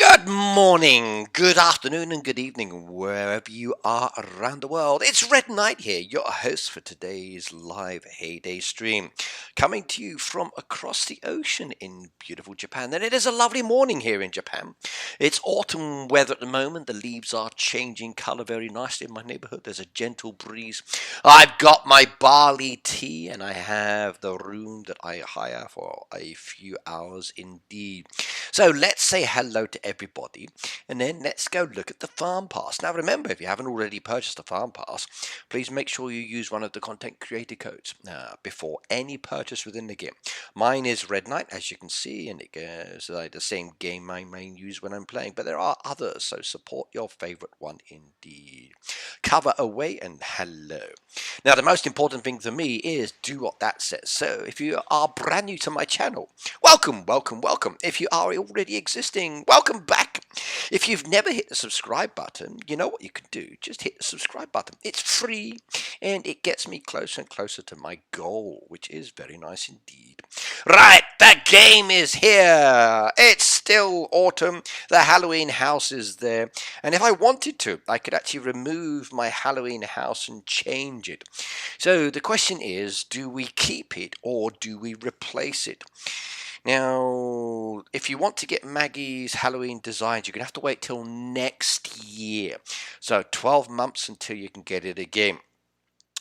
Good morning, good afternoon, and good evening, wherever you are around the world. It's Red Knight here, your host for today's live Heyday stream, coming to you from across the ocean in beautiful Japan. And it is a lovely morning here in Japan. It's autumn weather at the moment. The leaves are changing colour very nicely in my neighbourhood. There's a gentle breeze. I've got my barley tea, and I have the room that I hire for a few hours indeed. So let's say hello to everybody, and then let's go look at the farm pass. Now remember, if you haven't already purchased the farm pass, please make sure you use one of the content creator codes before any purchase within the game. Mine is Red Knight, as you can see, and it goes like the same game I main use when I'm playing, but there are others, so support your favorite one indeed. Cover away and hello. Now the most important thing for me is do what that says. So if you are brand new to my channel, welcome, welcome, welcome. If you are already existing, welcome back. If you've never hit the subscribe button, you know what you can do. Just hit the subscribe button. It's free, and it gets me closer and closer to my goal, which is very nice indeed. Right, the game is here. It's still autumn. The Halloween house is there. And if I wanted to, I could actually remove my Halloween house and change it. So the question is, do we keep it or do we replace it? Now, if you want to get Maggie's Halloween designs, you're going to have to wait till next year. So 12 months until you can get it again.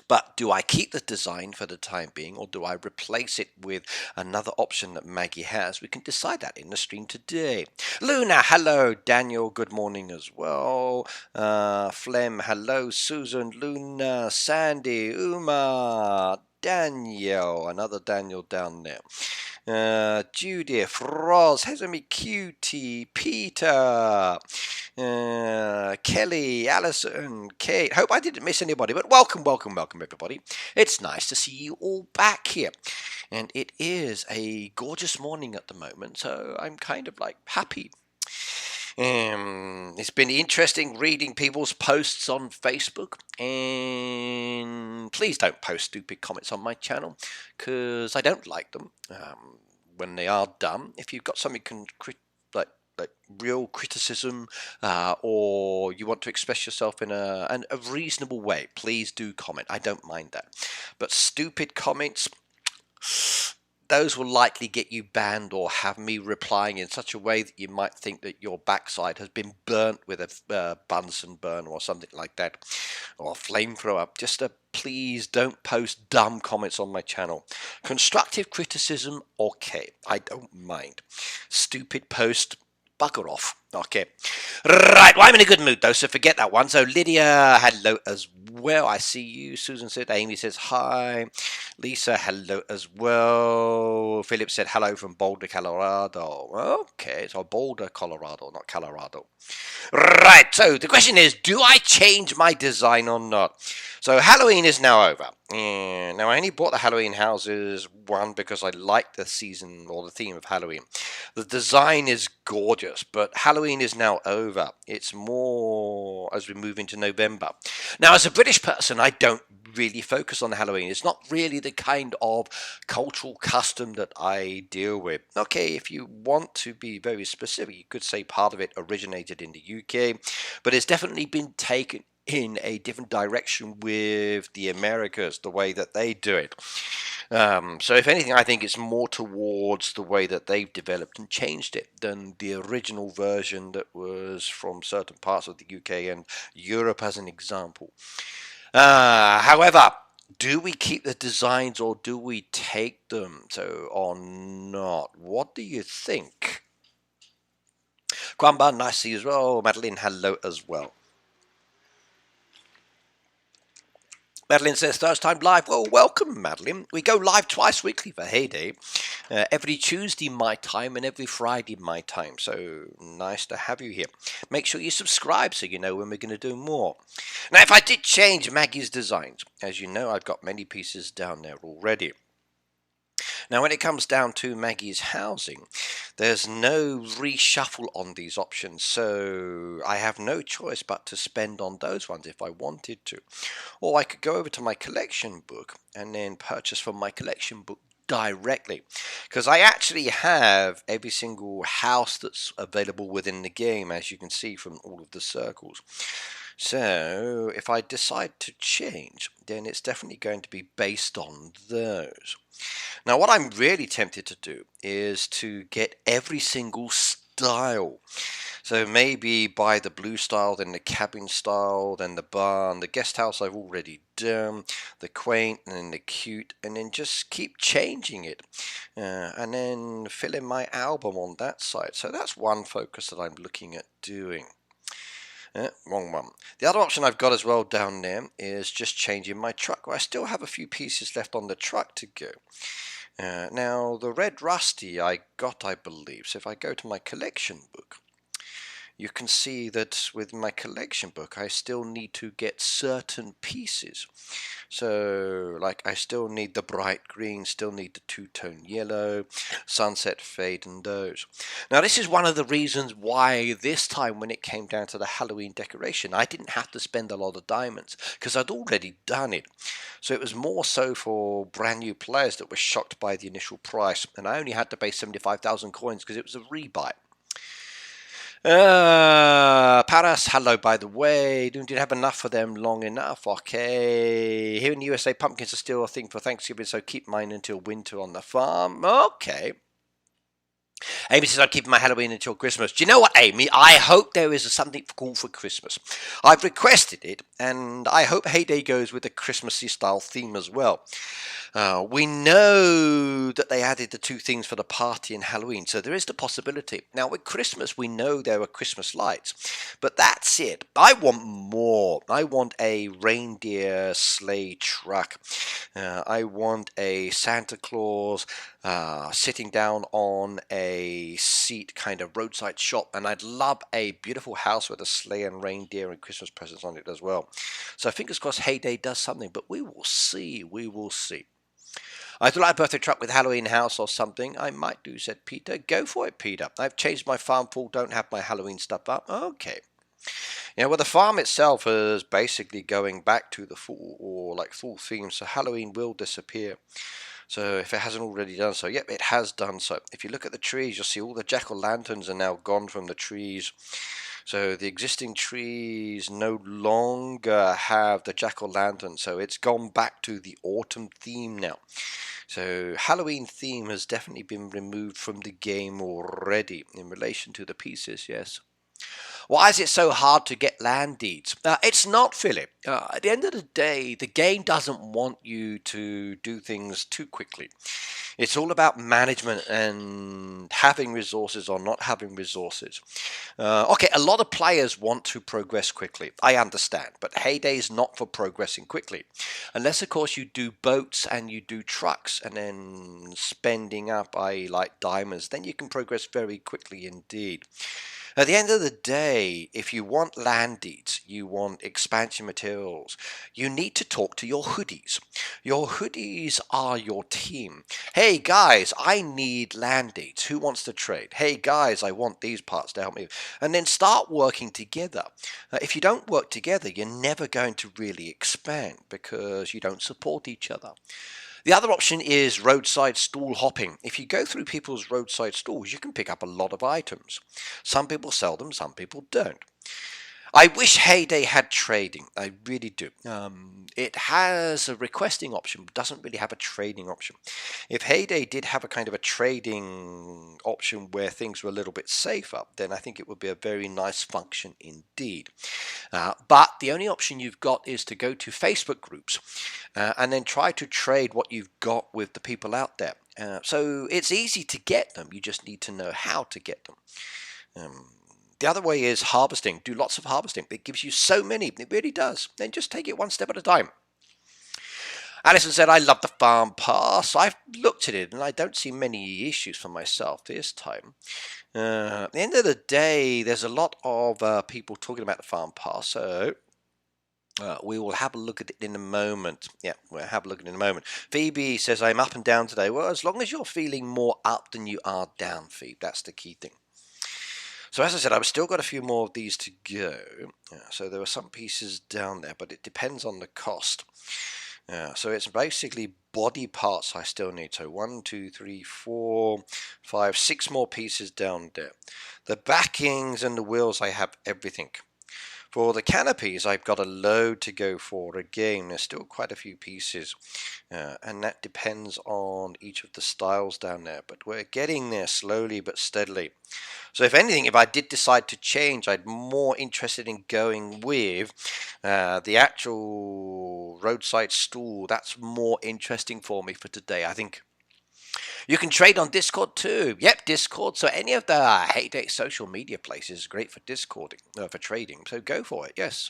But do I keep the design for the time being, or do I replace it with another option that Maggie has? We can decide that in the stream today. Luna, hello. Daniel, good morning as well. Flem, hello. Susan, Luna, Sandy, Uma, Daniel, another Daniel down there. Judith, Roz, Hezami, Cutie, Peter, Kelly, Alison, Kate. Hope I didn't miss anybody, but welcome, welcome, welcome, everybody. It's nice to see you all back here. And it is a gorgeous morning at the moment, so I'm kind of like happy. It's been interesting reading people's posts on Facebook, and please don't post stupid comments on my channel because I don't like them when they are dumb. If you've got something like real criticism or you want to express yourself in a reasonable way, please do comment. I don't mind that. But stupid comments, those will likely get you banned or have me replying in such a way that you might think that your backside has been burnt with a Bunsen burner or something like that, or a flamethrower. Just please don't post dumb comments on my channel. Constructive criticism, okay, I don't mind. Stupid post, bugger off. Okay. Right, well, I'm in a good mood, though, so forget that one. So, Lydia, hello as well. I see you. Susan said, Amy says hi. Lisa, hello as well. Philip said hello from Boulder, Colorado. Okay, so Boulder, Colorado, not Colorado. Right, so the question is, do I change my design or not? So Halloween is now over. And now I only bought the Halloween houses, one, because I like the season or the theme of Halloween. The design is gorgeous, but Halloween is now over. It's more as we move into November. Now, as a British person, I don't really focus on Halloween. It's not really the kind of cultural custom that I deal with. Okay, if you want to be very specific, you could say part of it originated in the UK, but it's definitely been taken in a different direction with the Americas, the way that they do it. So if anything, I think it's more towards the way that they've developed and changed it than the original version that was from certain parts of the UK and Europe as an example. However, do we keep the designs or do we take them? So, or not? What do you think? Kwamba, nice to see you as well. Madeline, hello as well. Madeline says, first time live. Well, welcome, Madeline. We go live twice weekly for Heyday. Every Tuesday my time and every Friday my time. So nice to have you here. Make sure you subscribe so you know when we're going to do more. Now, if I did change Maggie's designs, as you know, I've got many pieces down there already. Now, when it comes down to Maggie's housing, there's no reshuffle on these options, so I have no choice but to spend on those ones if I wanted to. Or I could go over to my collection book and then purchase from my collection book directly, because I actually have every single house that's available within the game, as you can see from all of the circles. So if I decide to change, then it's definitely going to be based on those. Now what I'm really tempted to do is to get every single style. So maybe buy the blue style, then the cabin style, then the barn, the guest house I've already done, the quaint, and then the cute, and then just keep changing it. And then fill in my album on that side. So that's one focus that I'm looking at doing. Wrong one. The other option I've got as well down there is just changing my truck. I still have a few pieces left on the truck to go. Now the red rusty I got, I believe. So if I go to my collection book, you can see that with my collection book I still need to get certain pieces. So like I still need the bright green, still need the two-tone yellow, sunset fade, and those. Now this is one of the reasons why this time when it came down to the Halloween decoration I didn't have to spend a lot of diamonds, because I'd already done it. So it was more so for brand new players that were shocked by the initial price, and I only had to pay 75,000 coins because it was a rebuy. Paris, hello by the way. Didn't have enough for them long enough. Okay. Here in the USA, pumpkins are still a thing for Thanksgiving, so keep mine until winter on the farm. Okay. Amy says, I'm keeping my Halloween until Christmas. Do you know what, Amy? I hope there is something cool for Christmas. I've requested it, and I hope Heyday goes with a Christmassy style theme as well. We know that they added the two things for the party and Halloween, so there is the possibility. Now, with Christmas, we know there are Christmas lights, but that's it. I want more. I want a reindeer sleigh truck. I want a Santa Claus sitting down on a seat, kind of roadside shop, and I'd love a beautiful house with a sleigh and reindeer and Christmas presents on it as well. So fingers crossed Heyday does something, but we will see. We will see. I'd like a birthday truck with Halloween house or something. I might do, said Peter. Go for it, Peter. I've changed my farm pool, don't have my Halloween stuff up. Okay. Well, the farm itself is basically going back to the full theme, so Halloween will disappear. So if it hasn't already done so, yep, it has done so. If you look at the trees, you'll see all the jack-o'-lanterns are now gone from the trees. So the existing trees no longer have the jack-o'-lantern, so it's gone back to the autumn theme now. So Halloween theme has definitely been removed from the game already in relation to the pieces, yes. Why is it so hard to get land deeds? It's not, Philip. At the end of the day, the game doesn't want you to do things too quickly. It's all about management and having resources or not having resources. Okay, a lot of players want to progress quickly. I understand, but Heyday is not for progressing quickly. Unless, of course, you do boats and you do trucks and then spending up, like diamonds, then you can progress very quickly indeed. At the end of the day, if you want land deeds, you want expansion materials, you need to talk to your hoodies. Your hoodies are your team. Hey guys, I need land deeds. Who wants to trade? Hey guys, I want these parts to help me. And then start working together. If you don't work together, you're never going to really expand because you don't support each other. The other option is roadside stall hopping. If you go through people's roadside stalls, you can pick up a lot of items. Some people sell them, some people don't. I wish Heyday had trading. I really do. It has a requesting option, but doesn't really have a trading option. If Heyday did have a kind of a trading option where things were a little bit safer, then I think it would be a very nice function indeed. But the only option you've got is to go to Facebook groups and then try to trade what you've got with the people out there. So it's easy to get them. You just need to know how to get them. The other way is harvesting. Do lots of harvesting. It gives you so many. It really does. Then just take it one step at a time. Alison said, I love the farm pass. I've looked at it and I don't see many issues for myself this time. At the end of the day, there's a lot of people talking about the farm pass. So we will have a look at it in a moment. Yeah, we'll have a look at it in a moment. Phoebe says, I'm up and down today. Well, as long as you're feeling more up than you are down, Phoebe, that's the key thing. So as I said, I've still got a few more of these to go. So there are some pieces down there, but it depends on the cost. So it's basically body parts I still need. So 1, 2, 3, 4, 5, 6 more pieces down there. The backings and the wheels, I have everything. For the canopies, I've got a load to go for. Again, there's still quite a few pieces, and that depends on each of the styles down there. But we're getting there slowly but steadily. So if anything, if I did decide to change, I'd more interested in going with the actual roadside stool. That's more interesting for me for today, I think. You can trade on Discord too. Yep, Discord. So any of the Heyday social media places is great for Discording, for trading. So go for it. Yes.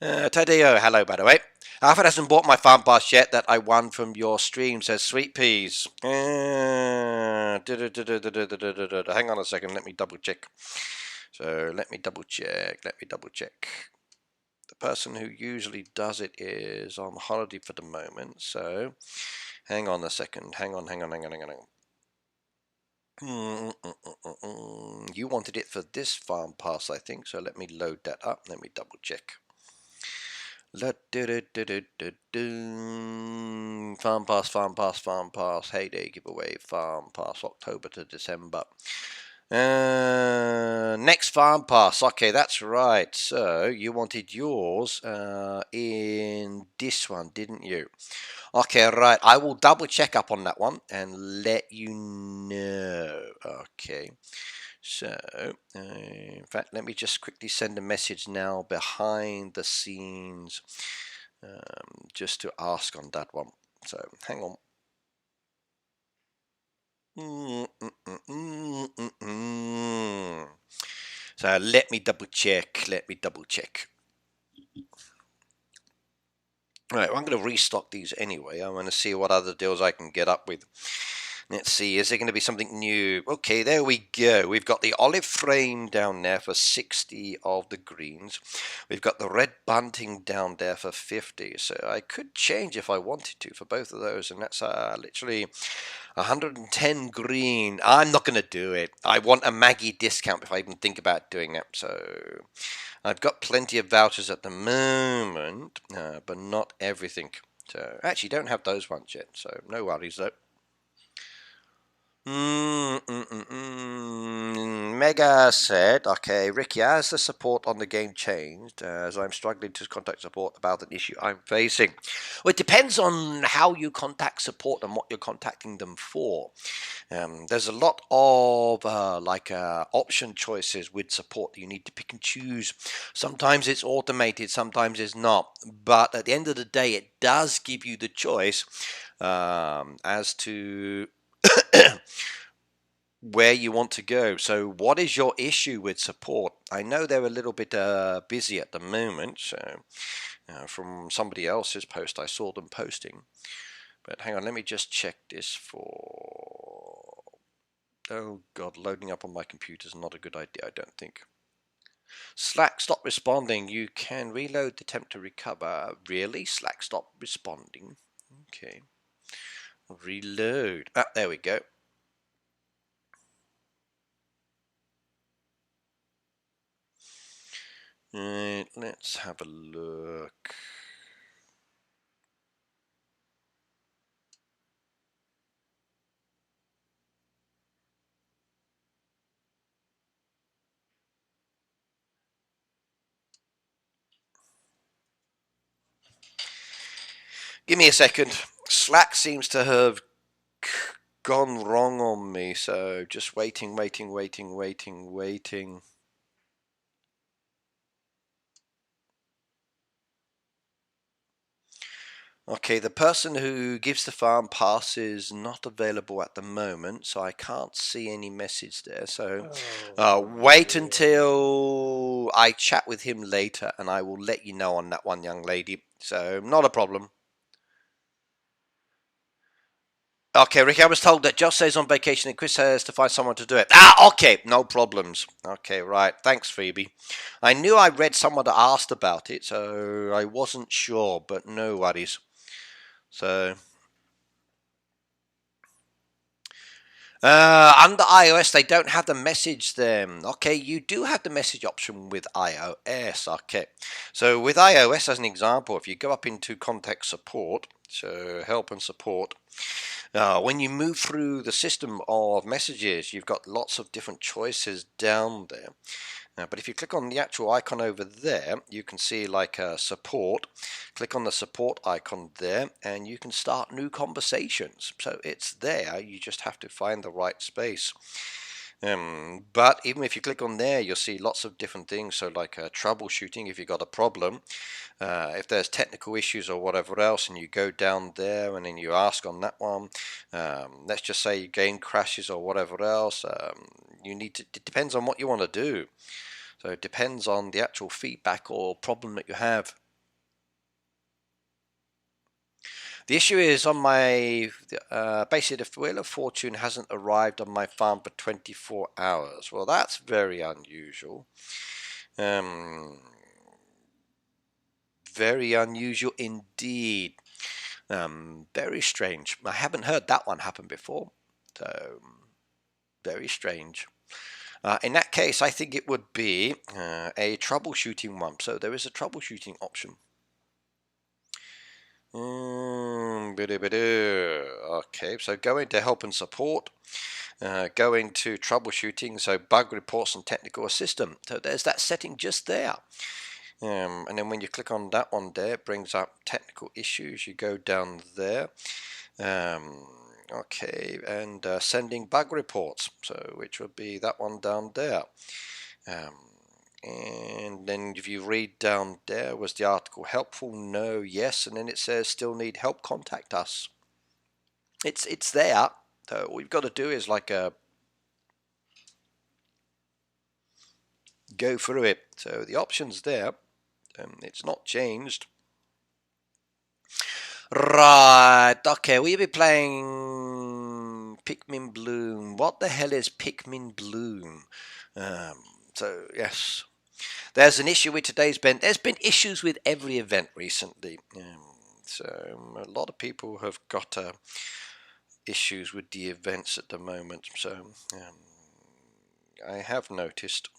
Tadeo, hello by the way. Alfred hasn't bought my farm pass yet that I won from your stream, says Sweet Peas. Hang on a second, let me double check. Let me double check. The person who usually does it is on holiday for the moment, so hang on a second. Hang on. You wanted it for this farm pass, I think, so let me load that up. Let me double check. Farm pass, heyday giveaway, farm pass, October to December. Next farm pass, okay, that's right. So you wanted yours in this one, didn't you? Okay, right. I will double check up on that one and let you know. Okay. So, in fact, let me just quickly send a message now behind the scenes just to ask on that one. So, hang on. So, let me double check. Right, well, I'm going to restock these anyway. I'm going to see what other deals I can get up with. Let's see, is there going to be something new? Okay, there we go. We've got the olive frame down there for 60 of the greens. We've got the red bunting down there for 50. So I could change if I wanted to for both of those. And that's literally 110 green. I'm not going to do it. I want a Maggie discount if I even think about doing it. So I've got plenty of vouchers at the moment, but not everything. So actually don't have those ones yet. So no worries though. Mega said, okay, Ricky, has the support on the game changed as I'm struggling to contact support about an issue I'm facing? Well, it depends on how you contact support and what you're contacting them for. There's a lot of option choices with support that you need to pick and choose. Sometimes it's automated, sometimes it's not. But at the end of the day, it does give you the choice as to where you want to go. So what is your issue with support? I know they're a little bit busy at the moment, so from somebody else's post I saw them posting. But hang on, let me just check this for... Oh god, loading up on my computer is not a good idea, I don't think. Slack, stop responding. You can reload the attempt to recover. Really? Slack, stop responding. Okay. Reload. Ah, there we go. Right, let's have a look. Give me a second. Slack seems to have gone wrong on me, so just waiting. Okay, the person who gives the farm pass is not available at the moment, so I can't see any message there. So wait until I chat with him later, and I will let you know on that one, young lady. So not a problem. Okay, Ricky, I was told that Josh says on vacation and Chris has to find someone to do it. Ah, okay, no problems. Okay, right. Thanks, Phoebe. I knew I read someone that asked about it, so I wasn't sure, but no worries. So, Under iOS, they don't have the message then. Okay, you do have the message option with iOS. Okay, so with iOS, as an example, if you go up into contact support, so help and support, when you move through the system of messages, you've got lots of different choices down there. But if you click on the actual icon over there, you can see like support. Click on the support icon there and you can start new conversations. So it's there, you just have to find the right space. But even if you click on there, you'll see lots of different things. So like troubleshooting if you've got a problem. If there's technical issues or whatever else, and you go down there and then you ask on that one, let's just say your game crashes or whatever else, it depends on what you want to do. So it depends on the actual feedback or problem that you have. The issue is on my, basically the Wheel of Fortune hasn't arrived on my farm for 24 hours. Well, that's very unusual. Very unusual indeed. Very strange. I haven't heard that one happen before. So, very strange. In that case, I think it would be a troubleshooting one. So there is a troubleshooting option. Okay, so go into help and support. Go into troubleshooting, so bug reports and technical assistant. So there's that setting just there. And then when you click on that one there, it brings up technical issues. You go down there. Okay, and sending bug reports, so which would be that one down there. And then if you read down there, was the article helpful? No, yes, and then it says still need help, contact us. It's there. So all you've got to do is like go through it. So the option's there. It's not changed. Right, okay, we'll be playing Pikmin Bloom. What the hell is Pikmin Bloom? So, yes. There's an issue with today's event. There's been issues with every event recently. So, a lot of people have got issues with the events at the moment. So, I have noticed.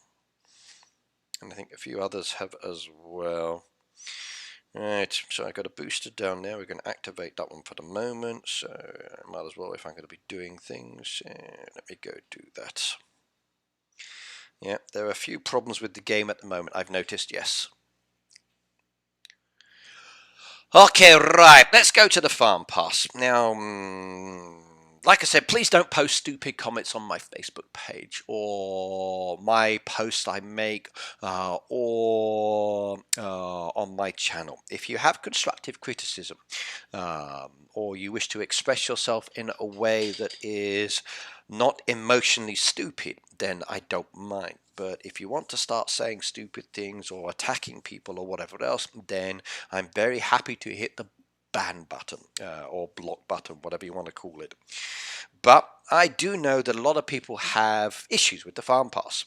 And I think a few others have as well. Right, so I got a booster down there. We're going to activate that one for the moment. So I might as well, if I'm going to be doing things, let me go do that. Yeah, there are a few problems with the game at the moment, I've noticed, yes. Okay, right, let's go to the farm pass. Now, like I said, please don't post stupid comments on my Facebook page or my posts I make or on my channel. If you have constructive criticism or you wish to express yourself in a way that is not emotionally stupid, then I don't mind. But if you want to start saying stupid things or attacking people or whatever else, then I'm very happy to hit the ban button or block button, whatever you want to call it. But I do know that a lot of people have issues with the farm pass.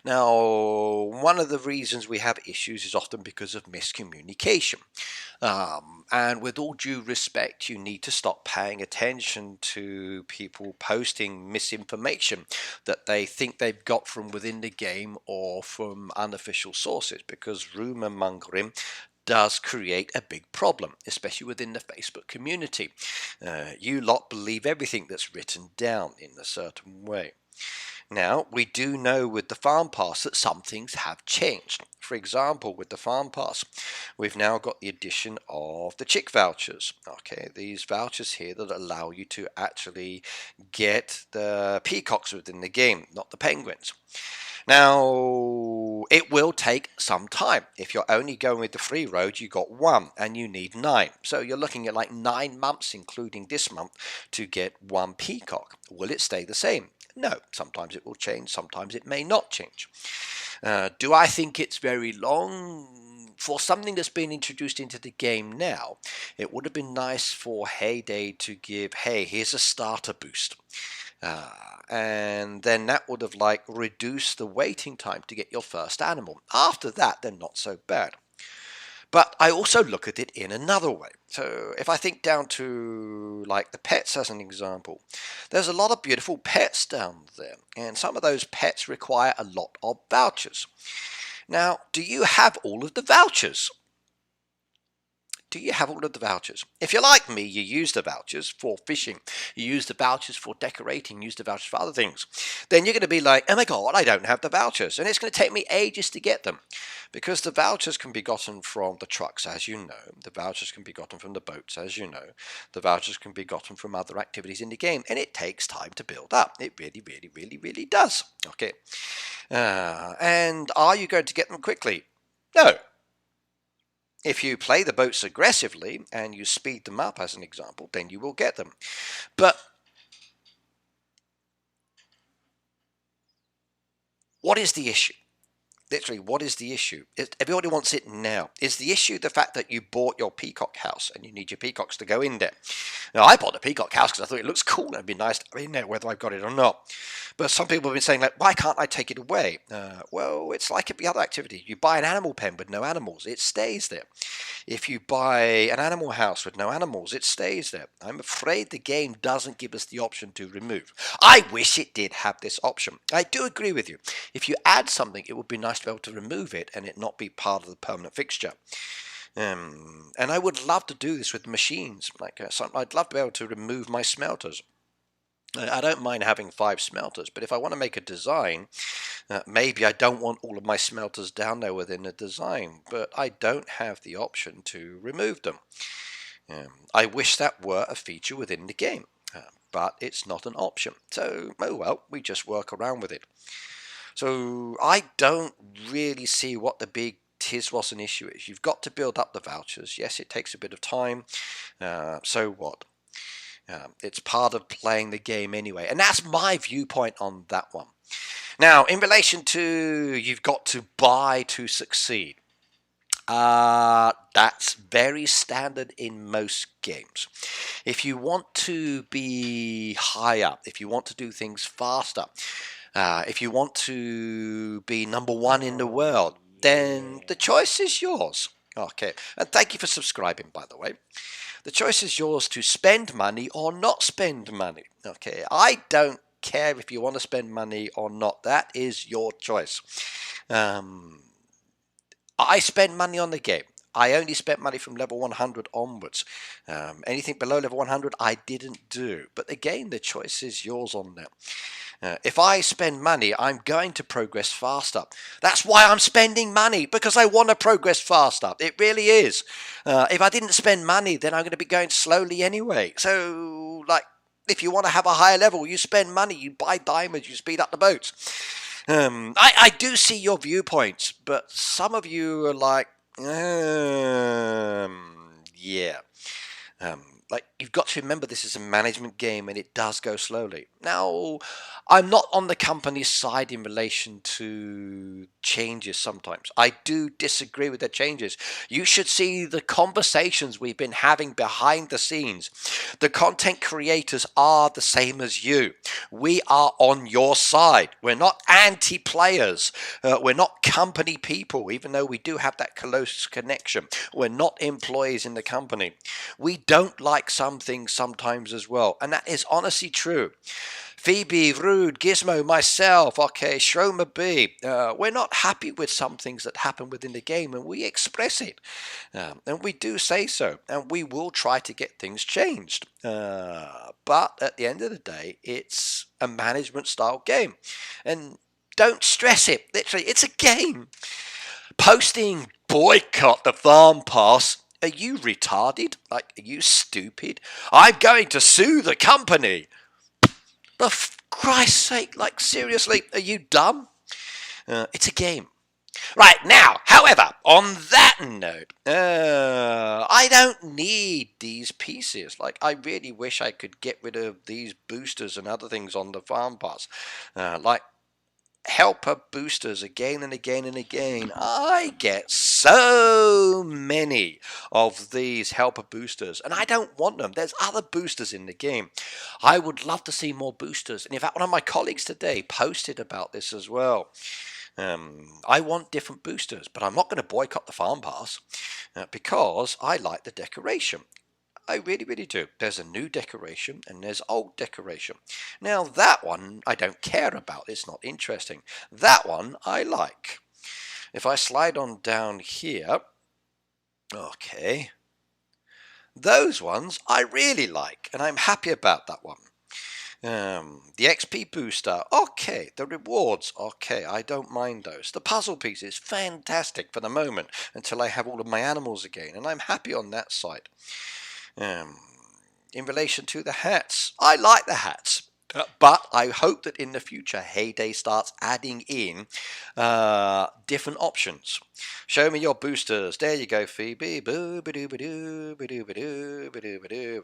Now, one of the reasons we have issues is often because of miscommunication. And with all due respect, you need to stop paying attention to people posting misinformation that they think they've got from within the game or from unofficial sources, because rumor mongering does create a big problem, especially within the Facebook community. You lot believe everything that's written down in a certain way. Now, we do know with the Farm Pass that some things have changed. For example, with the Farm Pass, we've now got the addition of the chick vouchers. Okay, these vouchers here that allow you to actually get the peacocks within the game, not the penguins. Now, it will take some time. If you're only going with the free road, you got 1 and you need 9. So you're looking at like 9 months, including this month, to get 1 peacock. Will it stay the same? No, sometimes it will change, sometimes it may not change. Do I think it's very long? For something that's been introduced into the game now, it would have been nice for Heyday to give, hey, here's a starter boost. And then that would have like reduced the waiting time to get your first animal. After that, they're not so bad. But I also look at it in another way. So if I think down to like the pets as an example, there's a lot of beautiful pets down there, and some of those pets require a lot of vouchers. Now, do you have all of the vouchers? Do you have all of the vouchers? If you're like me, you use the vouchers for fishing, you use the vouchers for decorating, use the vouchers for other things. Then you're going to be like, oh my god, I don't have the vouchers, and it's going to take me ages to get them. Because the vouchers can be gotten from the trucks, as you know. The vouchers can be gotten from the boats, as you know. The vouchers can be gotten from other activities in the game, and it takes time to build up. It really, really, really, really does. Okay. And are you going to get them quickly? No. If you play the boats aggressively and you speed them up, as an example, then you will get them. But what is the issue? Literally, what is the issue? Everybody wants it now. Is the issue the fact that you bought your peacock house and you need your peacocks to go in there? Now, I bought a peacock house because I thought it looks cool and it'd be nice to have it in there, whether I've got it or not. But some people have been saying, like, why can't I take it away? Well, it's like every other activity. You buy an animal pen with no animals, it stays there. If you buy an animal house with no animals, it stays there. I'm afraid the game doesn't give us the option to remove. I wish it did have this option. I do agree with you. If you add something, it would be nice to be able to remove it and it not be part of the permanent fixture. And I would love to do this with machines. Like I'd love to be able to remove my smelters. I don't mind having 5 smelters, but if I want to make a design, maybe I don't want all of my smelters down there within the design, but I don't have the option to remove them. I wish that were a feature within the game, but it's not an option. So, oh well, we just work around with it. So I don't really see what the big Tiswas an issue is. You've got to build up the vouchers. Yes, it takes a bit of time. So what? It's part of playing the game anyway. And that's my viewpoint on that one. Now, in relation to you've got to buy to succeed. That's very standard in most games. If you want to be higher, if you want to do things faster, if you want to be #1 in the world, then the choice is yours. Okay, and thank you for subscribing, by the way. The choice is yours to spend money or not spend money. Okay, I don't care if you want to spend money or not. That is your choice. I spend money on the game. I only spent money from level 100 onwards. Anything below level 100 I didn't do. But again, the choice is yours on that. If I spend money, I'm going to progress faster. That's why I'm spending money, because I want to progress faster. It really is. If I didn't spend money, then I'm going to be going slowly anyway. So, like, if you want to have a higher level, you spend money, you buy diamonds, you speed up the boats. I do see your viewpoints, but some of you are like, yeah. Like, you've got to remember this is a management game and it does go slowly. Now, I'm not on the company's side in relation to changes sometimes. I do disagree with the changes. You should see the conversations we've been having behind the scenes. The content creators are the same as you. We are on your side. We're not anti-players. We're not company people, even though we do have that close connection. We're not employees in the company. We don't like some things sometimes as well, and that is honestly true. Phoebe, Rude, Gizmo, myself, okay, Shroma B, we're not happy with some things that happen within the game, and we express it. And we do say so, and we will try to get things changed. But at the end of the day, it's a management style game. And don't stress it. Literally, it's a game. Posting boycott the farm pass. Are you retarded? Like, are you stupid? I'm going to sue the company. For Christ's sake, like, seriously, are you dumb? It's a game. Right, now, however, on that note, I don't need these pieces. Like, I really wish I could get rid of these boosters and other things on the farm pass. Like, helper boosters again and again and again. I get so many of these helper boosters and I don't want them. There's other boosters in the game. I would love to see more boosters, and in fact one of my colleagues today posted about this as well. I want different boosters, but I'm not going to boycott the farm pass because I like the decoration. I really, really do. There's a new decoration and there's old decoration. Now that one I don't care about. It's not interesting. That one I like. If I slide on down here, okay, those ones I really like and I'm happy about that one. The XP booster, okay. The rewards, okay. I don't mind those. The puzzle pieces, fantastic for the moment until I have all of my animals again, and I'm happy on that side. In relation to the hats, I like the hats. But I hope that in the future, Heyday starts adding in different options. Show me your boosters. There you go, Phoebe.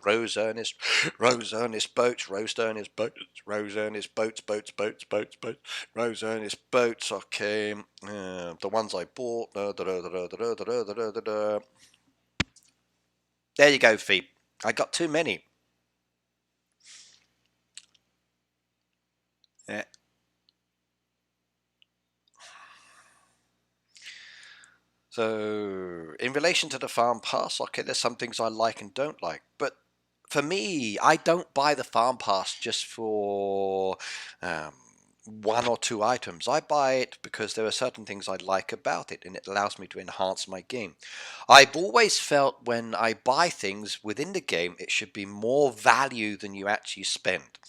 Rose Ernest, Rose Ernest boats, Rose Ernest boats, Rose Ernest boats, boats, boats, boats, boats, Rose Ernest boats. Okay, the ones I bought. There you go, Phoebe. I got too many. Yeah. So, in relation to the farm pass, okay, there's some things I like and don't like. But for me, I don't buy the farm pass just for one or two items. I buy it because there are certain things I like about it and it allows me to enhance my game. I've always felt when I buy things within the game, it should be more value than you actually spend.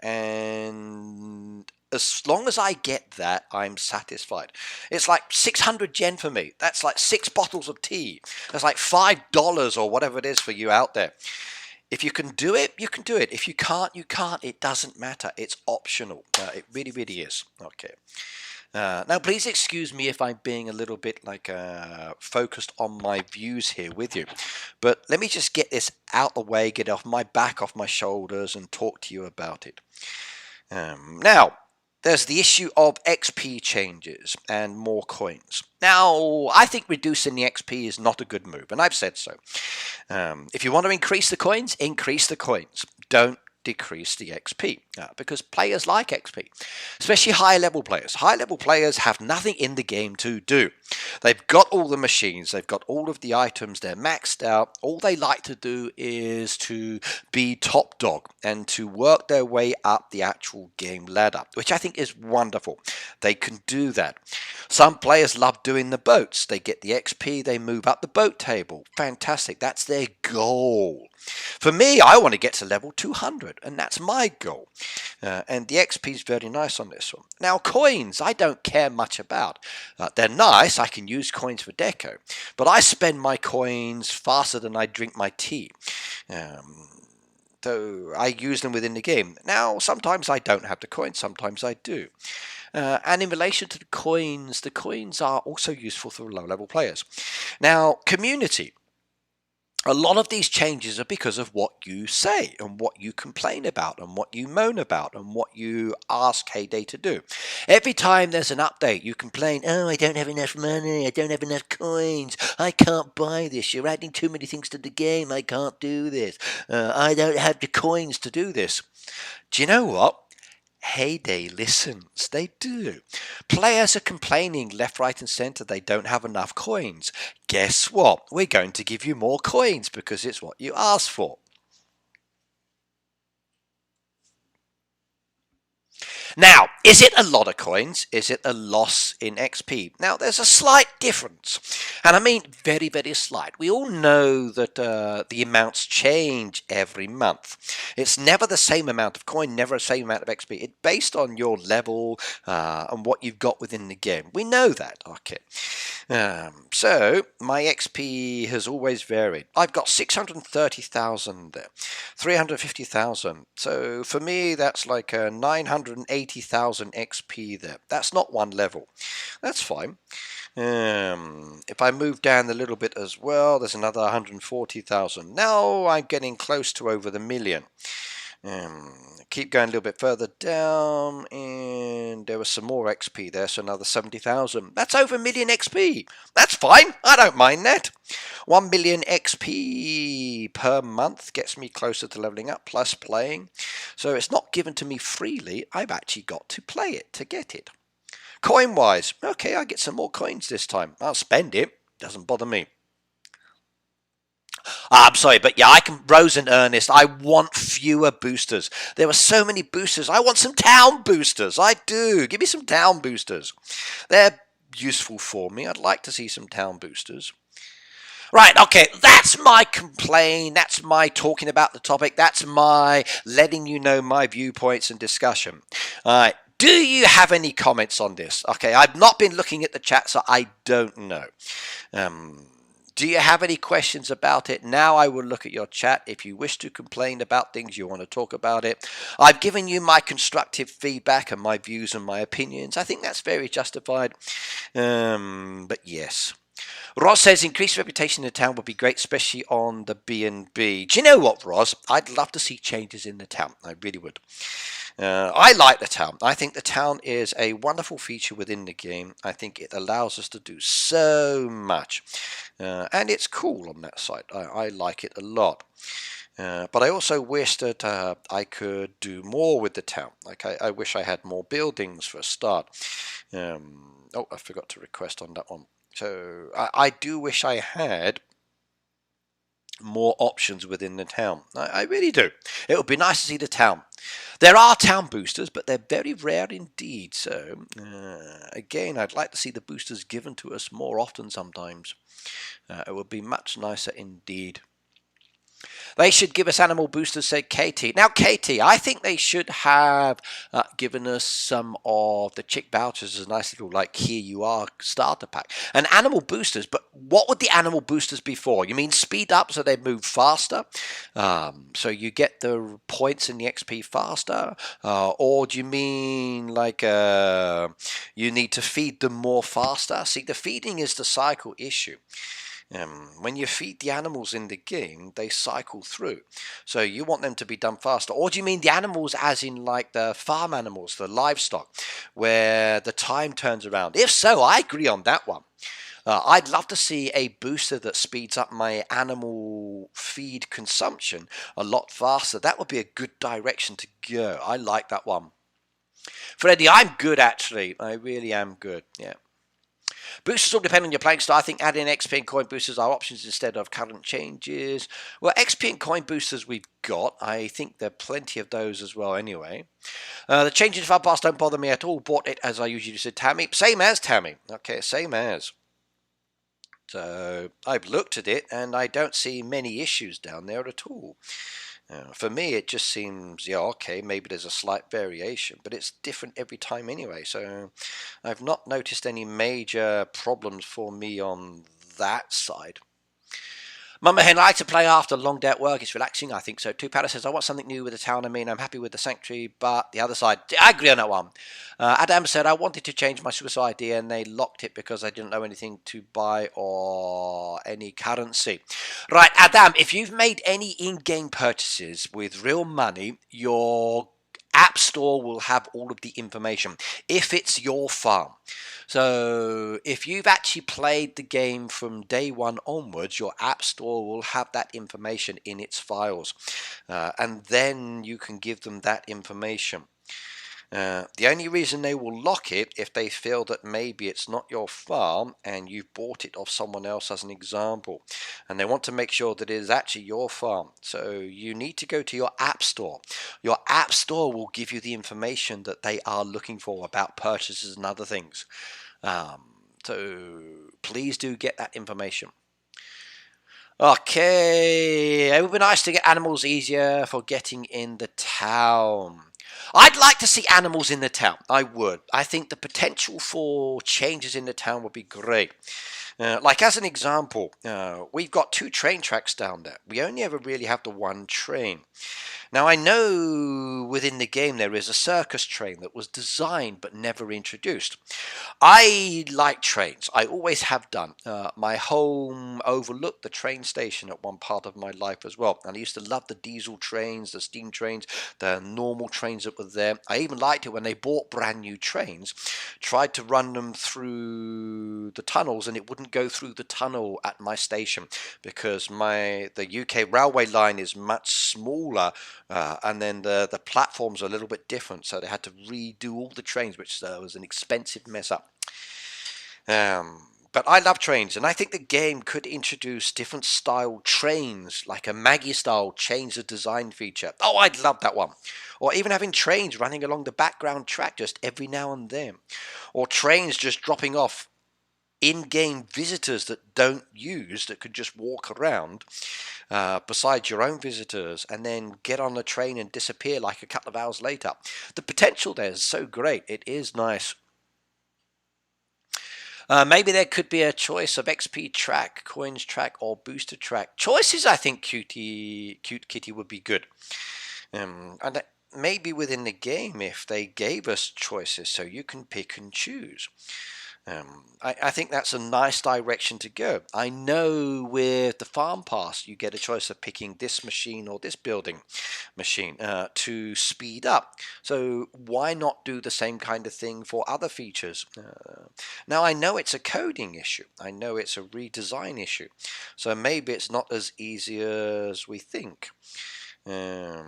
And as long as I get that, I'm satisfied. It's like 600 yen for me. That's like 6 bottles of tea. That's like $5 or whatever it is for you out there. If you can do it, you can do it. If you can't, you can't. It doesn't matter. It's optional. It really, really is. Okay. Now, please excuse me if I'm being a little bit like focused on my views here with you. But let me just get this out the way, get off my back, off my shoulders, and talk to you about it. Now, there's the issue of XP changes and more coins. Now, I think reducing the XP is not a good move, and I've said so. If you want to increase the coins, increase the coins. Don't decrease the XP because players like XP, especially high level players. High level players have nothing in the game to do. They've got all the machines, they've got all of the items, they're maxed out. All they like to do is to be top dog and to work their way up the actual game ladder, which I think is wonderful. They can do that. Some players love doing the boats. They get the XP, they move up the boat table. Fantastic. That's their goal. For me, I want to get to level 200, and that's my goal. And the XP is very nice on this one. Now, coins, I don't care much about. They're nice. I can use coins for deco, but I spend my coins faster than I drink my tea. So I use them within the game. Now, sometimes I don't have the coins, sometimes I do. And in relation to the coins are also useful for low-level players. Now, community. A lot of these changes are because of what you say and what you complain about and what you moan about and what you ask Heyday to do. Every time there's an update, you complain, oh, I don't have enough money, I don't have enough coins, I can't buy this, you're adding too many things to the game, I can't do this, I don't have the coins to do this. Do you know what? Heyday listens. They do. Players are complaining left, right and centre they don't have enough coins. Guess what? We're going to give you more coins because it's what you asked for. Now, is it a lot of coins? Is it a loss in XP? Now, there's a slight difference. And I mean very, very slight. We all know that the amounts change every month. It's never the same amount of coin, never the same amount of XP. It's based on your level and what you've got within the game. We know that. Okay. So, my XP has always varied. I've got 630,000 there. 350,000. So, for me, that's like 980,000 XP there. That's not one level. That's fine. If I move down a little bit as well, there's another 140,000. Now I'm getting close to over the million. Keep going a little bit further down, and there was some more XP there, so another 70,000. That's over a million XP. That's fine. I don't mind that. 1 million XP per month gets me closer to leveling up, plus playing. So it's not given to me freely. I've actually got to play it to get it. Coin-wise, okay, I get some more coins this time. I'll spend it. Doesn't bother me. I'm sorry, but yeah, I can. Rose and Ernest, I want fewer boosters. There are so many boosters. I want some town boosters. I do. Give me some town boosters. They're useful for me. I'd like to see some town boosters. Right, okay, that's my complaint. That's my talking about the topic. That's my letting you know my viewpoints and discussion. All right. Do you have any comments on this? Okay, I've not been looking at the chat, so I don't know. Do you have any questions about it? Now I will look at your chat. If you wish to complain about things, you want to talk about it. I've given you my constructive feedback and my views and my opinions. I think that's very justified. But yes. Roz says increased reputation in the town would be great, especially on the B&B. Do you know what, Roz? I'd love to see changes in the town. I really would. I like the town. I think the town is a wonderful feature within the game. I think it allows us to do so much. And it's cool on that side. I like it a lot. But I also wish that I could do more with the town. Like I wish I had more buildings for a start. Oh, I forgot to request on that one. So I do wish I had more options within the town. I really do. It would be nice to see the town. There are town boosters, but they're very rare indeed. So again, I'd like to see the boosters given to us more often sometimes. It would be much nicer indeed. They should give us animal boosters, said Katie. Now, Katie, I think they should have given us some of the chick vouchers as a nice little, like, here you are starter pack. And animal boosters, but what would the animal boosters be for? You mean speed up so they move faster? So you get the points and the XP faster? Or do you mean, like, you need to feed them more faster? See, the feeding is the cycle issue. When you feed the animals in the game, they cycle through. So you want them to be done faster. Or do you mean the animals as in like the farm animals, the livestock, where the time turns around? If so, I agree on that one. I'd love to see a booster that speeds up my animal feed consumption a lot faster. That would be a good direction to go. I like that one. Freddy, I'm good actually. I really am good. Yeah. Boosters all depend on your playing style. I think adding XP and coin boosters are options instead of current changes. Well, XP and coin boosters we've got. I think there are plenty of those as well anyway. The changes in file pass don't bother me at all. Bought it as I usually said, Tammy. Same as Tammy. Okay, same as. So I've looked at it and I don't see many issues down there at all. For me, it just seems, yeah, okay, maybe there's a slight variation, but it's different every time anyway. So I've not noticed any major problems for me on that side. Mama Hen, I like to play after a long day at work. It's relaxing. I think so too. Palace says, I want something new with the town. I mean, I'm happy with the sanctuary, but the other side, I agree on that one. Adam said, I wanted to change my suicide idea and they locked it because I didn't know anything to buy or any currency. Right, Adam, if you've made any in-game purchases with real money, your App Store will have all of the information if it's your farm. So if you've actually played the game from day one onwards, your App Store will have that information in its files. And then you can give them that information. The only reason they will lock it if they feel that maybe it's not your farm and you've bought it off someone else as an example, and they want to make sure that it is actually your farm. So you need to go to your App Store. Your App Store will give you the information that they are looking for about purchases and other things. So please do get that information. Okay, it would be nice to get animals easier for getting in the town. I'd like to see animals in the town. I would. I think the potential for changes in the town would be great. Like as an example, we've got 2 train tracks down there. We only ever really have the one train. Now I know within the game there is a circus train that was designed but never introduced. I like trains. I always have done. My home overlooked the train station at one part of my life as well. And I used to love the diesel trains, the steam trains, the normal trains trains that were there. I even liked it when they bought brand new trains, tried to run them through the tunnels, and it wouldn't go through the tunnel at my station because the UK railway line is much smaller, and then the platforms are a little bit different, so they had to redo all the trains, which was an expensive mess up. But I love trains, and I think the game could introduce different style trains, like a Maggie style change the design feature. Oh, I'd love that one. Or even having trains running along the background track just every now and then. Or trains just dropping off in-game visitors that don't use, that could just walk around beside your own visitors and then get on the train and disappear like a couple of hours later. The potential there is so great. It is nice. Maybe there could be a choice of XP track, coins track, or booster track. Choices, I think Cute Kitty would be good. And maybe within the game, if they gave us choices so you can pick and choose. I think that's a nice direction to go. I know with the Farm Pass, you get a choice of picking this machine or this building machine to speed up. So why not do the same kind of thing for other features? Now, I know it's a coding issue. I know it's a redesign issue. So maybe it's not as easy as we think. But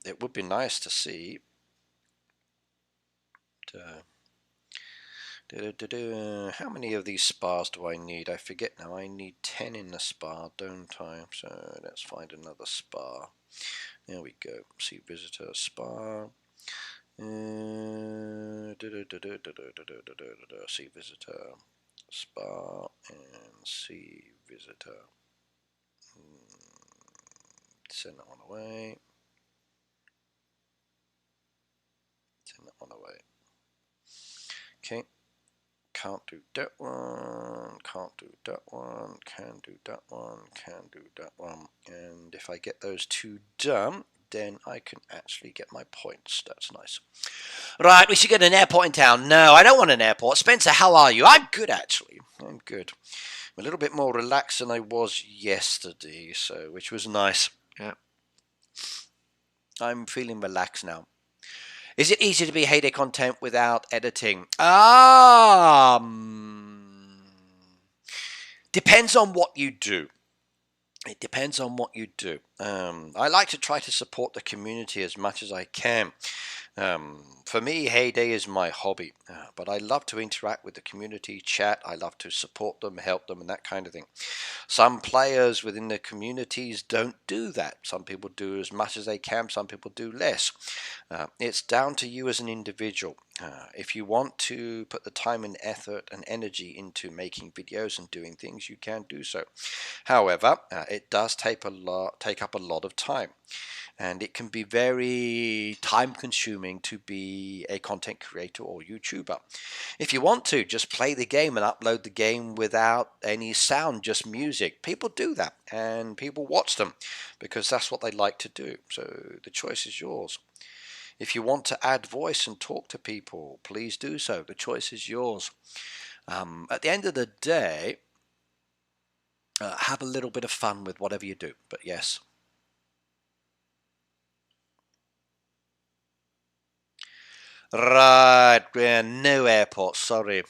it would be nice to see. How many of these spas do I need? I forget now. I need 10 in the spa, don't I? So let's find another spa. There we go. See visitor spa. See visitor spa and see visitor. Send that one away. Send that one away. Okay. Can't do that one, can't do that one, can do that one, can do that one. And if I get those two done, then I can actually get my points. That's nice. Right, we should get an airport in town. No, I don't want an airport. Spencer, how are you? I'm good, actually. I'm good. I'm a little bit more relaxed than I was yesterday, which was nice. Yeah. I'm feeling relaxed now. Is it easy to be Heyday content without editing? Depends on what you do. It depends on what you do. I like to try to support the community as much as I can. For me, Heyday is my hobby, but I love to interact with the community, chat. I love to support them, help them, and that kind of thing. Some players within the communities don't do that. Some people do as much as they can. Some people do less. It's down to you as an individual. If you want to put the time and effort and energy into making videos and doing things, you can do so. However, it does take up a lot of time. And it can be very time consuming to be a content creator or YouTuber. If you want to, just play the game and upload the game without any sound, just music. People do that and people watch them because that's what they like to do. So the choice is yours. If you want to add voice and talk to people, please do so. The choice is yours. At the end of the day, have a little bit of fun with whatever you do. But yes. Right, no airport, sorry.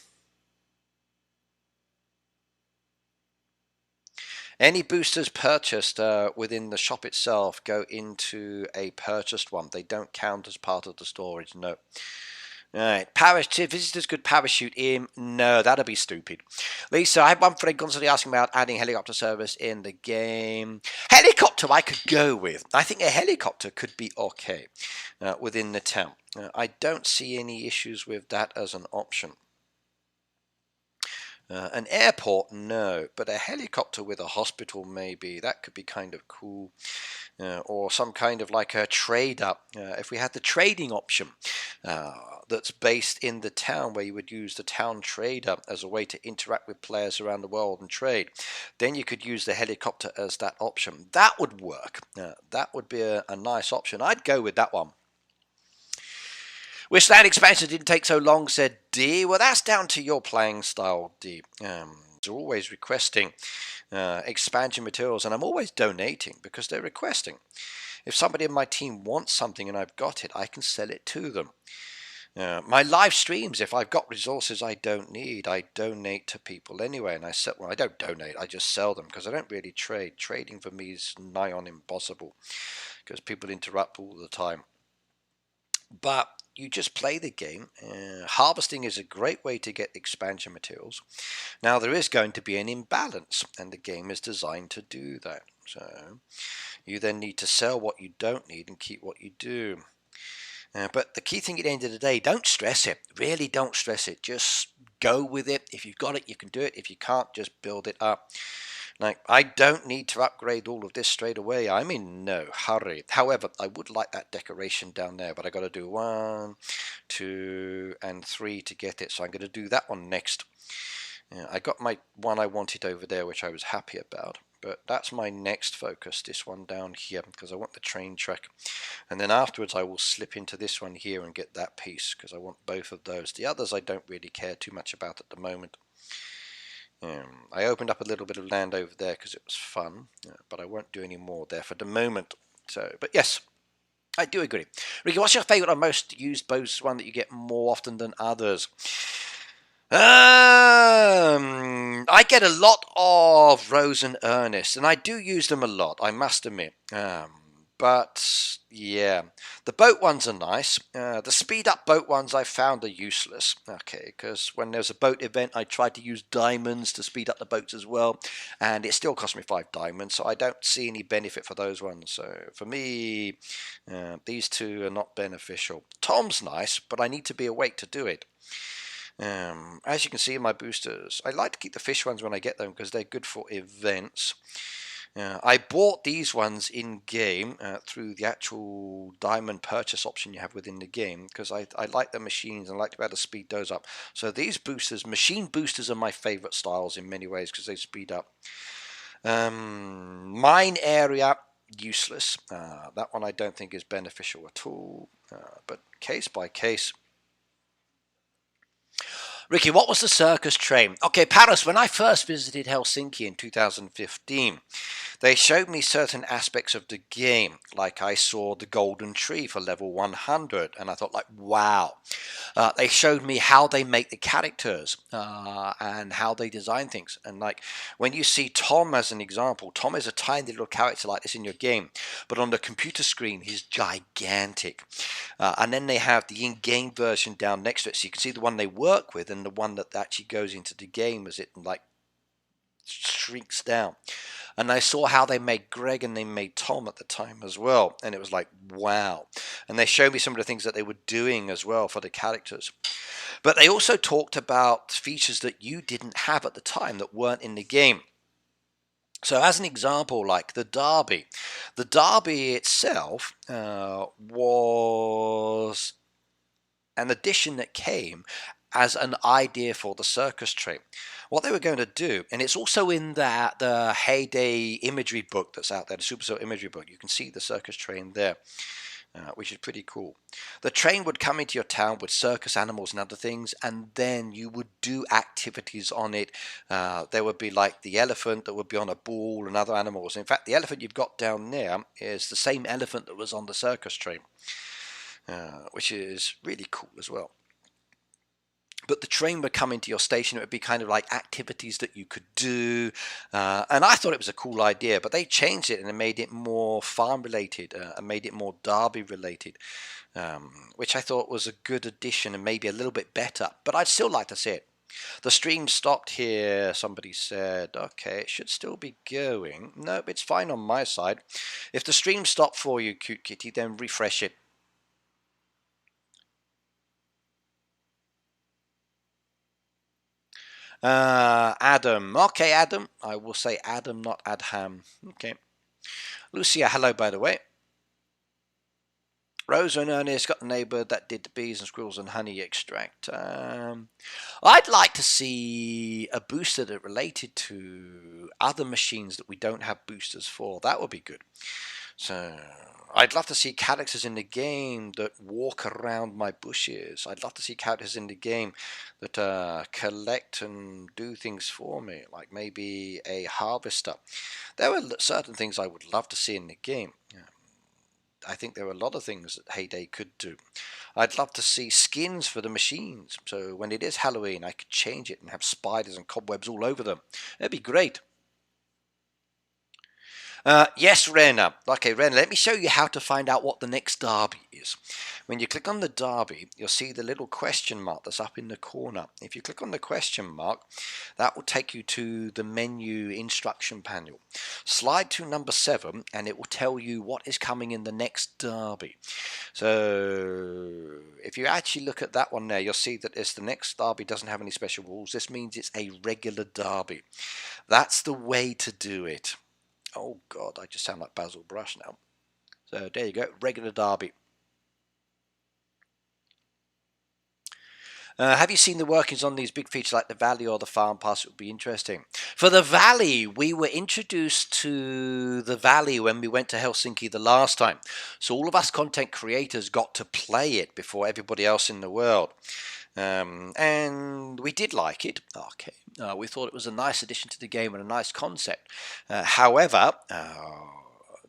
Any boosters purchased within the shop itself go into a purchased one. They don't count as part of the storage, no. Alright, visitors could parachute in. No, that'd be stupid. Lisa, I had one friend constantly asking about adding helicopter service in the game. Helicopter I could go with. I think a helicopter could be okay within the town. I don't see any issues with that as an option. An airport, no, but a helicopter with a hospital, maybe. That could be kind of cool. Or some kind of like a trade-up. If we had the trading option that's based in the town, where you would use the town trade-up as a way to interact with players around the world and trade, then you could use the helicopter as that option. That would work. That would be a nice option. I'd go with that one. Wish that expansion didn't take so long, said D. Well, that's down to your playing style, D. They're always requesting expansion materials, and I'm always donating because they're requesting. If somebody in my team wants something and I've got it, I can sell it to them. My live streams, if I've got resources I don't need, I donate to people anyway, and I sell. Well, I don't donate, I just sell them because I don't really trade. Trading for me is nigh on impossible because people interrupt all the time. But you just play the game. Harvesting is a great way to get expansion materials. Now there is going to be an imbalance, and the game is designed to do that. So you then need to sell what you don't need and keep what you do. But the key thing at the end of the day, don't stress it. Really don't stress it. Just go with it. If you've got it, you can do it. If you can't, just build it up. Like, I don't need to upgrade all of this straight away. I'm in no hurry. However, I would like that decoration down there, but I got to do 1, 2, and 3 to get it. So I'm going to do that one next. I got my one I wanted over there, which I was happy about. But that's my next focus, this one down here, because I want the train track. And then afterwards I will slip into this one here and get that piece, because I want both of those. The others I don't really care too much about at the moment. I opened up a little bit of land over there because it was fun, but I won't do any more there for the moment. So, but yes, I do agree. Ricky, what's your favourite or most used bows, one that you get more often than others? I get a lot of Rose and Ernest, and I do use them a lot, I must admit. But yeah, the boat ones are nice. The speed up boat ones I found are useless. Okay, because when there's a boat event, I tried to use diamonds to speed up the boats as well, and it still cost me 5 diamonds, so I don't see any benefit for those ones. So for me, these two are not beneficial. Tom's nice, but I need to be awake to do it. As you can see in my boosters, I like to keep the fish ones when I get them because they're good for events. I bought these ones in game through the actual diamond purchase option you have within the game because I like the machines and I like to be able to speed those up. So these boosters, machine boosters, are my favorite styles in many ways because they speed up. Mine area, useless. That one I don't think is beneficial at all, but case by case. Ricky, what was the circus train? Okay, Paris, when I first visited Helsinki in 2015, they showed me certain aspects of the game. Like I saw the golden tree for level 100, and I thought, like, wow. They showed me how they make the characters and how they design things. And like when you see Tom as an example, Tom is a tiny little character like this in your game, but on the computer screen, he's gigantic. And then they have the in-game version down next to it, so you can see the one they work with and the one that actually goes into the game as it like shrinks down. And I saw how they made Greg and they made Tom at the time as well, and it was like, wow. And they showed me some of the things that they were doing as well for the characters. But they also talked about features that you didn't have at the time that weren't in the game. So as an example, like the Derby itself was an addition that came as an idea for the circus train. What they were going to do, and it's also in the Heyday imagery book that's out there, the Supercell imagery book. You can see the circus train there, which is pretty cool. The train would come into your town with circus animals and other things, and then you would do activities on it. There would be like the elephant that would be on a ball and other animals. In fact, the elephant you've got down there is the same elephant that was on the circus train, which is really cool as well. But the train would come into your station. It would be kind of like activities that you could do. And I thought it was a cool idea, but they changed it and made it more farm related and made it more Derby related, which I thought was a good addition and maybe a little bit better. But I'd still like to see it. The stream stopped here. Somebody said, okay, it should still be going. No, it's fine on my side. If the stream stopped for you, Cute Kitty, then refresh it. Adam. Okay, Adam. I will say Adam, not Adham. Okay. Lucia, hello, by the way. Rosa and Ernest got the neighbour that did the bees and squirrels and honey extract. I'd like to see a booster that related to other machines that we don't have boosters for. That would be good. So I'd love to see characters in the game that walk around my bushes. I'd love to see characters in the game that collect and do things for me, like maybe a harvester. There are certain things I would love to see in the game. I think there are a lot of things that Heyday could do. I'd love to see skins for the machines, so when it is Halloween I could change it and have spiders and cobwebs all over them. That'd be great. Yes, Rena. Okay, Rena, let me show you how to find out what the next derby is. When you click on the derby, you'll see the little question mark that's up in the corner. If you click on the question mark, that will take you to the menu instruction panel. Slide to number 7 and it will tell you what is coming in the next derby. So if you actually look at that one there, you'll see that the next derby doesn't have any special rules. This means it's a regular derby. That's the way to do it. Oh God, I just sound like Basil Brush now. So there you go, regular derby. Have you seen the workings on these big features like the Valley or the Farm Pass? It would be interesting. For the Valley, we were introduced to the Valley when we went to Helsinki the last time. So all of us content creators got to play it before everybody else in the world. And we did like it. Okay, we thought it was a nice addition to the game and a nice concept. However,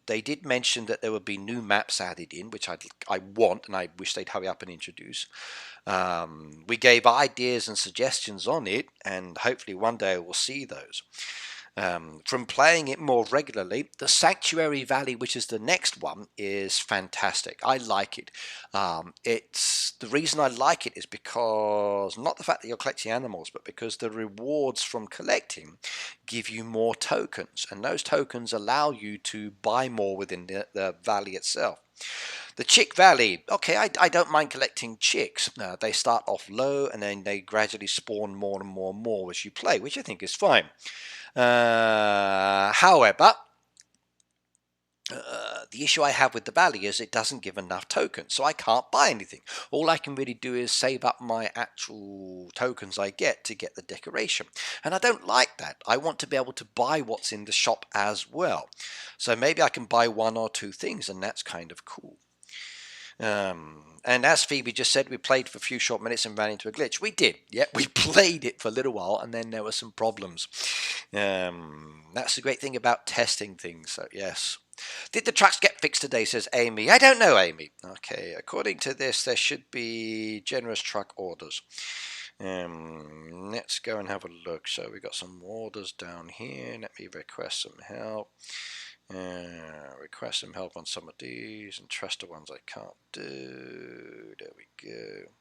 they did mention that there would be new maps added in, which I want, and I wish they'd hurry up and introduce. We gave ideas and suggestions on it, and hopefully one day we'll see those. From playing it more regularly, the Sanctuary Valley, which is the next one, is fantastic. I like it. The reason I like it is because, not the fact that you're collecting animals, but because the rewards from collecting give you more tokens, and those tokens allow you to buy more within the valley itself. The Chick Valley, okay, I don't mind collecting chicks. They start off low and then they gradually spawn more and more and more as you play, which I think is fine. However, the issue I have with the Valley is it doesn't give enough tokens, so I can't buy anything. All I can really do is save up my actual tokens I get to get the decoration, and I don't like that. I want to be able to buy what's in the shop as well, so maybe I can buy 1 or 2 things, and that's kind of cool. And as Phoebe just said, we played for a few short minutes and ran into a glitch. We did, yeah, we played it for a little while and then there were some problems. That's the great thing about testing things, so yes. Did the trucks get fixed today, says Amy. I don't know, Amy. Okay, according to this, there should be generous truck orders. Let's go and have a look. So we got some orders down here. Let me request some help. Request some help on some of these and trust the ones I can't do. There we go.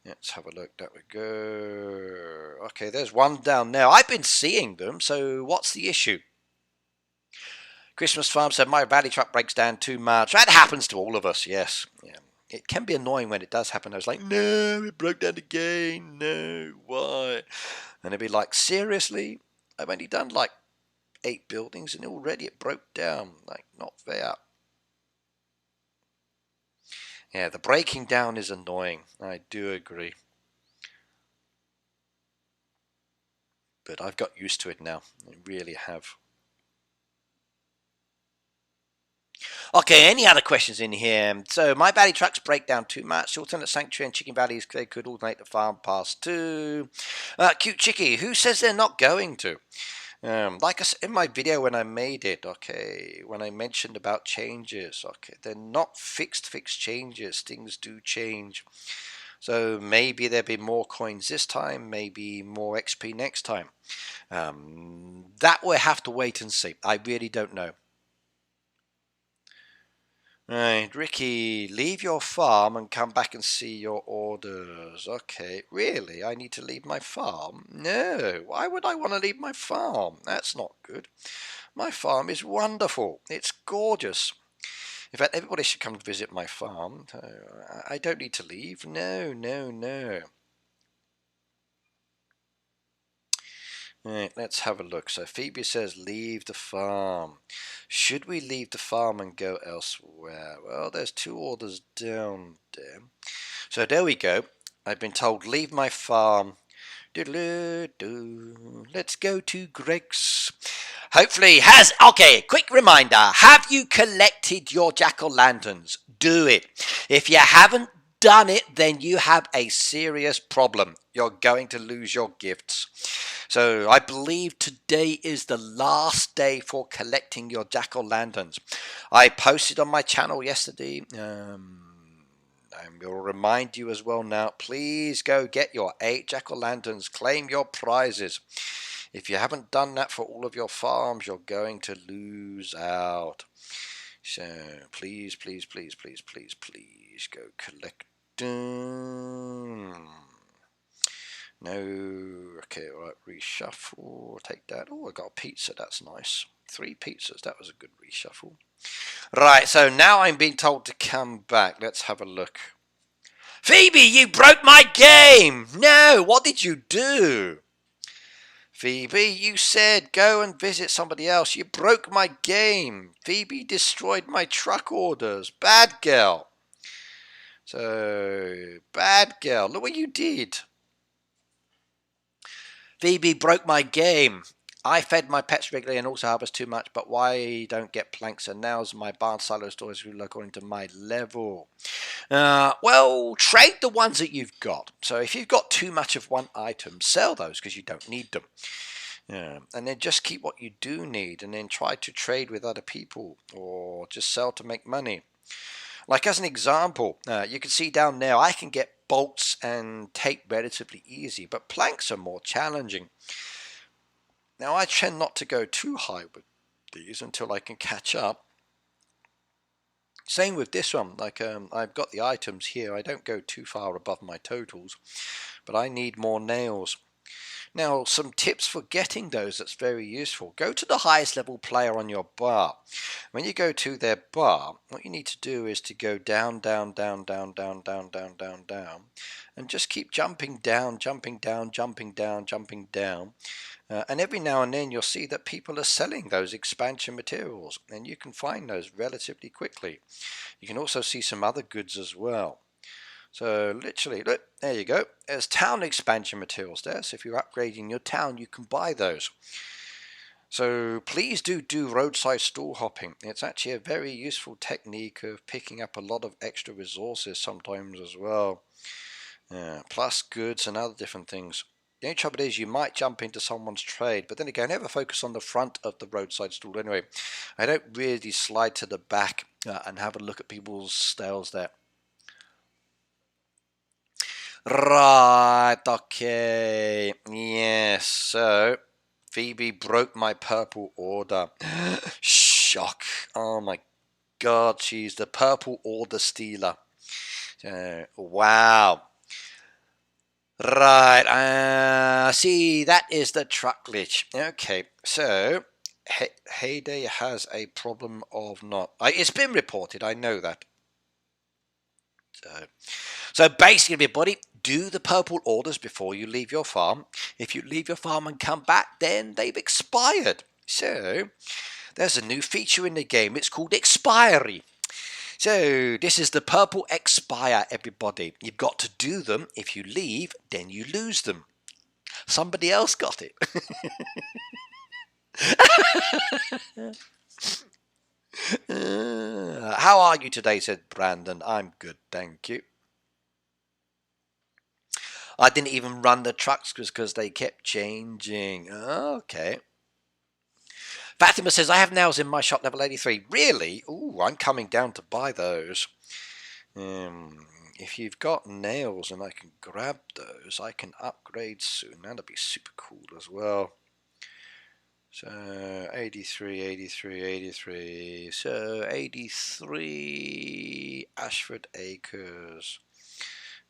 Let's have a look. There we go. Okay, there's one down there. I've been seeing them, so what's the issue? Christmas Farm said my valley truck breaks down too much. That happens to all of us, yes. Yeah. It can be annoying when it does happen. I was like, no, it broke down again. No, why? And it'd be like, seriously? I've only done like 8 buildings and already it broke down. Like, not fair. Yeah, the breaking down is annoying. I do agree. But I've got used to it now. I really have. Okay, any other questions in here? So, my valley trucks break down too much. Alternate Sanctuary and Chicken Valleys, they could alternate the farm pass too. Cute Chicky, who says they're not going to? Like I said in my video when I made it, okay, when I mentioned about changes, okay, they're not fixed changes. Things do change. So maybe there'll be more coins this time, maybe more XP next time. That we'll have to wait and see. I really don't know. Right, Ricky, leave your farm and come back and see your orders. Okay, really? I need to leave my farm? No, why would I want to leave my farm? That's not good. My farm is wonderful. It's gorgeous. In fact, everybody should come visit my farm. I don't need to leave. No, no, no. Right, let's have a look. So Phoebe says leave the farm. Should we leave the farm and go elsewhere? Well, there's 2 orders down there. So there we go. I've been told leave my farm. Let's go to Greg's. Hopefully okay, quick reminder. Have you collected your jack-o'-lanterns? Do it. If you haven't done it, then you have a serious problem. You're going to lose your gifts. So I believe today is the last day for collecting your jack-o'-lanterns. I posted on my channel yesterday. I will remind you as well now. Please go get your 8 jack-o'-lanterns. Claim your prizes. If you haven't done that for all of your farms, you're going to lose out. So please, please, please, please, please, please go collect them. No. Okay, all right. Reshuffle. Take that. Oh, I got a pizza. That's nice. 3 pizzas. That was a good reshuffle. Right, so now I'm being told to come back. Let's have a look. Phoebe, you broke my game! No, what did you do? Phoebe, you said go and visit somebody else. You broke my game. Phoebe destroyed my truck orders. Bad girl. So, bad girl. Look what you did. Phoebe broke my game. I fed my pets regularly and also harvest too much, but why don't get planks? And now's my barn silo stores according to my level. Well, trade the ones that you've got. So if you've got too much of one item, sell those because you don't need them. And then just keep what you do need and then try to trade with other people or just sell to make money. Like as an example, you can see down there I can get bolts and tape relatively easy, but planks are more challenging. Now I tend not to go too high with these until I can catch up. Same with this one, like I've got the items here, I don't go too far above my totals, but I need more nails. Now some tips for getting those that's very useful. Go to the highest level player on your bar. When you go to their bar, what you need to do is to go down, down, down, down, down, down, down, down, down, and just keep jumping down, jumping down, jumping down, jumping down. And every now and then you'll see that people are selling those expansion materials, and you can find those relatively quickly. You can also see some other goods as well. So literally, look, there you go. There's town expansion materials there. So if you're upgrading your town, you can buy those. So please do roadside stall hopping. It's actually a very useful technique of picking up a lot of extra resources sometimes as well. Plus goods and other different things. The only trouble is you might jump into someone's trade, but then again, never focus on the front of the roadside stall anyway. I don't really slide to the back and have a look at people's stalls there. Right, okay. Yes, so Phoebe broke my purple order. Shock. Oh my god, she's the purple order stealer. Wow. Right, see, that is the truck glitch. Okay, so Heyday has a problem of not. It's been reported, I know that. So basically, everybody, do the purple orders before you leave your farm. If you leave your farm and come back, then they've expired. So there's a new feature in the game. It's called expiry. So this is the purple expire, everybody. You've got to do them. If you leave, then you lose them. Somebody else got it. How are you today, said Brandon. I'm good, thank you. I didn't even run the trucks because they kept changing. Okay. Fatima says, I have nails in my shop, level 83. Really? Ooh, I'm coming down to buy those. If you've got nails and I can grab those, I can upgrade soon. That'll be super cool as well. So 83, 83, 83. So 83 Ashford Acres.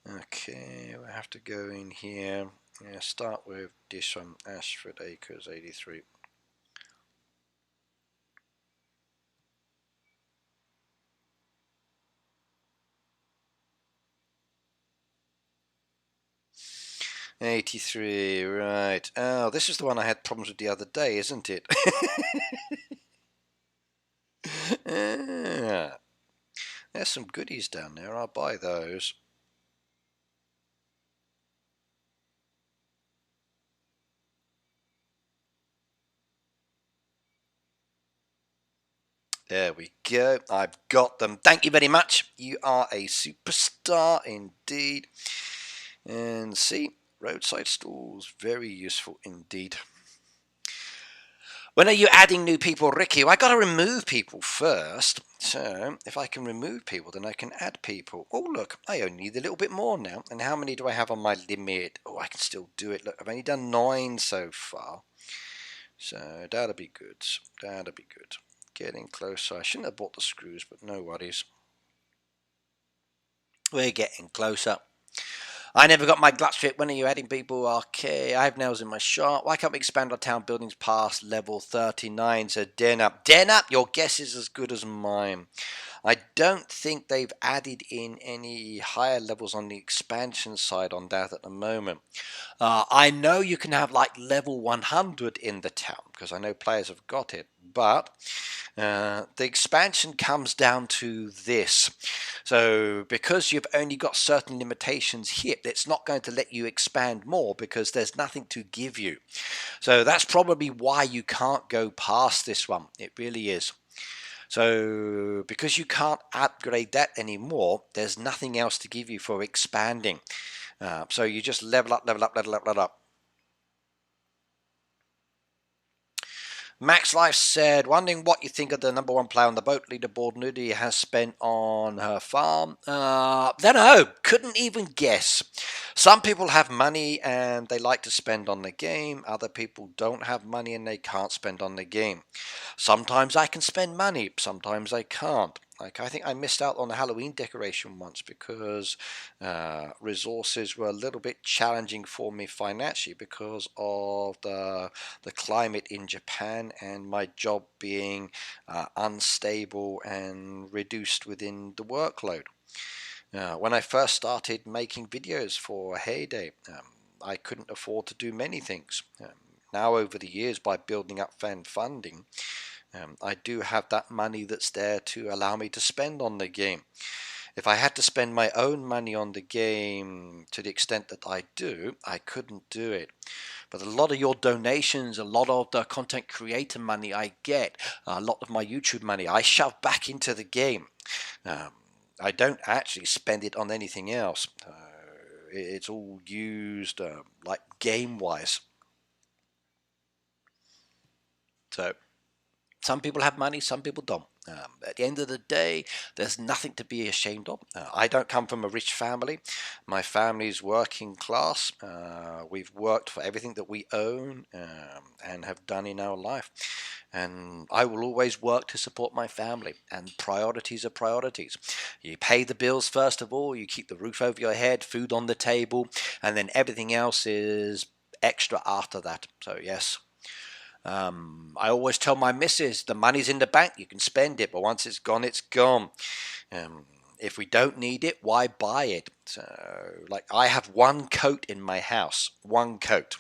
Okay, we have to go in here. Yeah, start with this one, Ashford Acres 83. '83, right. Oh, this is the one I had problems with the other day, isn't it? There's some goodies down there. I'll buy those. There we go. I've got them. Thank you very much. You are a superstar indeed. And see, roadside stalls, very useful indeed. When are you adding new people, Ricky? Well, I got to remove people first. So if I can remove people, then I can add people. Oh, look, I only need a little bit more now. And how many do I have on my limit? Oh, I can still do it. Look, I've only done 9 so far. So that'll be good. That'll be good. Getting closer. I shouldn't have bought the screws, but no worries. We're getting closer. I never got my glut strip. When are you adding people? Okay, I have nails in my shop. Why can't we expand our town buildings past level 39? So Den up. Den up, your guess is as good as mine. I don't think they've added in any higher levels on the expansion side on that at the moment. I know you can have like level 100 in the town because I know players have got it, but the expansion comes down to this. So because you've only got certain limitations here, it's not going to let you expand more because there's nothing to give you. So that's probably why you can't go past this one. It really is. So because you can't upgrade that anymore, there's nothing else to give you for expanding. So you just level up, level up, level up, level up. Max Life said, wondering what you think of the #1 player on the boat leaderboard Nudie has spent on her farm. Don't know. Couldn't even guess. Some people have money and they like to spend on the game. Other people don't have money and they can't spend on the game. Sometimes I can spend money. Sometimes I can't. Like I think I missed out on the Halloween decoration once because resources were a little bit challenging for me financially because of the climate in Japan and my job being unstable and reduced within the workload. When I first started making videos for Heyday, I couldn't afford to do many things. Now over the years, by building up fan funding, I do have that money that's there to allow me to spend on the game. If I had to spend my own money on the game to the extent that I do, I couldn't do it. But a lot of your donations, a lot of the content creator money I get, a lot of my YouTube money, I shove back into the game. I don't actually spend it on anything else. It's all used like game-wise. So some people have money, some people don't. At the end of the day, there's nothing to be ashamed of. I don't come from a rich family. My family's working class. We've worked for everything that we own and have done in our life. And I will always work to support my family. And priorities are priorities. You pay the bills first of all. You keep the roof over your head, food on the table, and then everything else is extra after that. So yes. I always tell my missus, the money's in the bank, you can spend it, but once it's gone, it's gone. If we don't need it, why buy it? So, like, I have one coat in my house, one coat.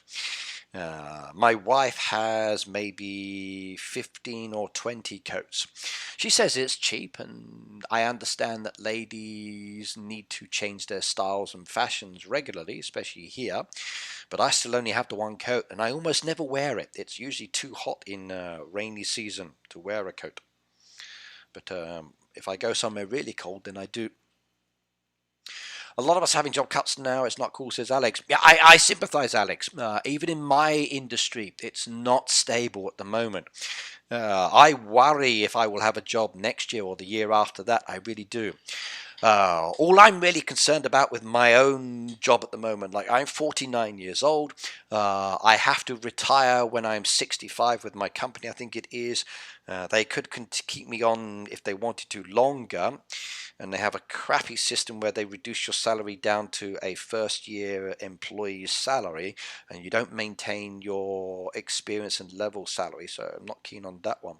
My wife has maybe 15 or 20 coats. She says it's cheap, and I understand that ladies need to change their styles and fashions regularly, especially here. But I still only have the one coat, and I almost never wear it. It's usually too hot in rainy season to wear a coat. But if I go somewhere really cold, then I do. A lot of us having job cuts now. It's not cool, says Alex. Yeah, I sympathize, Alex. Even in my industry, it's not stable at the moment. I worry if I will have a job next year or the year after that. I really do. All I'm really concerned about with my own job at the moment, like I'm 49 years old. I have to retire when I'm 65 with my company, I think it is. They could keep me on if they wanted to longer. And they have a crappy system where they reduce your salary down to a first year employee's salary, and you don't maintain your experience and level salary. So I'm not keen on that one.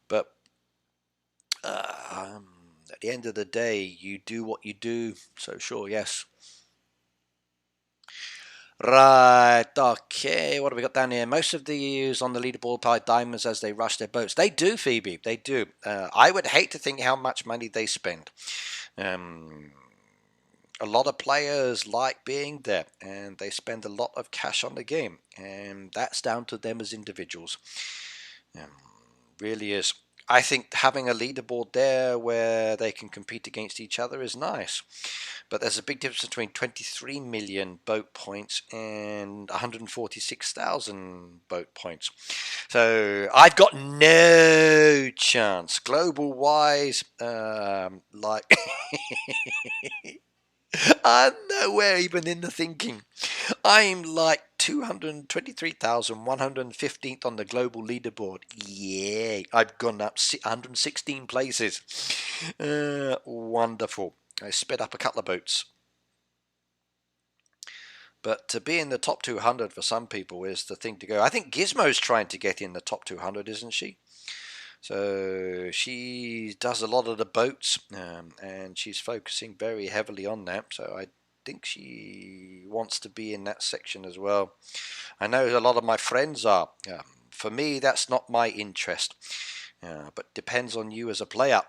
But at the end of the day, you do what you do. So sure, yes. Right, okay, what have we got down here? Most of these on the leaderboard play diamonds as they rush their boats. They do, Phoebe, they do. I would hate to think how much money they spend. A lot of players like being there, and they spend a lot of cash on the game, and that's down to them as individuals. Really is. I think having a leaderboard there where they can compete against each other is nice. But there's a big difference between 23 million boat points and 146,000 boat points. So I've got no chance. Global wise, like I'm nowhere even in the thinking. I'm like 223,115th on the global leaderboard. Yay! I've gone up 116 places. Wonderful. I sped up a couple of boats. But to be in the top 200 for some people is the thing to go. I think Gizmo's trying to get in the top 200, isn't she? So she does a lot of the boats, and she's focusing very heavily on that. So I think she wants to be in that section as well. I know a lot of my friends are. For me, that's not my interest, but depends on you as a player.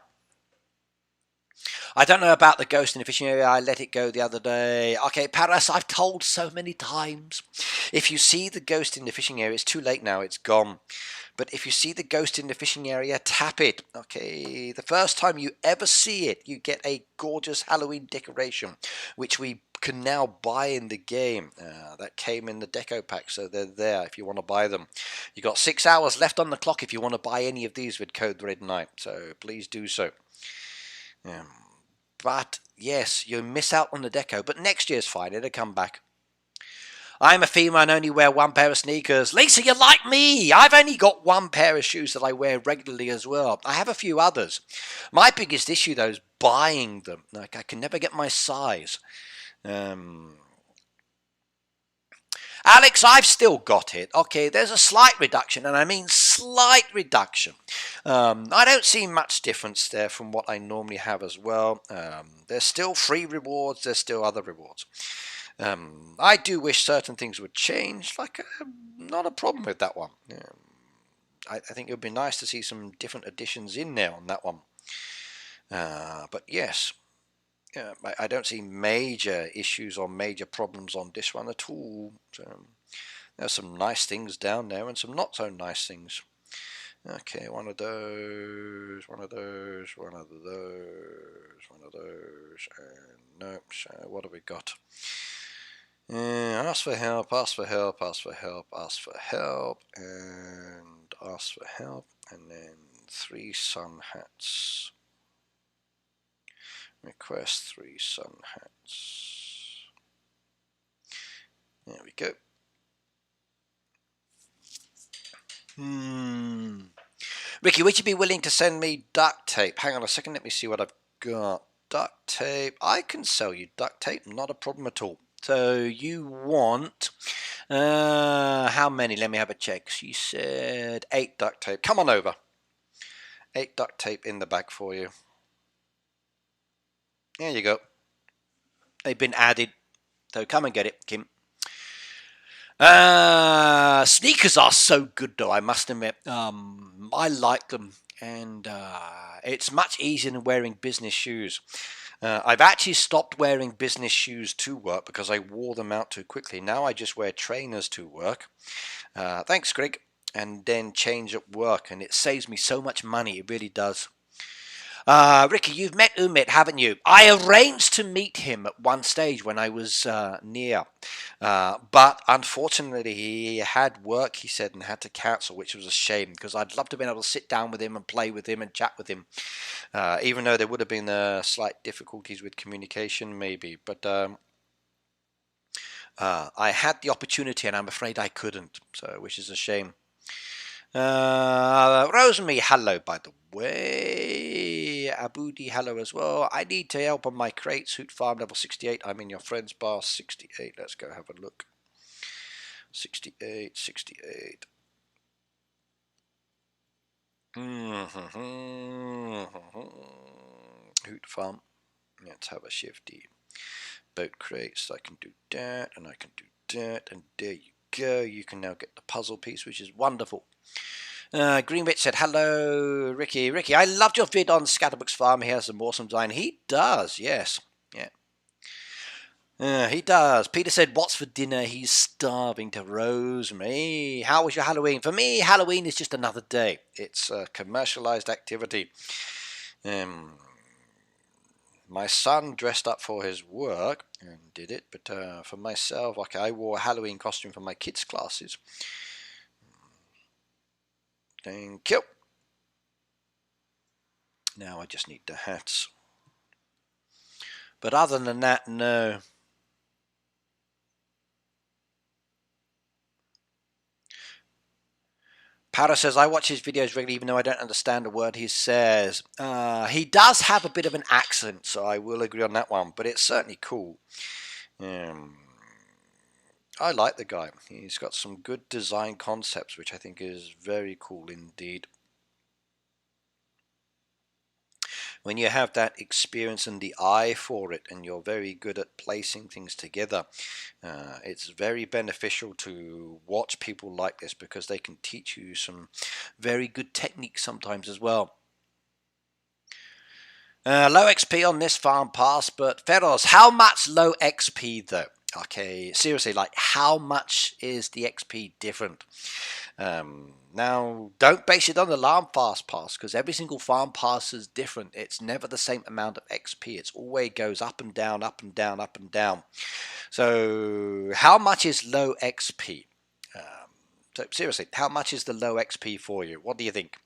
I don't know about the ghost in the fishing area. I let it go the other day. Okay, Paris, I've told so many times. If you see the ghost in the fishing area, it's too late now. It's gone. But if you see the ghost in the fishing area, tap it. Okay, the first time you ever see it, you get a gorgeous Halloween decoration, which we can now buy in the game. That came in the deco pack, so they're there if you want to buy them. You got 6 hours left on the clock if you want to buy any of these with code Red Knight, so please do so. But yes, you miss out on the deco, but next year's fine, it'll come back. I'm a female and only wear one pair of sneakers. Lisa, you're like me. I've only got one pair of shoes that I wear regularly as well. I have a few others. My biggest issue, though, is buying them. Like, I can never get my size. Alex, I've still got it. Okay, there's a slight reduction, and I mean slight reduction. I don't see much difference there from what I normally have as well. There's still free rewards. There's still other rewards. I do wish certain things would change, like not a problem with that one. I think it would be nice to see some different additions in there on that one. But yes, I don't see major issues or major problems on this one at all. There's some nice things down there and some not so nice things. Okay, one of those, one of those, one of those, one of those, and nope. So what have we got? Ask for help, ask for help, ask for help, ask for help, and ask for help, and then 3 sun hats. Request 3 sun hats. There we go. Ricky, would you be willing to send me duct tape? Hang on a second, let me see what I've got. Duct tape. I can sell you duct tape, not a problem at all. So you want, how many? Let me have a check. She said 8 duct tape. Come on over. 8 duct tape in the bag for you. There you go. They've been added. So come and get it, Kim. Sneakers are so good though, I must admit. I like them, and it's much easier than wearing business shoes. I've actually stopped wearing business shoes to work because I wore them out too quickly. Now I just wear trainers to work. Thanks, Greg. And then change at work, and it saves me so much money. It really does. Ricky, you've met Umit, haven't you? I arranged to meet him at one stage when I was near. But unfortunately, he had work, he said, and had to cancel, which was a shame because I'd love to have been able to sit down with him and play with him and chat with him. Even though there would have been slight difficulties with communication, maybe. But I had the opportunity, and I'm afraid I couldn't, so which is a shame. Rosemary, hello, by the way. Abudi, hello as well. I need to help on my crates. Hoot Farm level 68. I'm in your friend's bar 68. Let's go have a look. 68, 68. Hoot Farm. Let's have a shifty. Boat crates. I can do that, and I can do that, and there you go. You can now get the puzzle piece, which is wonderful. Greenwich said, hello, Ricky. Ricky, I loved your vid on Scatterbox Farm. He has some awesome design. He does, yes. Yeah. He does. Peter said, "What's for dinner?" He's starving to Rosemary. How was your Halloween? For me, Halloween is just another day. It's a commercialized activity. My son dressed up for his work and did it, but for myself, okay, I wore a Halloween costume for my kids' classes. Thank you. Now I just need the hats. But other than that, no. Para says, I watch his videos regularly even though I don't understand a word he says. He does have a bit of an accent, so I will agree on that one, but it's certainly cool. I like the guy. He's got some good design concepts, which I think is very cool indeed. When you have that experience and the eye for it and you're very good at placing things together, it's very beneficial to watch people like this because they can teach you some very good techniques sometimes as well. Low XP on this farm pass, but Feroz, how much low XP though? Okay, seriously, like how much is the XP different? Now, don't base it on the alarm fast pass because every single farm pass is different. It's never the same amount of XP. It always goes up and down, up and down, up and down. So, how much is low XP? So seriously, how much is the low XP for you? What do you think?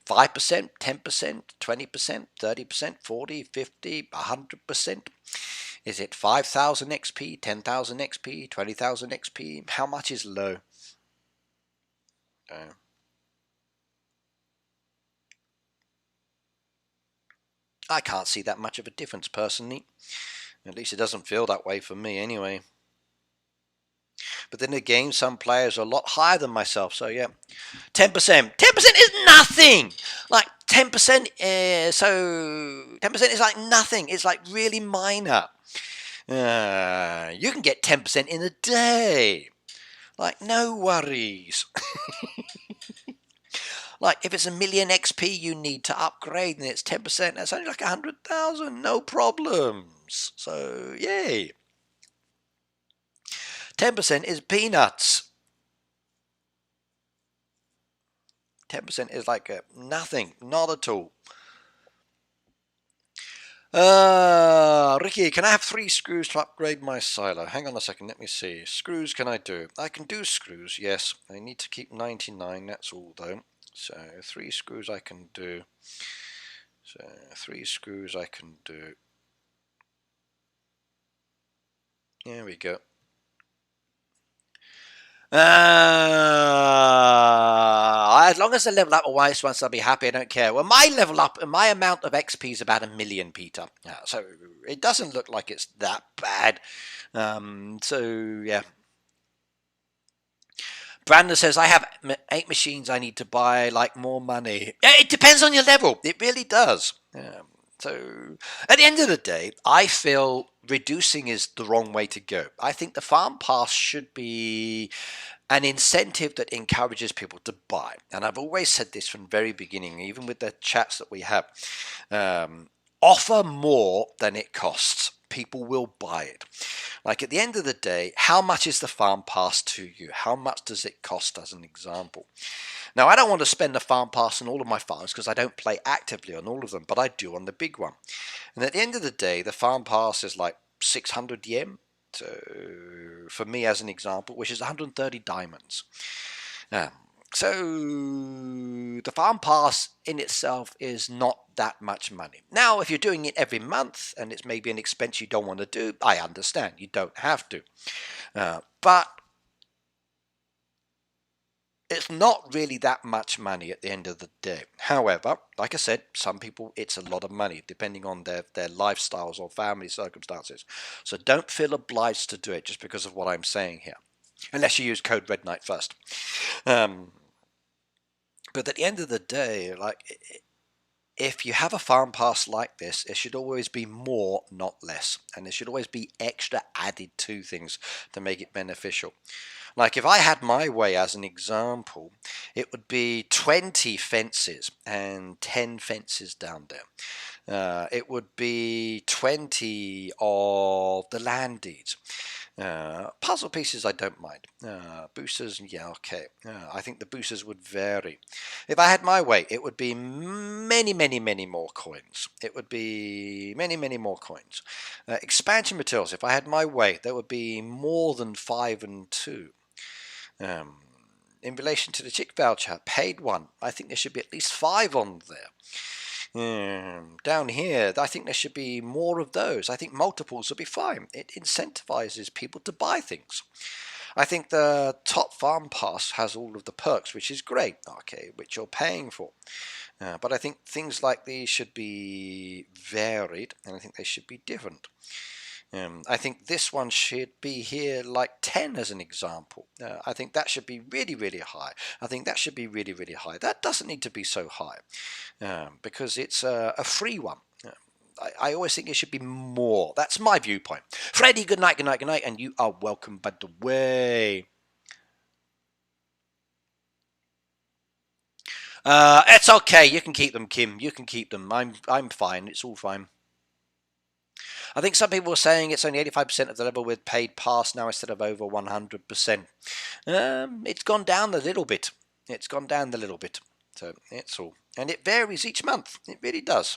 5%, 10%, 20%, 30%, 40, 50, 100%? Is it 5,000 XP, 10,000 XP, 20,000 XP? How much is low? I can't see that much of a difference personally. At least it doesn't feel that way for me anyway. But then again, some players are a lot higher than myself. So yeah, 10%. 10% is nothing. Like 10%. So 10% is like nothing. It's like really minor. You can get 10% in a day. Like no worries. Like if it's a million XP you need to upgrade and it's 10%, that's only like 100,000. No problems. So yay. 10% is peanuts. 10% is like nothing, not at all. Ricky, can I have 3 screws to upgrade my silo? Hang on a second, let me see. Screws can I do? I can do screws, yes. I need to keep 99, that's all though. So 3 screws I can do. So 3 screws I can do. There we go. As long as I level up a wise once, I'll be happy. I don't care. Well, my level up, my amount of XP is about 1 million, Peter. So it doesn't look like it's that bad. So yeah. Brandon says, I have 8 machines I need to buy, like more money. It depends on your level. It really does. So at the end of the day, I feel reducing is the wrong way to go. I think the farm pass should be an incentive that encourages people to buy. And I've always said this from the very beginning, even with the chats that we have. Offer more than it costs. People will buy it. Like at the end of the day, how much is the farm pass to you? How much does it cost as an example? Now, I don't want to spend the farm pass on all of my farms because I don't play actively on all of them, but I do on the big one. And at the end of the day, the farm pass is like 600 yen. So for me, as an example, which is 130 diamonds. So the farm pass in itself is not that much money. Now, if you're doing it every month and it's maybe an expense you don't want to do, I understand. You don't have to. But it's not really that much money at the end of the day. However, like I said, some people, it's a lot of money depending on their lifestyles or family circumstances. So don't feel obliged to do it just because of what I'm saying here. Unless you use code Red Knight first. But at the end of the day, like if you have a farm pass like this, it should always be more, not less. And there should always be extra added to things to make it beneficial. Like if I had my way as an example, it would be 20 fences and 10 fences down there. It would be 20 of the land deeds. Puzzle pieces I don't mind. Boosters, yeah, okay. I think the boosters would vary. If I had my way, it would be many, many, many more coins. It would be many, many more coins. Expansion materials, if I had my way, there would be more than 5 and 2. In relation to the chick voucher, paid one, I think there should be at least 5 on there. Down here, I think there should be more of those. I think multiples would be fine. It incentivizes people to buy things. I think the top farm pass has all of the perks, which is great, okay, which you're paying for. But I think things like these should be varied, and I think they should be different. I think this one should be here like 10 as an example. I think that should be really, really high. I think that should be really, really high. That doesn't need to be so high because it's a free one. I always think it should be more. That's my viewpoint. Freddy, good night, good night, good night, and you are welcome by the way. It's okay. You can keep them, Kim. You can keep them. I'm fine. It's all fine. I think some people were saying it's only 85% of the level with paid pass now instead of over 100%. It's gone down a little bit. It's gone down a little bit. So it's all. And it varies each month. It really does.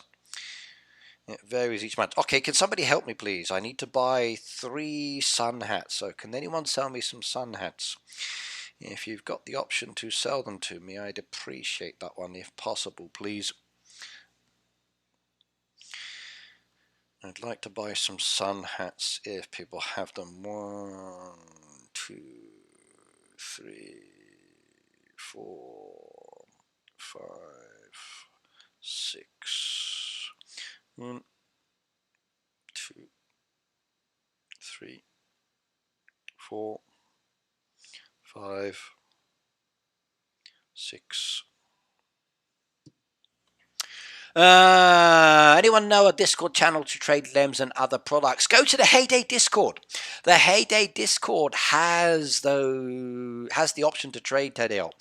It varies each month. Okay, can somebody help me, please? I need to buy 3 sun hats. So can anyone sell me some sun hats? If you've got the option to sell them to me, I'd appreciate that one if possible, please. I'd like to buy some sun hats if people have them. 1, 2, 3, 4, 5, 6. 1, 2, 3, 4, 5, 6. Anyone know a Discord channel to trade lems and other products? Go to the Heyday Discord. The Heyday Discord has the option to trade Tadeo.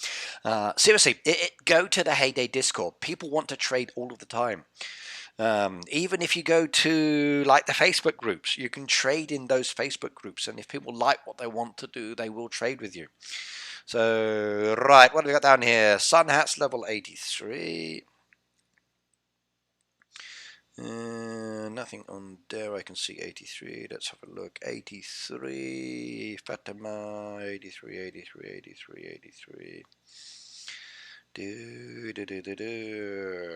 Seriously, go to the Heyday Discord. People want to trade all of the time. Even if you go to like the Facebook groups, you can trade in those Facebook groups, and if people like what they want to do, they will trade with you. So, right, what do we got down here? Sun hats level 83. Nothing on there. I can see 83. Let's have a look. 83. Fatima. 83, 83, 83, 83.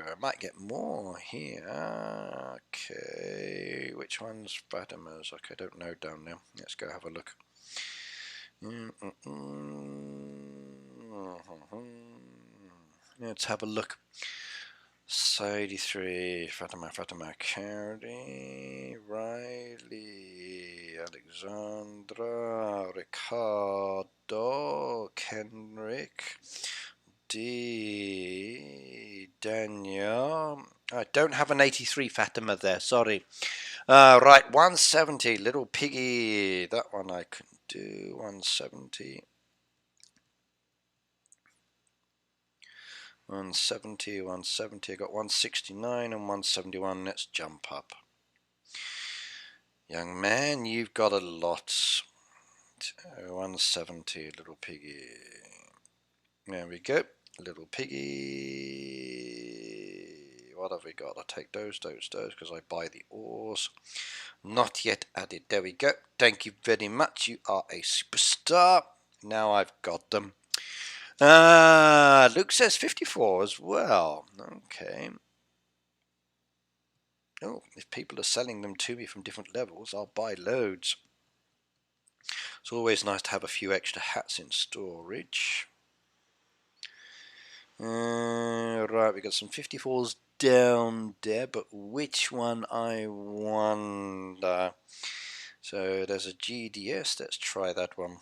I might get more here. Okay. Which one's Fatima's? Okay, I don't know down there. Let's go have a look. Let's have a look. 83, Fatima, Cardi, Riley, Alexandra, Ricardo, Kenrick, D, Daniel. I don't have an 83 Fatima there, sorry. Right, 170, Little Piggy. That one I can do, 170. 170, 170, I got 169 and 171, let's jump up. Young man, you've got a lot. 170, Little Piggy. There we go, Little Piggy. What have we got? I'll take those, because I buy the ores. Not yet added, there we go. Thank you very much, you are a superstar. Now I've got them. Luke says 54 as well. Okay. Oh, if people are selling them to me from different levels, I'll buy loads. It's always nice to have a few extra hats in storage. Right, we got some 54s down there, but which one I wonder? So there's a GDS, let's try that one.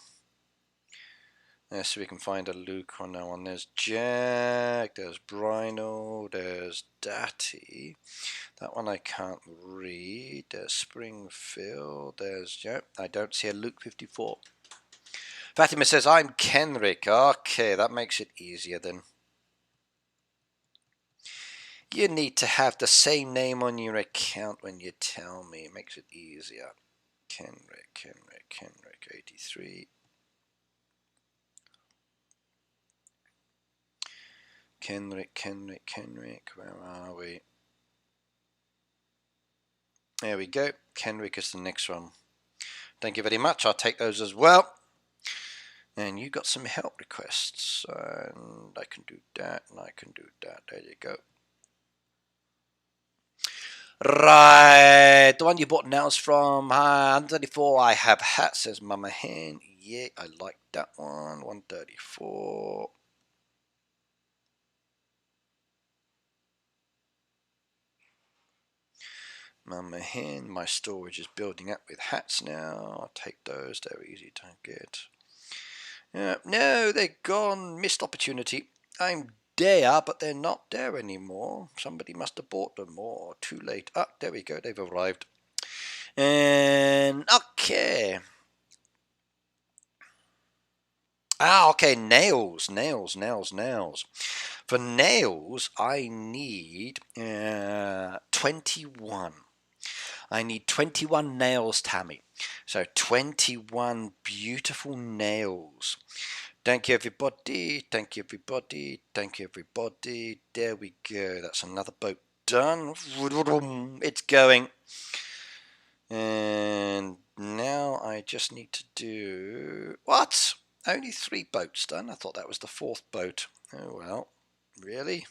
Let's see if we can find a Luke on that one. There's Jack, there's Brino, there's Datty. That one I can't read. There's Springfield, there's, yep, I don't see a Luke 54. Fatima says, I'm Kenrick. Okay, that makes it easier then. You need to have the same name on your account when you tell me. It makes it easier. Kenrick, 83. Kenrick, where are we? There we go. Kenrick is the next one. Thank you very much. I'll take those as well. And you got some help requests. And I can do that, and I can do that. There you go. Right. The one you bought now is from 134. I have hat, says Mama Hen. Yeah, I like that one. 134. Mama Hen, my storage is building up with hats now. I'll take those, they're easy to get. No, they're gone. Missed opportunity. I'm there, but they're not there anymore. Somebody must have bought them, or too late. Ah, there we go, they've arrived. And, okay. Okay, nails. For nails, I need 21. I need 21 nails, Tammy. So 21 beautiful nails. Thank you, everybody. Thank you, everybody. Thank you, everybody. There we go. That's another boat done. It's going. And now I just need to do... What? Only 3 boats done? I thought that was the 4th boat. Oh, well. Really?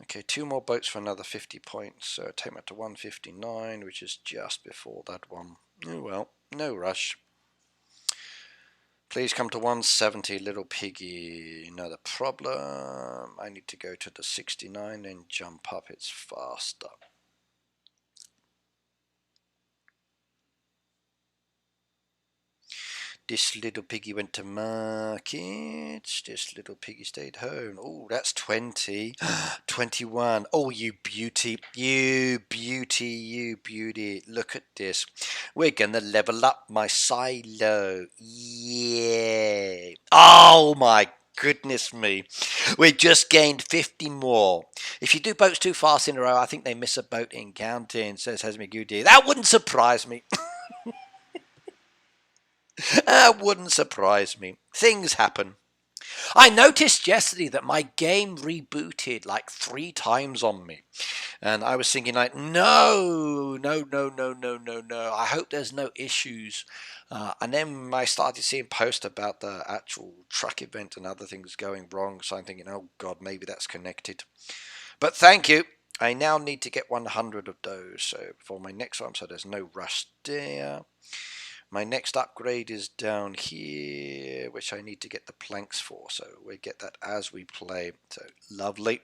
Okay, 2 more boats for another 50 points. So take me up to 159, which is just before that one. Oh well, no rush. Please come to 170, little piggy. Not a problem. I need to go to the 69 and jump up. It's faster. This little piggy went to market. This little piggy stayed home. Oh, that's 20. 21. Oh, you beauty. You beauty. You beauty. Look at this. We're going to level up my silo. Yeah. Oh, my goodness me. We just gained 50 more. If you do boats too fast in a row, I think they miss a boat in counting, says Hasmi Goody. That wouldn't surprise me. That wouldn't surprise me. Things happen. I noticed yesterday that my game rebooted like 3 times on me. And I was thinking like, no. I hope there's no issues. And then I started seeing posts about the actual truck event and other things going wrong. So I'm thinking, oh God, maybe that's connected. But thank you. I now need to get 100 of those. So for my next one, so there's no rush there. My next upgrade is down here, which I need to get the planks for. So we get that as we play. So lovely.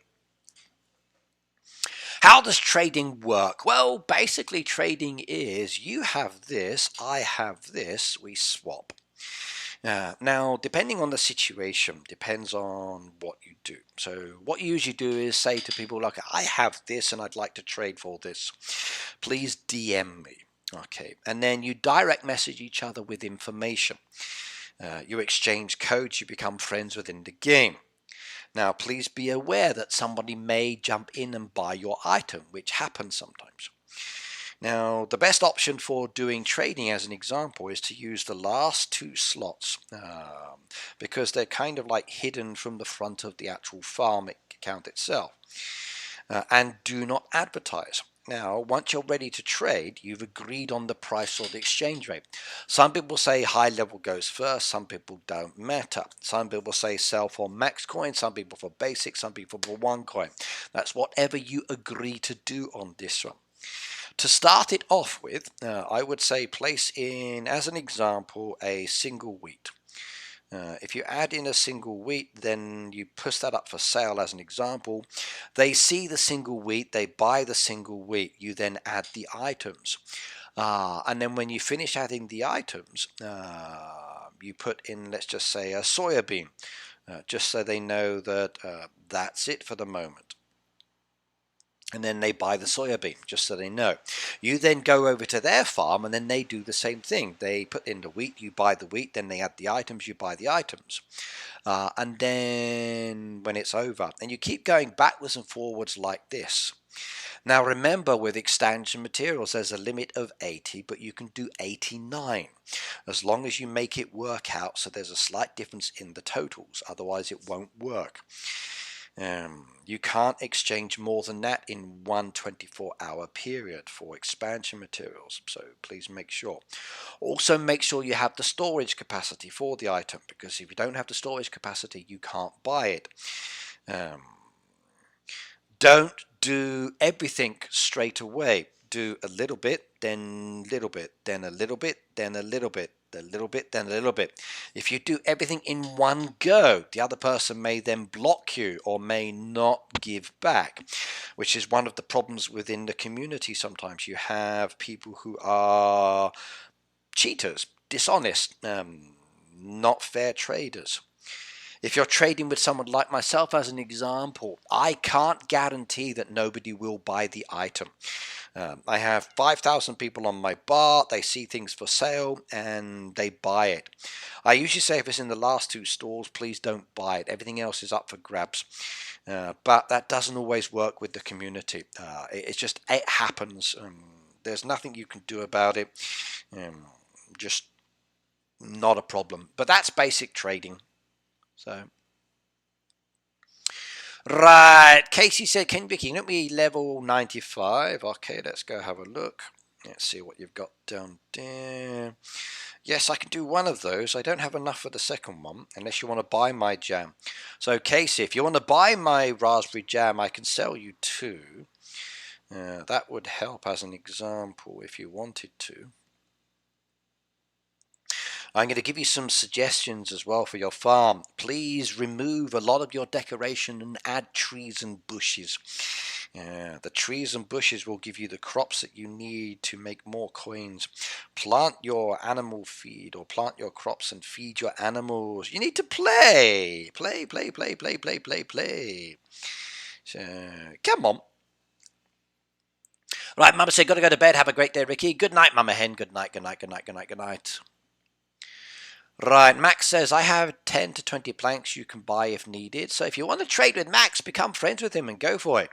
How does trading work? Well, basically trading is you have this, I have this, we swap. Now, depending on the situation, depends on what you do. So what you usually do is say to people like, I have this and I'd like to trade for this. Please DM me. Okay, and then you direct message each other with information. You exchange codes, you become friends within the game. Now, please be aware that somebody may jump in and buy your item, which happens sometimes. Now, the best option for doing trading, as an example, is to use the last 2 slots because they're kind of like hidden from the front of the actual farm account itself. And do not advertise. Now, once you're ready to trade, you've agreed on the price or the exchange rate. Some people say high level goes first, some people don't matter. Some people say sell for max coin, some people for basic, some people for 1 coin. That's whatever you agree to do on this one. To start it off with, I would say place in, as an example, a single wheat. If you add in a single wheat, then you push that up for sale as an example. They see the single wheat, they buy the single wheat, you then add the items. And then when you finish adding the items, you put in, let's just say, a soya bean, just so they know that that's it for the moment. And then they buy the soya bean, just so they know. You then go over to their farm, and then they do the same thing. They put in the wheat, you buy the wheat, then they add the items, you buy the items. And then when it's over, and you keep going backwards and forwards like this. Now remember, with expansion materials, there's a limit of 80, but you can do 89, as long as you make it work out so there's a slight difference in the totals, otherwise it won't work. You can't exchange more than that in one 24-hour period for expansion materials, so please make sure. Also make sure you have the storage capacity for the item, because if you don't have the storage capacity, you can't buy it. Don't do everything straight away. Do a little bit, then little bit, then a little bit, then a little bit, a little bit, then a little bit. If you do everything in one go, the other person may then block you or may not give back, which is one of the problems within the community. Sometimes you have people who are cheaters, dishonest, not fair traders. If you're trading with someone like myself, as an example, I can't guarantee that nobody will buy the item. I have 5,000 people on my bar, they see things for sale, and they buy it. I usually say if it's in the last 2 stores, please don't buy it. Everything else is up for grabs. But that doesn't always work with the community. It happens. There's nothing you can do about it. Just not a problem. But that's basic trading. So, right, Casey said, Vicky, can we level 95? Okay, let's go have a look. Let's see what you've got down there. Yes, I can do one of those. I don't have enough for the second one, unless you want to buy my jam. So, Casey, if you want to buy my raspberry jam, I can sell you 2. That would help as an example if you wanted to. I'm going to give you some suggestions as well for your farm. Please remove a lot of your decoration and add trees and bushes. The trees and bushes will give you the crops that you need to make more coins. Plant your animal feed, or plant your crops and feed your animals. You need to play. Play. So, come on. Right, Mama said, got to go to bed. Have a great day, Ricky. Good night, Mama Hen. Good night. Right, Max says, I have 10 to 20 planks you can buy if needed. So if you want to trade with Max, become friends with him and go for it.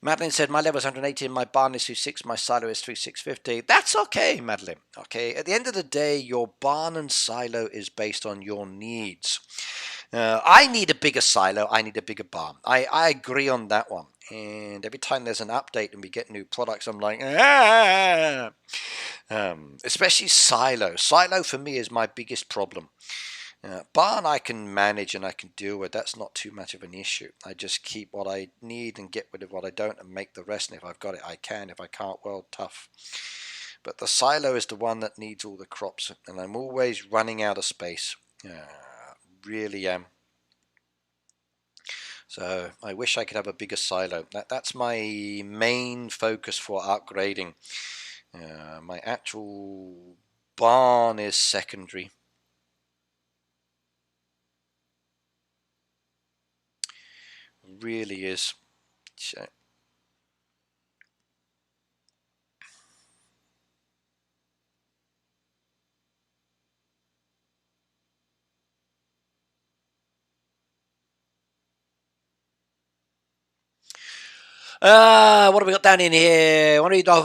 Madeline said, my level is 180, my barn is 36, my silo is 3650. That's okay, Madeline. Okay, at the end of the day, your barn and silo is based on your needs. I need a bigger silo, I need a bigger barn. I agree on that one. And every time there's an update and we get new products, I'm like, especially silo. Silo for me is my biggest problem. Barn I can manage and I can deal with. That's not too much of an issue. I just keep what I need and get rid of what I don't and make the rest. And if I've got it, I can. If I can't, well, tough. But the silo is the one that needs all the crops. And I'm always running out of space. Really am. So I wish I could have a bigger silo. That's my main focus for upgrading. My actual barn is secondary. Really is. So. What have we got down in here?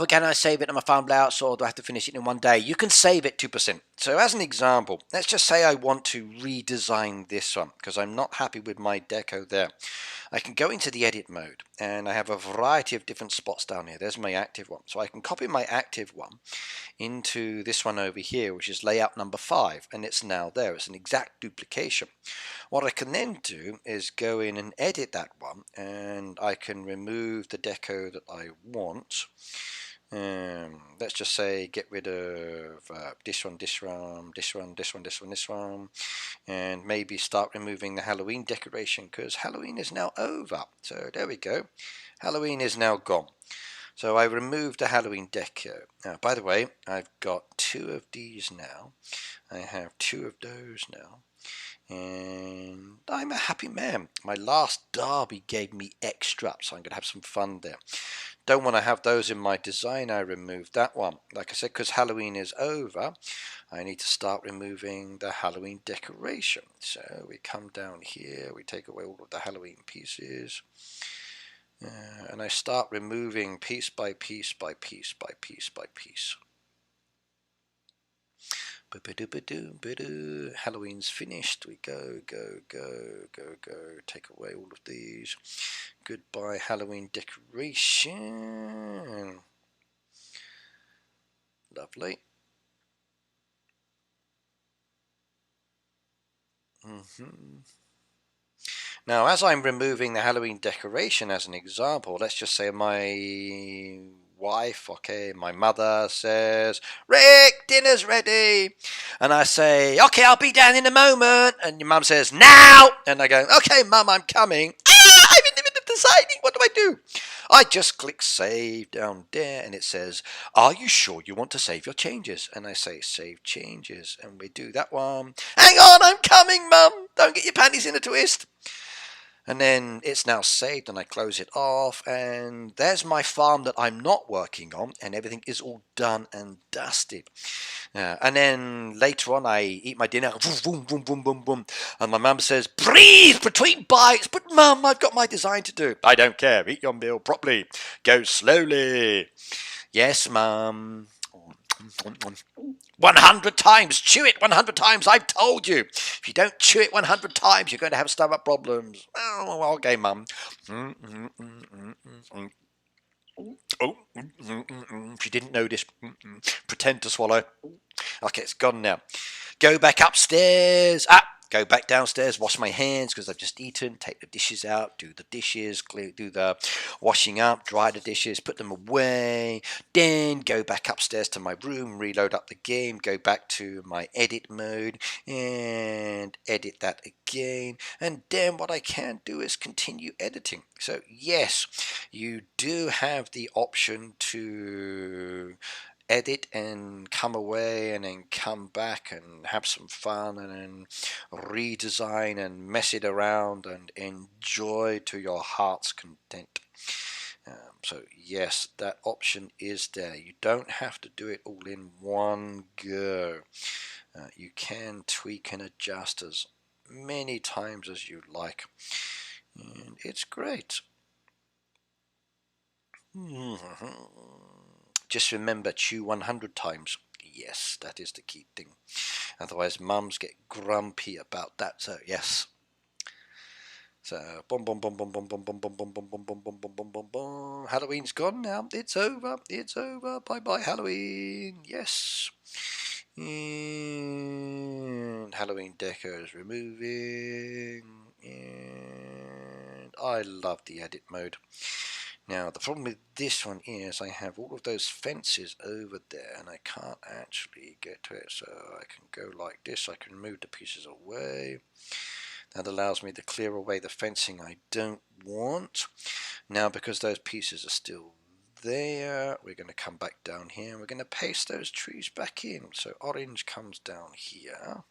Can I save it on my farm layouts, or do I have to finish it in one day? You can save it 2%. So as an example, let's just say I want to redesign this one because I'm not happy with my deco there. I can go into the edit mode and I have a variety of different spots down here. There's my active one. So I can copy my active one into this one over here, which is layout number 5, and it's now there. It's an exact duplication. What I can then do is go in and edit that one, and I can remove the deco that I want. Let's just say get rid of this one, and maybe start removing the Halloween decoration because Halloween is now over. So there we go. Halloween is now gone. So I removed the Halloween deco. Now, by the way, I've got 2 of these now. I have 2 of those now. And I'm a happy man. My last derby gave me extra, so I'm going to have some fun there. Don't want to have those in my design. I removed that one. Like I said, because Halloween is over, I need to start removing the Halloween decoration. So we come down here, we take away all of the Halloween pieces. And I start removing piece by piece by piece by piece by piece. Halloween's finished. We go. Take away all of these. Goodbye, Halloween decoration. Lovely. Now, as I'm removing the Halloween decoration as an example, let's just say my wife, okay, my mother says, Rick, dinner's ready. And I say, okay, I'll be down in a moment. And your mum says, now. And I go, okay, mum, I'm coming. I'm in the middle of deciding. What do I do? I just click save down there and it says, are you sure you want to save your changes? And I say, save changes. And we do that one. Hang on, I'm coming, mum. Don't get your panties in a twist. And then it's now saved and I close it off and there's my farm that I'm not working on and everything is all done and dusted. And then later on I eat my dinner, boom, boom, boom, boom, boom, and my mum says, breathe between bites, but mum, I've got my design to do. I don't care, eat your meal properly, go slowly. Yes, mum. 100 times, chew it 100 times, I've told you. If you don't chew it 100 times, you're going to have stomach problems. Oh, okay, mum. Oh, she didn't notice. Pretend to swallow. Okay, it's gone now. Go back upstairs. Go back downstairs, wash my hands because I've just eaten, take the dishes out, do the dishes, do the washing up, dry the dishes, put them away, then go back upstairs to my room, reload up the game, go back to my edit mode and edit that again, and then what I can do is continue editing. So yes, you do have the option to edit and come away and then come back and have some fun and then redesign and mess it around and enjoy to your heart's content. So yes, that option is there. You don't have to do it all in one go. You can tweak and adjust as many times as you like, and it's great. Just remember, chew 100 times. Yes, that is the key thing. Otherwise, mums get grumpy about that. So yes. So boom, boom, boom, boom, boom, boom, boom, boom, boom, boom, boom, boom, boom, boom, boom, boom, boom. Halloween's gone now. It's over. It's over. Bye, bye, Halloween. Yes. And Halloween deco is removing. And I love the edit mode. Now, the problem with this one is I have all of those fences over there and I can't actually get to it. So I can go like this. I can move the pieces away. That allows me to clear away the fencing I don't want. Now, because those pieces are still there, we're going to come back down here and we're going to paste those trees back in. So orange comes down here.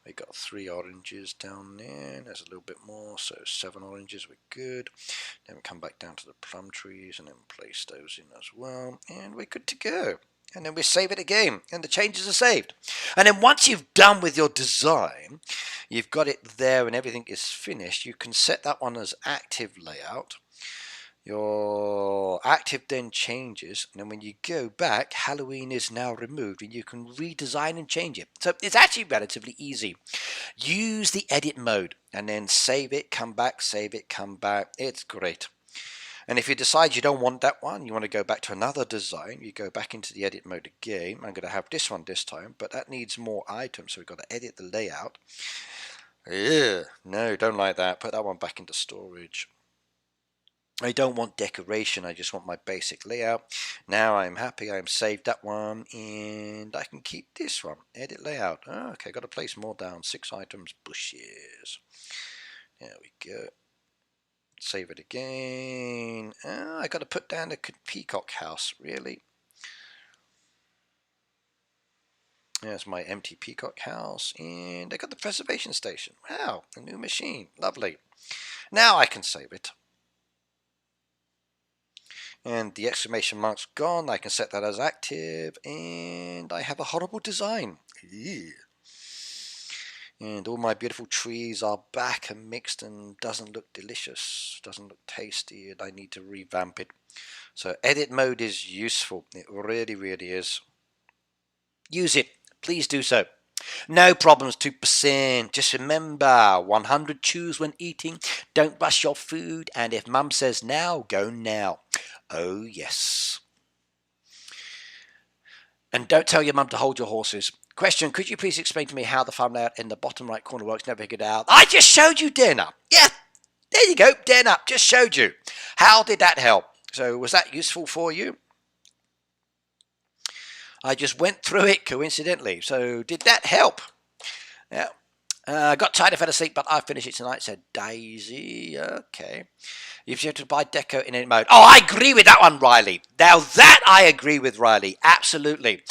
We got 3 oranges down there. There's a little bit more, so 7 oranges. We're good. Then we come back down to the plum trees and then place those in as well, and we're good to go. And then we save it again, and the changes are saved. And then once you've done with your design, you've got it there and everything is finished, you can set that one as active layout. Your active then changes, and then when you go back, Halloween is now removed and you can redesign and change it. So it's actually relatively easy. Use the edit mode and then save it, come back, save it, come back. It's great. And if you decide you don't want that one, you want to go back to another design, you go back into the edit mode again. I'm going to have this one this time, but that needs more items, so we've got to edit the layout. Ugh, no, don't like that. Put that one back into storage. I don't want decoration, I just want my basic layout. Now I'm happy, I'm saved that one, and I can keep this one. Edit layout. Oh, okay, got to place more down. 6 items, bushes. There we go. Save it again. I got to put down a peacock house, really. There's my empty peacock house, and I got the preservation station. Wow, a new machine. Lovely. Now I can save it. And the exclamation mark's gone. I can set that as active, and I have a horrible design. Ew. And all my beautiful trees are back and mixed and doesn't look delicious, doesn't look tasty, and I need to revamp it. So edit mode is useful. It really, really is. Use it. Please do so. No problems, 2%. Just remember, 100 chews when eating. Don't rush your food. And if mum says now, go now. Oh, yes. And don't tell your mum to hold your horses. Question, could you please explain to me how the farm layout in the bottom right corner works? Never figured it out. I just showed you, Dana. Yeah, there you go, Dana. Just showed you. How did that help? So was that useful for you? I just went through it coincidentally. So did that help? Yeah. Got tired and fell asleep, but I'll finish it tonight, said Daisy. Okay. You have to buy deco in edit mode. Oh, I agree with that one, Riley. Now that I agree with Riley. Absolutely.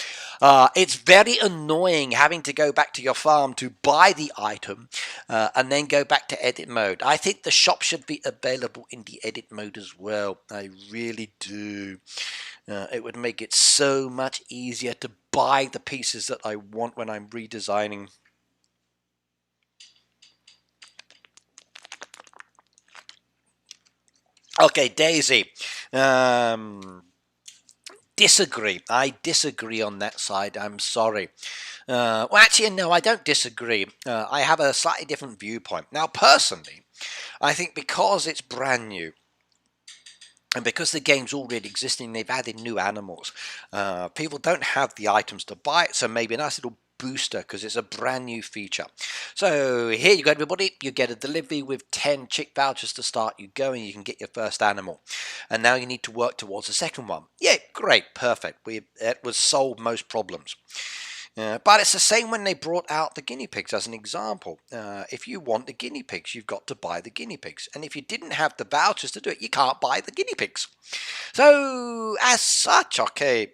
It's very annoying having to go back to your farm to buy the item and then go back to edit mode. I think the shop should be available in the edit mode as well. I really do. It would make it so much easier to buy the pieces that I want when I'm redesigning. Okay, Daisy. Disagree. I disagree on that side. I'm sorry. Well, actually, no, I don't disagree. I have a slightly different viewpoint. Now, personally, I think because it's brand new, and because the game's already existing, they've added new animals. People don't have the items to buy it, so maybe a nice little booster because it's a brand new feature. So here you go, everybody. You get a delivery with 10 chick vouchers to start you going. You can get your first animal. And now you need to work towards the second one. Yeah, great, perfect. It was solved most problems. But it's the same when they brought out the guinea pigs as an example. If you want the guinea pigs, you've got to buy the guinea pigs. And if you didn't have the vouchers to do it, you can't buy the guinea pigs. So, as such, okay,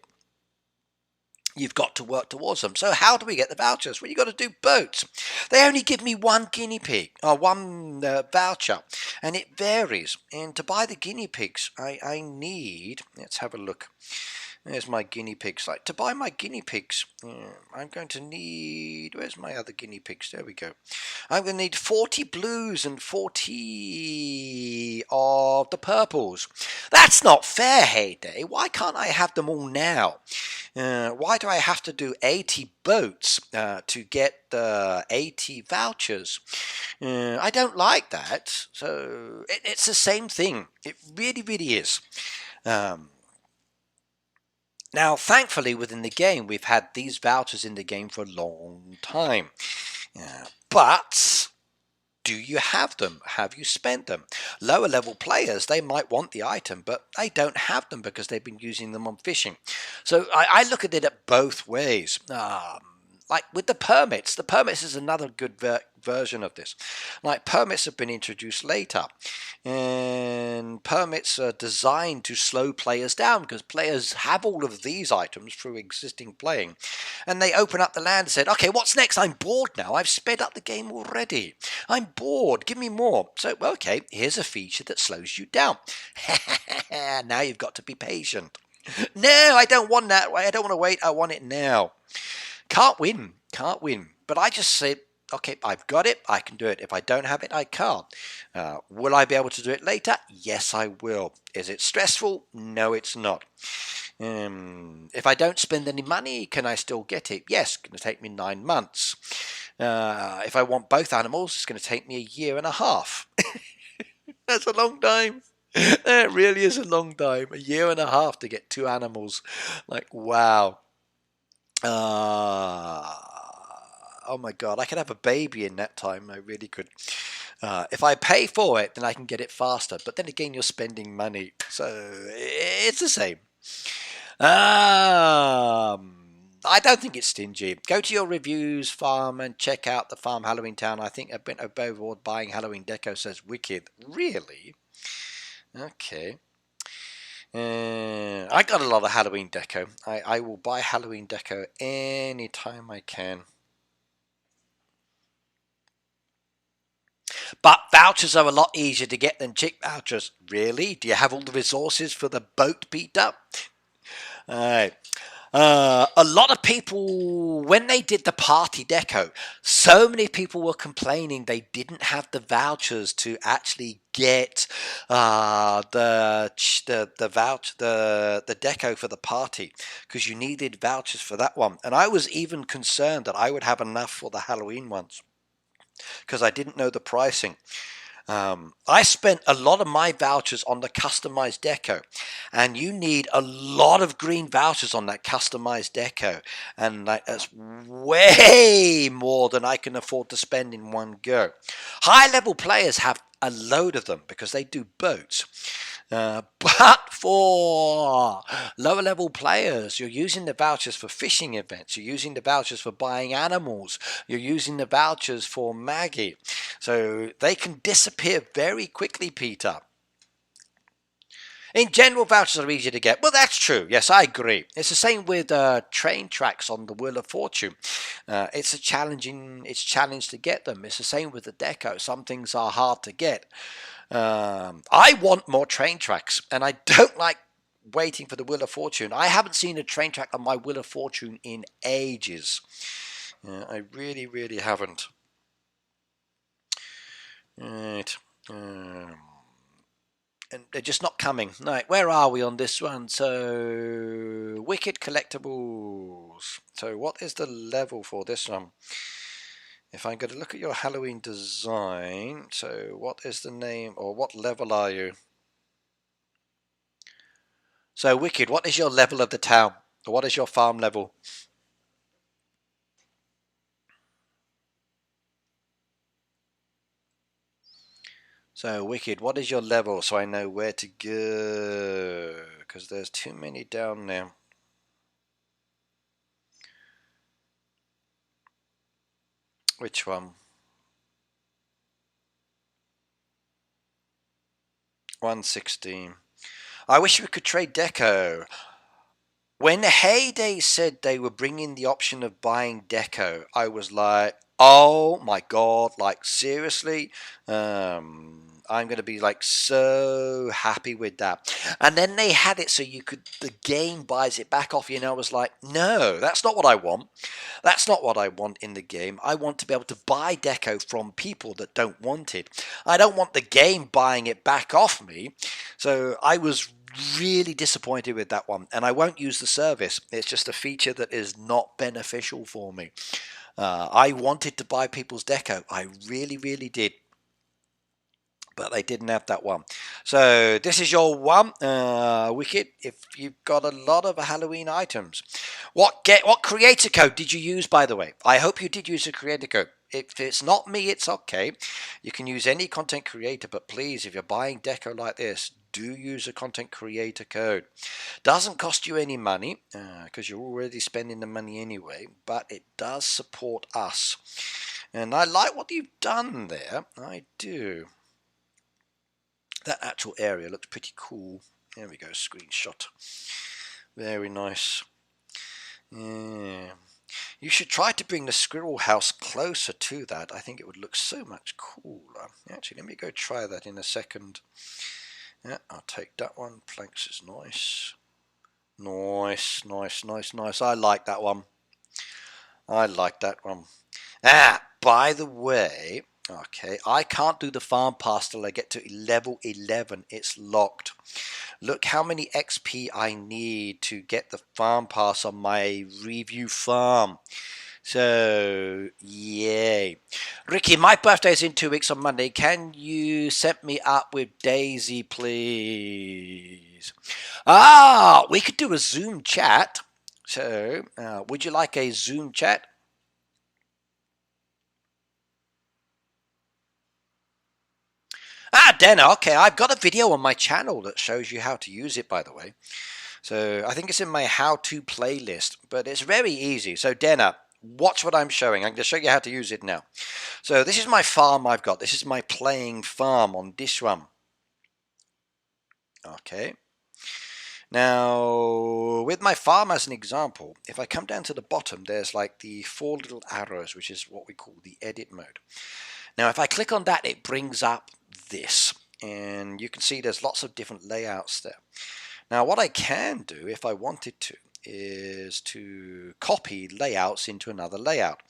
you've got to work towards them. So how do we get the vouchers? Well, you've got to do boats. They only give me one guinea pig, or one voucher, and it varies. And to buy the guinea pigs, I need, let's have a look. There's my guinea pigs. Like to buy my guinea pigs, I'm going to need, where's my other guinea pigs? There we go. I'm going to need 40 blues and 40 of the purples. That's not fair, Heyday. Why can't I have them all now? Why do I have to do 80 boats to get the 80 vouchers? I don't like that. So it's the same thing. It really, really is. Now, thankfully, within the game, we've had these vouchers in the game for a long time. But do you have them? Have you spent them? Lower level players, they might want the item, but they don't have them because they've been using them on fishing. So I look at it at both ways. Like with the permits is another good version of this. Like permits have been introduced later, and permits are designed to slow players down because players have all of these items through existing playing, and they open up the land and said, okay, what's next? I'm bored now. I've sped up the game already. I'm bored. Give me more. So, okay, here's a feature that slows you down. Now you've got to be patient. No, I don't want that. I don't want to wait. I want it now. Can't win. But I just said, okay, I've got it. I can do it. If I don't have it, I can't. Will I be able to do it later? Yes, I will. Is it stressful? No, it's not. If I don't spend any money, can I still get it? Yes, it's going to take me 9 months. If I want both animals, it's going to take me a year and a half. That's a long time. That really is a long time. A year and a half to get 2 animals. Like, wow. Oh my god, I could have a baby in that time. I really could. If I pay for it, then I can get it faster. But then again, you're spending money. So it's the same. I don't think it's stingy. Go to your reviews farm and check out the farm Halloween Town. I think I've been overboard buying Halloween deco, says Wicked. Really? Okay. I got a lot of Halloween deco. I will buy Halloween deco anytime I can. But vouchers are a lot easier to get than chick vouchers. Really? Do you have all the resources for the boat, Peter? Alright. A lot of people, when they did the party deco, so many people were complaining they didn't have the vouchers to actually get the deco for the party, because you needed vouchers for that one. And I was even concerned that I would have enough for the Halloween ones because I didn't know the pricing. I spent a lot of my vouchers on the customized deco, and you need a lot of green vouchers on that customized deco, and that's way more than I can afford to spend in one go. High level players have a load of them because they do boats. But for lower level players, you're using the vouchers for fishing events, you're using the vouchers for buying animals, you're using the vouchers for Maggie. So they can disappear very quickly, Peter. In general, vouchers are easy to get. Well, that's true. Yes, I agree. It's the same with train tracks on the Wheel of Fortune. It's challenged to get them. It's the same with the deco. Some things are hard to get. I want more train tracks, and I don't like waiting for the Wheel of Fortune. I haven't seen a train track on my Wheel of Fortune in ages. I really, really haven't. Right. And they're just not coming. Right, where are we on this one? So, Wicked Collectibles. So, what is the level for this one? If I'm going to look at your Halloween design, so what is the name, or what level are you? So, Wicked, what is your level of the town? Or what is your farm level? So, Wicked, what is your level so I know where to go? Because there's too many down there. Which one? 116. I wish we could trade deco. When Heyday said they were bringing the option of buying deco, I was like, oh my god, like seriously? I'm going to be like so happy with that. And then they had it so the game buys it back off you, and I was like, no, that's not what I want. That's not what I want in the game. I want to be able to buy deco from people that don't want it. I don't want the game buying it back off me. So I was really disappointed with that one, and I won't use the service. It's just a feature that is not beneficial for me. I wanted to buy people's deco. I really, really did. But they didn't have that one. So this is your one, Wicked. If you've got a lot of Halloween items, what creator code did you use, by the way? I hope you did use a creator code. If it's not me, it's okay. You can use any content creator, but please, if you're buying deco like this, do use a content creator code. Doesn't cost you any money because you're already spending the money anyway, but it does support us. And I like what you've done there. I do. That actual area looks pretty cool. There we go, screenshot. Very nice. Yeah. You should try to bring the squirrel house closer to that. I think it would look so much cooler. Actually, let me go try that in a second. Yeah, I'll take that one. Planks is nice. Nice, nice, nice, nice. I like that one. I like that one. By the way, okay, I can't do the farm pass till I get to level 11. It's locked. Look how many XP I need to get the farm pass on my review farm. So, yay. Ricky, my birthday is in 2 weeks on Monday. Can you set me up with Daisy, please? We could do a Zoom chat. So, would you like a Zoom chat? Dana, okay, I've got a video on my channel that shows you how to use it, by the way. So I think it's in my how-to playlist, but it's very easy. So Dana, watch what I'm showing. I'm going to show you how to use it now. So this is my farm I've got. This is my playing farm on this one. Okay. Now, with my farm as an example, if I come down to the bottom, there's like the 4 little arrows, which is what we call the edit mode. Now, if I click on that, it brings up this, and you can see there's lots of different layouts there. Now, what I can do if I wanted to is to copy layouts into another layout.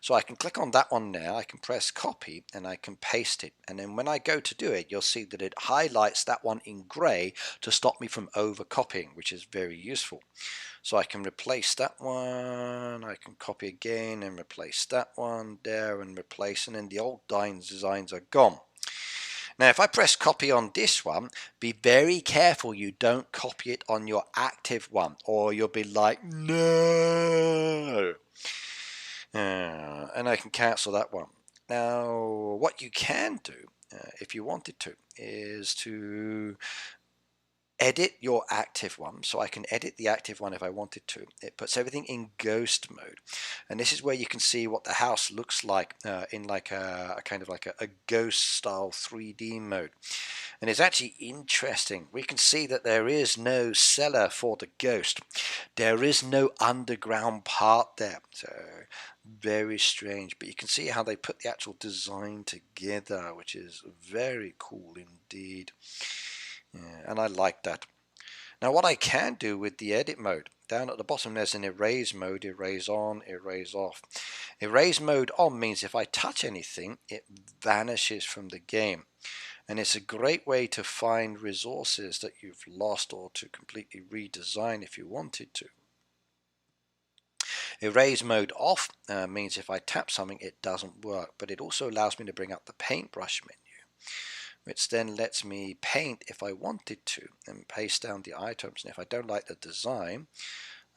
So I can click on that one now, I can press copy, and I can paste it. And then when I go to do it, you'll see that it highlights that one in grey to stop me from over copying, which is very useful. So I can replace that one, I can copy again and replace that one there and replace, and then the old designs are gone. Now, if I press copy on this one, be very careful you don't copy it on your active one, or you'll be like, no. And I can cancel that one. Now, what you can do, if you wanted to, is to edit your active one. So I can edit the active one if I wanted to. It puts everything in ghost mode, and this is where you can see what the house looks like in like a kind of like a ghost style 3D mode. And it's actually interesting. We can see that there is no cellar for the ghost. There is no underground part there. So very strange, but you can see how they put the actual design together, which is very cool indeed. Yeah, and I like that. Now what I can do with the edit mode, down at the bottom there's an erase mode, erase on, erase off. Erase mode on means if I touch anything, it vanishes from the game. And it's a great way to find resources that you've lost or to completely redesign if you wanted to. Erase mode off means if I tap something, it doesn't work, but it also allows me to bring up the paintbrush menu, which then lets me paint if I wanted to and paste down the items. And if I don't like the design,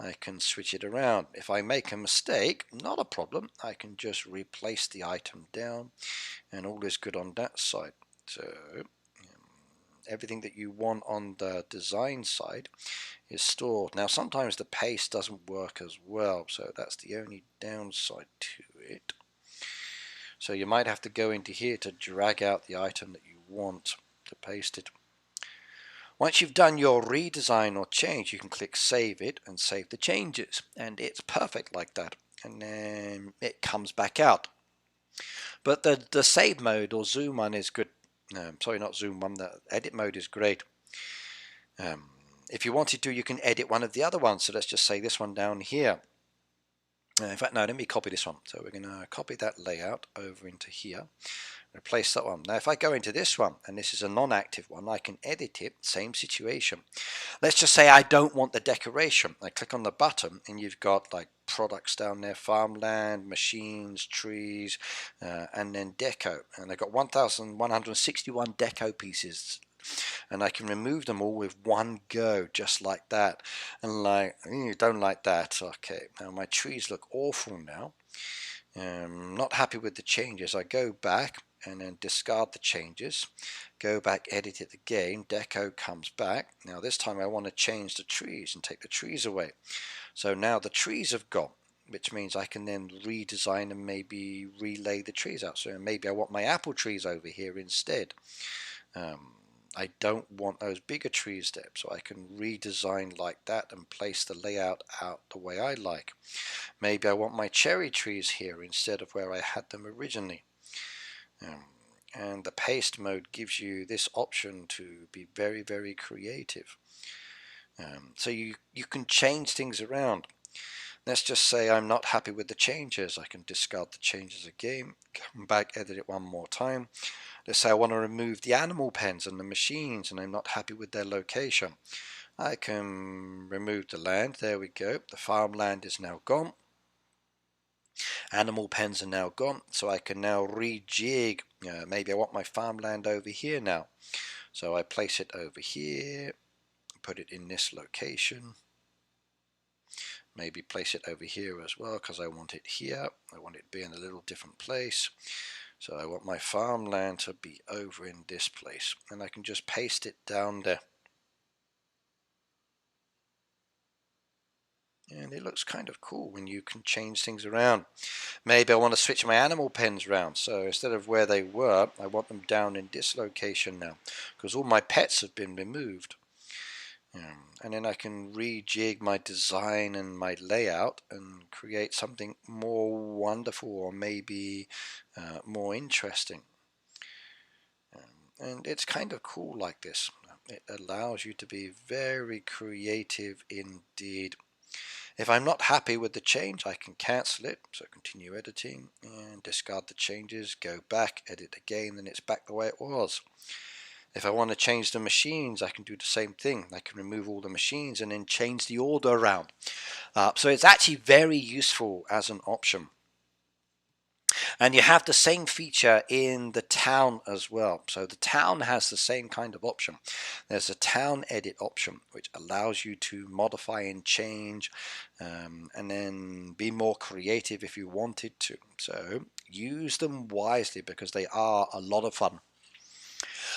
I can switch it around. If I make a mistake, not a problem. I can just replace the item down and all is good on that side. So everything that you want on the design side is stored. Now sometimes the paste doesn't work as well, so that's the only downside to it. So you might have to go into here to drag out the item that you want to paste it. Once you've done your redesign or change, you can click save it and save the changes, and it's perfect like that, and then it comes back out. But the save mode or zoom on is good. Sorry, not zoom on, the edit mode is great. If you wanted to, you can edit one of the other ones. So let's just say this one down here. In fact, no, let me copy this one. So we're going to copy that layout over into here. Replace that one. Now if I go into this one, and this is a non-active one, I can edit it, same situation. Let's just say I don't want the decoration. I click on the button and you've got like products down there, farmland, machines, trees, and then deco. And I've got 1,161 deco pieces. And I can remove them all with one go, just like that. And like, you don't like that. Okay, now my trees look awful now. Not happy with the changes. I go back and then discard the changes, go back, edit it again, deco comes back. Now this time I want to change the trees and take the trees away. So now the trees have gone, which means I can then redesign and maybe relay the trees out. So maybe I want my apple trees over here instead. I don't want those bigger trees there, so I can redesign like that and place the layout out the way I like. Maybe I want my cherry trees here instead of where I had them originally. And the paste mode gives you this option to be very, very creative. So you can change things around. Let's just say I'm not happy with the changes. I can discard the changes again, come back, edit it one more time. Let's say I want to remove the animal pens and the machines and I'm not happy with their location. I can remove the land. There we go. The farmland is now gone. Animal pens are now gone. So I can now rejig. Maybe I want my farmland over here now. So I place it over here. Put it in this location. Maybe place it over here as well because I want it here. I want it to be in a little different place. So I want my farmland to be over in this place, and I can just paste it down there. And it looks kind of cool when you can change things around. Maybe I want to switch my animal pens around. So instead of where they were, I want them down in this location now, because all my pets have been removed. And then I can rejig my design and my layout and create something more wonderful or maybe more interesting. And it's kind of cool like this. It allows you to be very creative indeed. If I'm not happy with the change, I can cancel it. So continue editing and discard the changes, go back, edit again, and it's back the way it was. If I want to change the machines, I can do the same thing. I can remove all the machines and then change the order around. So it's actually very useful as an option. And you have the same feature in the town as well. So the town has the same kind of option. There's a town edit option, which allows you to modify and change and then be more creative if you wanted to. So use them wisely because they are a lot of fun.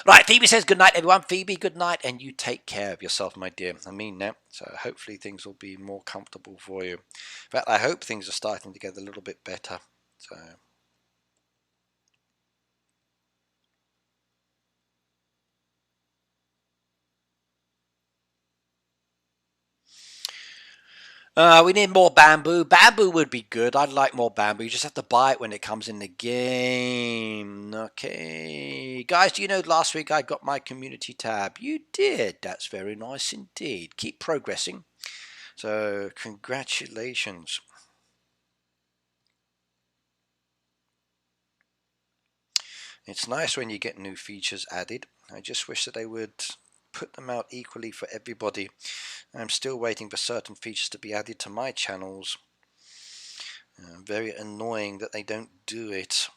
Right, Phoebe says good night, everyone. Phoebe, good night, and you take care of yourself, my dear. I mean that. So hopefully things will be more comfortable for you. In fact, I hope things are starting to get a little bit better. So. We need more bamboo. Bamboo would be good. I'd like more bamboo. You just have to buy it when it comes in the game. Okay. Guys, do you know last week I got my community tab? You did. That's very nice indeed. Keep progressing. So, congratulations. It's nice when you get new features added. I just wish that they would put them out equally for everybody. I'm still waiting for certain features to be added to my channels. Very annoying that they don't do it.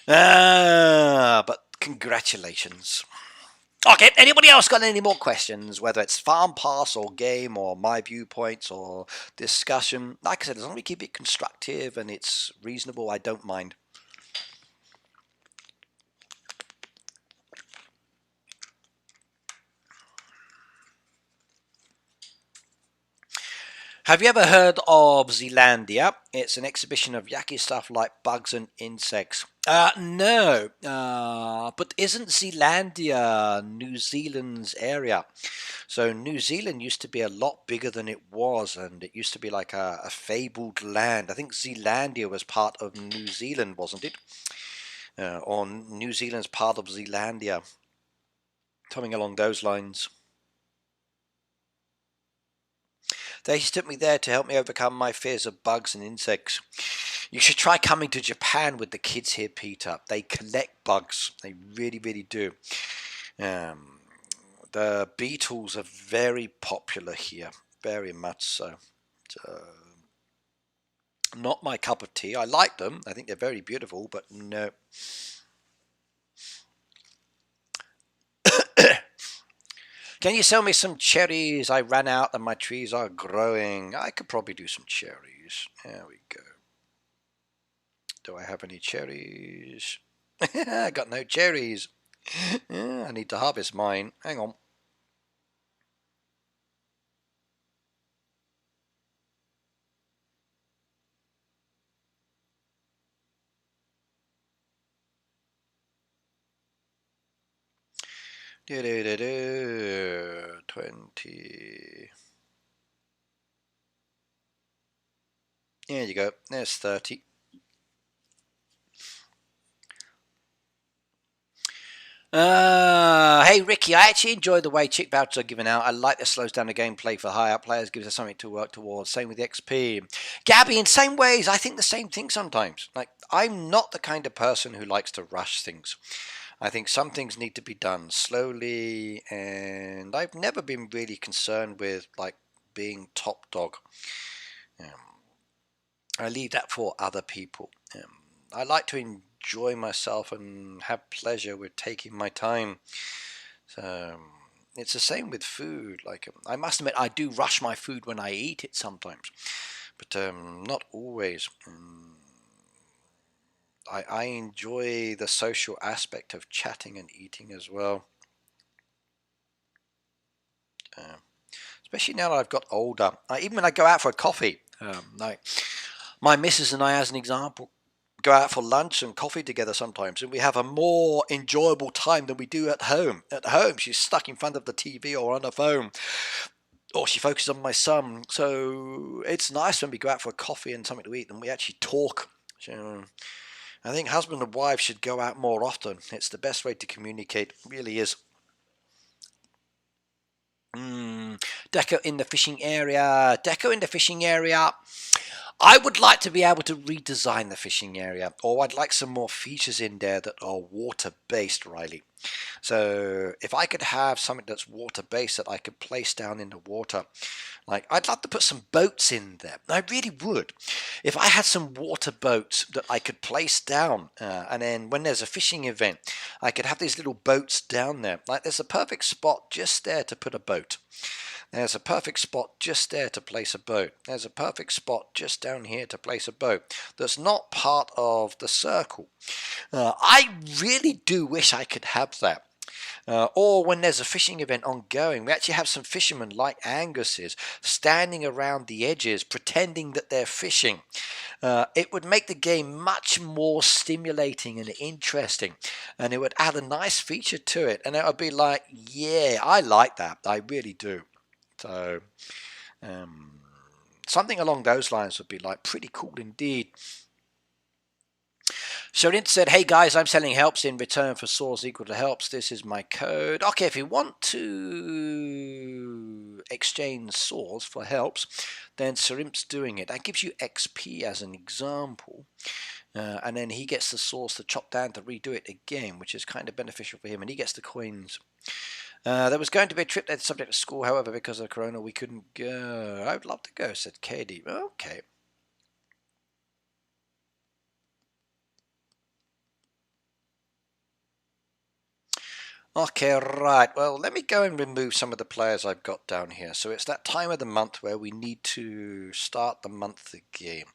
But congratulations. Okay, anybody else got any more questions? Whether it's farm pass or game or my viewpoints or discussion. Like I said, as long as we keep it constructive and it's reasonable, I don't mind. Have you ever heard of Zealandia? It's an exhibition of yucky stuff like bugs and insects. No, but isn't Zealandia New Zealand's area? So New Zealand used to be a lot bigger than it was, and it used to be like a fabled land. I think Zealandia was part of New Zealand, wasn't it? Or New Zealand's part of Zealandia. Something along those lines. They took me there to help me overcome my fears of bugs and insects. You should try coming to Japan with the kids here, Peter. They collect bugs. They really, really do. The beetles are very popular here. Very much so. Not my cup of tea. I like them. I think they're very beautiful, but no. Can you sell me some cherries? I ran out and my trees are growing. I could probably do some cherries. There we go. Do I have any cherries? I got no cherries. I need to harvest mine. Hang on. Do, do, do, do. 20. There you go. There's 30. Hey Ricky, I actually enjoy the way chick vouchers are given out. I like that slows down the gameplay for higher players, gives us something to work towards. Same with the XP. Gabby, in same ways, I think the same thing sometimes. Like, I'm not the kind of person who likes to rush things. I think some things need to be done slowly, and I've never been really concerned with like being top dog. I leave that for other people. I like to enjoy myself and have pleasure with taking my time. So it's the same with food. Like, I must admit, I do rush my food when I eat it sometimes, but not always. I enjoy the social aspect of chatting and eating as well. Especially now that I've got older. Even when I go out for a coffee, like my missus and I, as an example, go out for lunch and coffee together sometimes, and we have a more enjoyable time than we do at home. At home, she's stuck in front of the TV or on her phone, or she focuses on my son. So it's nice when we go out for a coffee and something to eat and we actually talk. So I think husband and wife should go out more often. It's the best way to communicate, it really is. Deco in the fishing area. Deco in the fishing area. I would like to be able to redesign the fishing area, or I'd like some more features in there that are water-based, Riley. So if I could have something that's water-based that I could place down in the water, like I'd love to put some boats in there. I really would. If I had some water boats that I could place down, and then when there's a fishing event, I could have these little boats down there. Like there's a perfect spot just there to put a boat. There's a perfect spot just there to place a boat. There's a perfect spot just down here to place a boat that's not part of the circle. I really do wish I could have that. Or when there's a fishing event ongoing, we actually have some fishermen like Angus's standing around the edges pretending that they're fishing. It would make the game much more stimulating and interesting, and it would add a nice feature to it, and it would be like, yeah, I like that. I really do. So something along those lines would be like pretty cool indeed. Sharint said, hey guys, I'm selling helps in return for source equal to helps. This is my code. Okay, if you want to exchange source for helps, then Sarimp's doing it. That gives you XP as an example. And then he gets the source to chop down to redo it again, which is kind of beneficial for him. And he gets the coins. There was going to be a trip that's subject to school, however, because of Corona, we couldn't go. I would love to go, said Katie. Okay. Okay, right. Well, let me go and remove some of the players I've got down here. So it's that time of the month where we need to start the month again.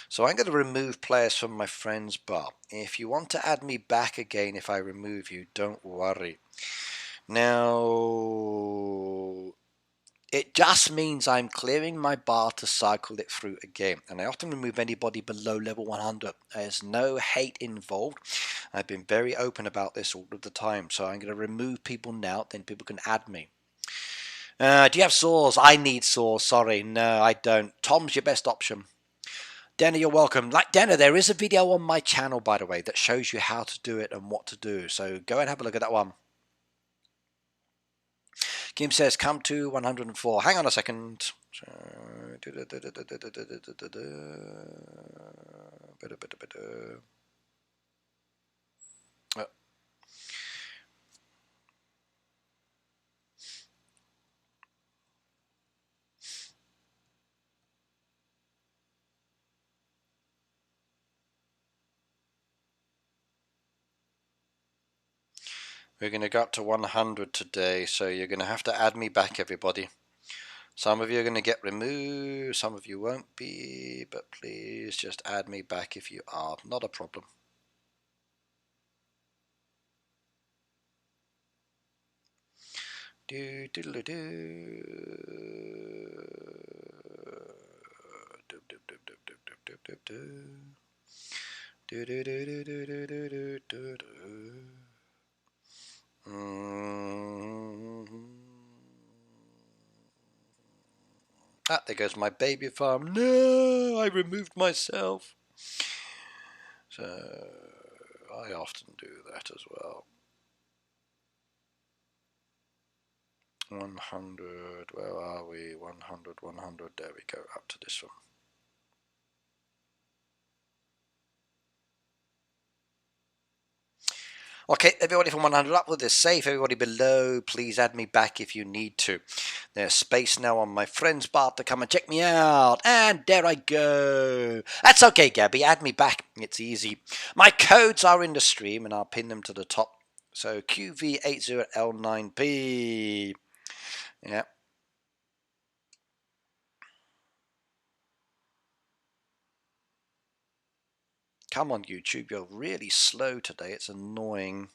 So I'm going to remove players from my friends bar. If you want to add me back again if I remove you, don't worry. Now, it just means I'm clearing my bar to cycle it through again. And I often remove anybody below level 100. There's no hate involved. I've been very open about this all of the time. So I'm going to remove people now, then people can add me. Do you have saws? I need saws. Sorry. No, I don't. Tom's your best option. Dana, you're welcome. Like Dana, there is a video on my channel, by the way, that shows you how to do it and what to do. So go and have a look at that one. Kim says, come to 104. Hang on a second. We're going to go up to 100 today, so you're going to have to add me back, everybody. Some of you are going to get removed, some of you won't be, but please just add me back if you are. Not a problem. Do do do do. Do do do do do do do do. Do do do do do do do do do. Ah, there goes my baby farm. No, I removed myself. So I often do that as well. 100, where are we? 100, 100, there we go, up to this one. Okay, everybody from 100 upward is safe. Everybody below, please add me back if you need to. There's space now on my friends bar to come and check me out. And there I go. That's okay, Gabby. Add me back. It's easy. My codes are in the stream, and I'll pin them to the top. So QV80L9P. Yeah. Come on, YouTube. You're really slow today. It's annoying.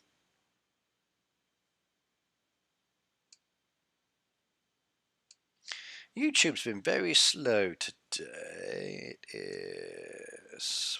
YouTube's been very slow today. It is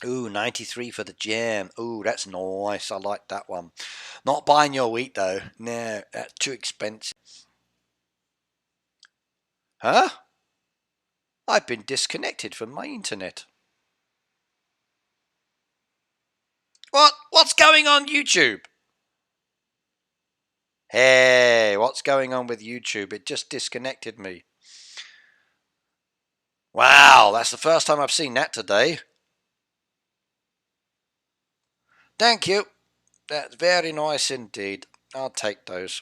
Ooh, 93 for the jam. Ooh, that's nice. I like that one. Not buying your wheat though. No, that's too expensive. Huh? I've been disconnected from my internet. What? What's going on YouTube? Hey, what's going on with YouTube? It just disconnected me. Wow, that's the first time I've seen that today. Thank you. That's very nice indeed. I'll take those.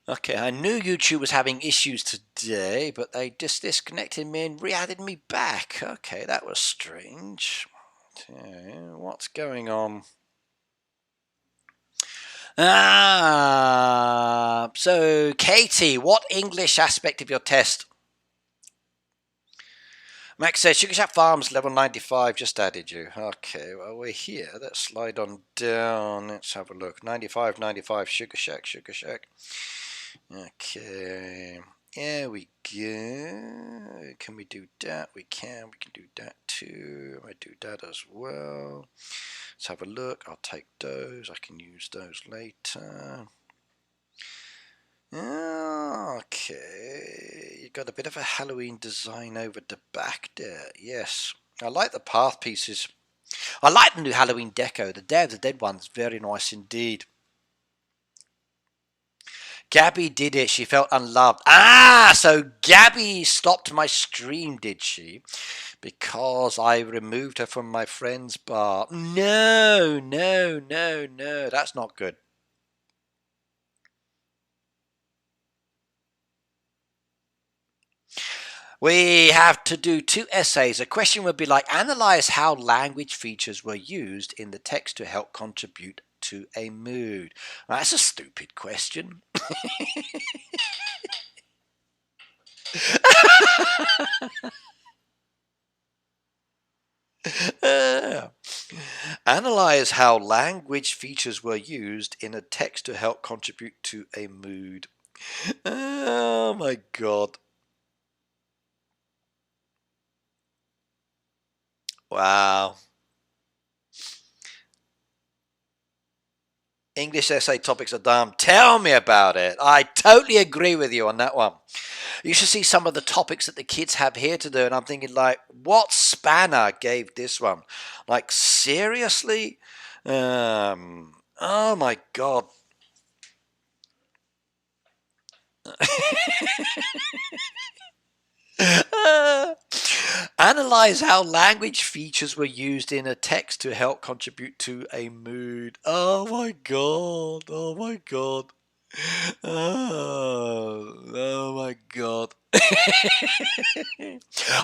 Okay, I knew YouTube was having issues today, but they just disconnected me and re-added me back. Okay, that was strange. Okay, what's going on? So Katie, what English aspect of your test? Max says SuperChat Farms level 95 just added you. Okay, well we're here. Let's slide on down. Let's have a look. 95, 95, Sugar Shack, Sugar Shack. Okay, there we go. Can we do that? We can do that too. I do that as well. Let's have a look. I'll take those. I can use those later. Okay, you got a bit of a Halloween design over the back there. Yes, I like the path pieces. I like the new Halloween deco. The Day of the Dead one's very nice indeed. Gabby did it. She felt unloved. So Gabby stopped my stream, did she? Because I removed her from my friend's bar. No, no, no, no. That's not good. We have to do 2 essays. A question would be like, analyze how language features were used in the text to help contribute to a mood. Well, that's a stupid question. Analyze how language features were used in a text to help contribute to a mood. Oh my god. Wow. English essay topics are dumb. Tell me about it. I totally agree with you on that one. You should see some of the topics that the kids have here to do, and I'm thinking, like, what spanner gave this one? Like, seriously? Oh my god. Analyze how language features were used in a text to help contribute to a mood. Oh my god. Oh my god. Oh my god.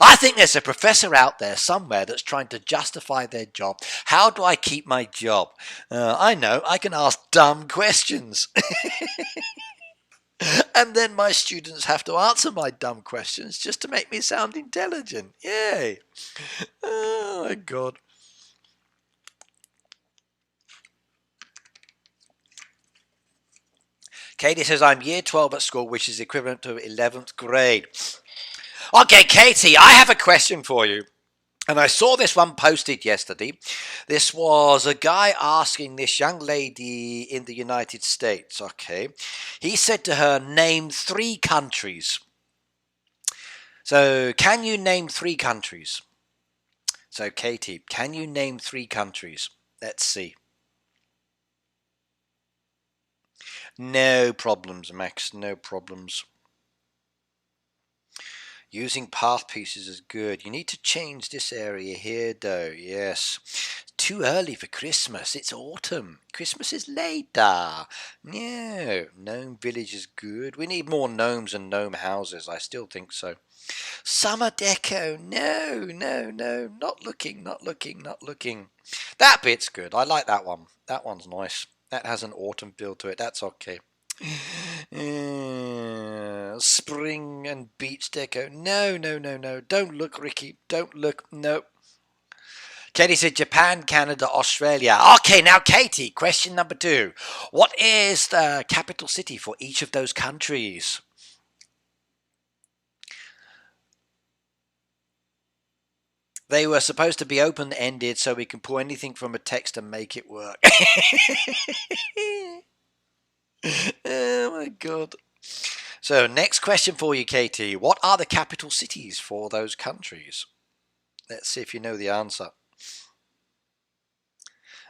I think there's a professor out there somewhere that's trying to justify their job. How do I keep my job? I know, I can ask dumb questions. And then my students have to answer my dumb questions just to make me sound intelligent. Yay. Oh my god. Katie says, I'm year 12 at school, which is equivalent to 11th grade. Okay, Katie, I have a question for you. And I saw this one posted yesterday. This was a guy asking this young lady in the United States, okay. He said to her, name 3 countries. So, can you name 3 countries? So, Katie, can you name 3 countries? Let's see. No problems, Max, no problems. Using path pieces is good. You need to change this area here, though. Yes. Too early for Christmas. It's autumn. Christmas is later. No. Gnome village is good. We need more gnomes and gnome houses. I still think so. Summer deco. No, no, no. Not looking, not looking, not looking. That bit's good. I like that one. That one's nice. That has an autumn feel to it. That's okay. Spring and beach deco. No, no, no, no. Don't look, Ricky. Don't look. No. Katie said Japan, Canada, Australia. Okay, now Katie, question number 2. What is the capital city for each of those countries? They were supposed to be open-ended so we can pull anything from a text and make it work. Oh my god. So next question for you, Katie. What are the capital cities for those countries? Let's see if you know the answer.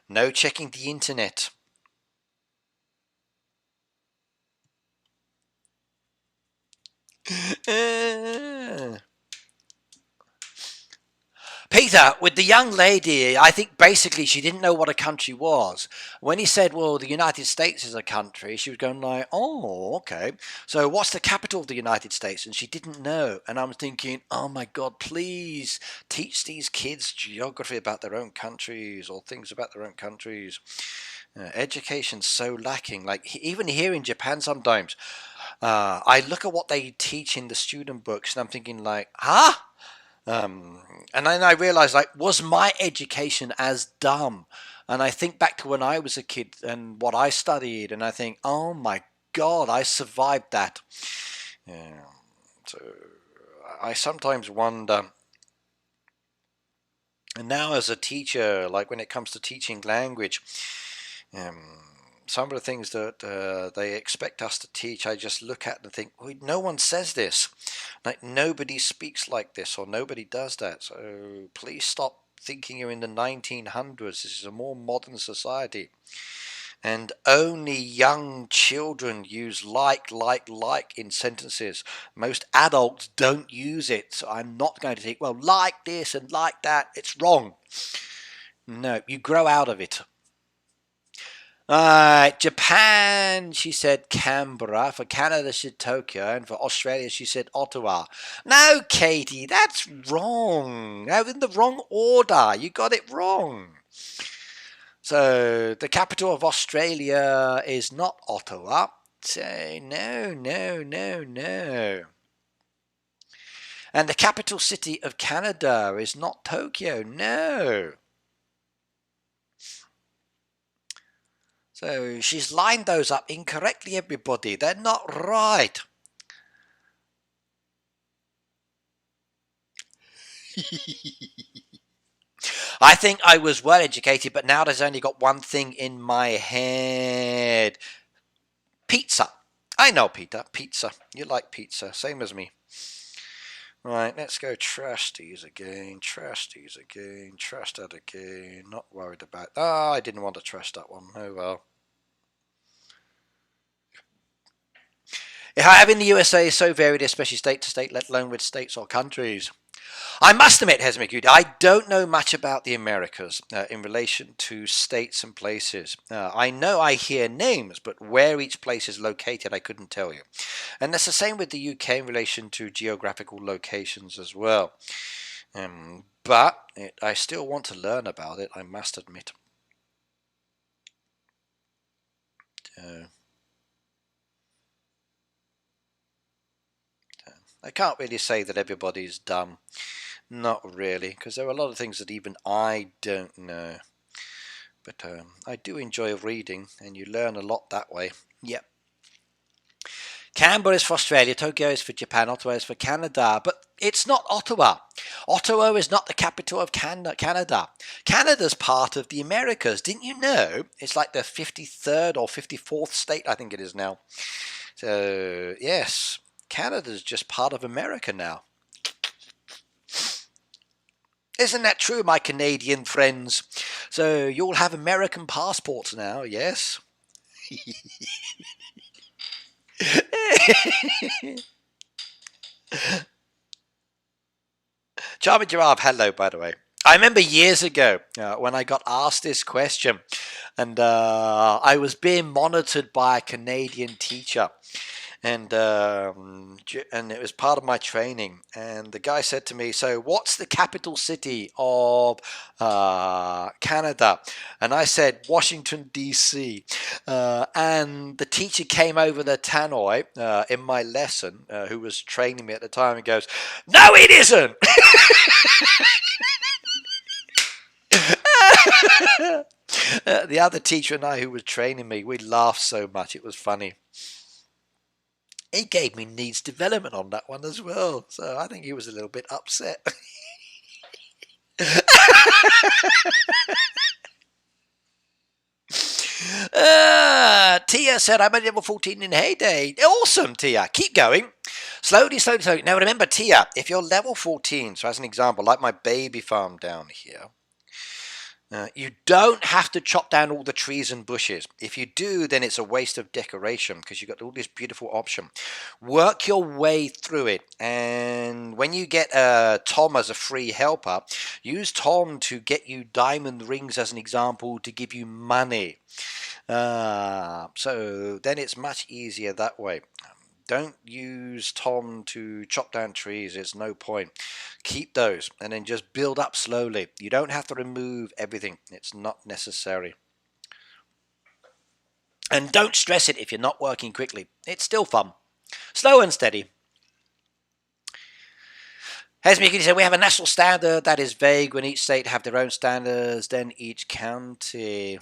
No checking the internet. Peter, with the young lady, I think basically she didn't know what a country was. When he said, well, the United States is a country, she was going like, oh, okay. So what's the capital of the United States? And she didn't know. And I'm thinking, oh my God, please teach these kids geography about their own countries or things about their own countries. Education's so lacking. Like even here in Japan sometimes, I look at what they teach in the student books and I'm thinking like, huh? And then I realized, like, was my education as dumb? And I think back to when I was a kid and what I studied, and I think, oh my God, I survived that. Yeah. So I sometimes wonder, and now as a teacher, like when it comes to teaching language, um, some of the things that they expect us to teach, I just look at and think, well, no one says this. Like nobody speaks like this or nobody does that. So please stop thinking you're in the 1900s. This is a more modern society. And only young children use like in sentences. Most adults don't use it. So I'm not going to think, well, like this and like that. It's wrong. No, you grow out of it. Japan, she said Canberra. For Canada, she said Tokyo. And for Australia, she said Ottawa. No, Katie, that's wrong. No, in the wrong order. You got it wrong. So the capital of Australia is not Ottawa. So no, no, no, no. And the capital city of Canada is not Tokyo. No. So she's lined those up incorrectly, everybody. They're not right. I think I was well educated, but now there's only got one thing in my head. Pizza. I know, Peter. Pizza. You like pizza. Same as me. Right, let's go trash these again. Trash these again. Trash that again. Not worried about... Ah, I didn't want to trash that one. Oh, well. However, in the USA is so varied, especially state to state, let alone with states or countries. I must admit, Hesmikuti, I don't know much about the Americas in relation to states and places. I know I hear names, but where each place is located, I couldn't tell you. And that's the same with the UK in relation to geographical locations as well. But I still want to learn about it, I must admit. I can't really say that everybody's dumb. Not really, because there are a lot of things that even I don't know. But I do enjoy reading, and you learn a lot that way. Yep. Canberra is for Australia, Tokyo is for Japan, Ottawa is for Canada. But it's not Ottawa. Ottawa is not the capital of Canada. Canada's part of the Americas. Didn't you know? It's like the 53rd or 54th state, I think it is now. So, yes, Canada's just part of America now. Isn't that true, my Canadian friends? So you'll have American passports now, yes? Charming Giraffe, hello, by the way. I remember years ago when I got asked this question, and I was being monitored by a Canadian teacher. And it was part of my training. And the guy said to me, so what's the capital city of Canada? And I said, Washington, D.C. And the teacher came over the tannoy in my lesson, who was training me at the time, and goes, no, it isn't! The other teacher and I who was training me, we laughed so much, it was funny. He gave me needs development on that one as well, so I think he was a little bit upset. Tia said, I'm at level 14 in Heyday. Awesome, Tia. Keep going. Slowly, slowly, slowly. Now remember, Tia, if you're level 14, so as an example, like my baby farm down here, you don't have to chop down all the trees and bushes. If you do, then it's a waste of decoration because you've got all this beautiful option. Work your way through it. And when you get Tom as a free helper, use Tom to get you diamond rings as an example to give you money. So then it's much easier that way. Don't use Tom to chop down trees. There's no point. Keep those and then just build up slowly. You don't have to remove everything. It's not necessary. And don't stress it if you're not working quickly. It's still fun. Slow and steady. Hesmy said, we have a national standard that is vague when each state have their own standards, then each county.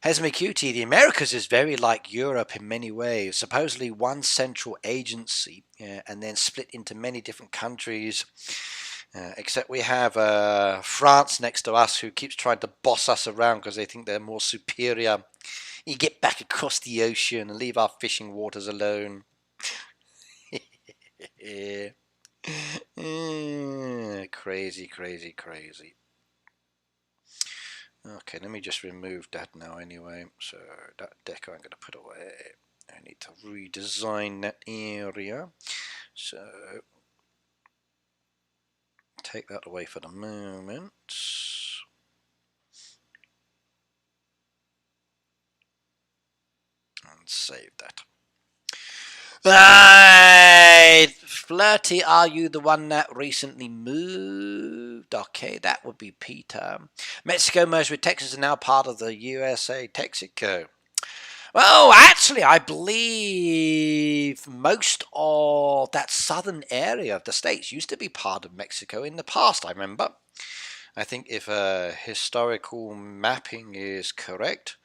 Hesme Cutie, the Americas is very like Europe in many ways. Supposedly one central agency and then split into many different countries. Except we have France next to us who keeps trying to boss us around because they think they're more superior. You get back across the ocean and leave our fishing waters alone. Crazy, crazy, crazy. Okay, let me just remove that now anyway. So that deck I'm going to put away. I need to redesign that area. So take that away for the moment. And save that. Right, Flirty, are you the one that recently moved? Okay, that would be Peter. Mexico merged with Texas and now part of the USA. Texico. Well, actually, I believe most of that southern area of the states used to be part of Mexico in the past, I remember. I think if historical mapping is correct.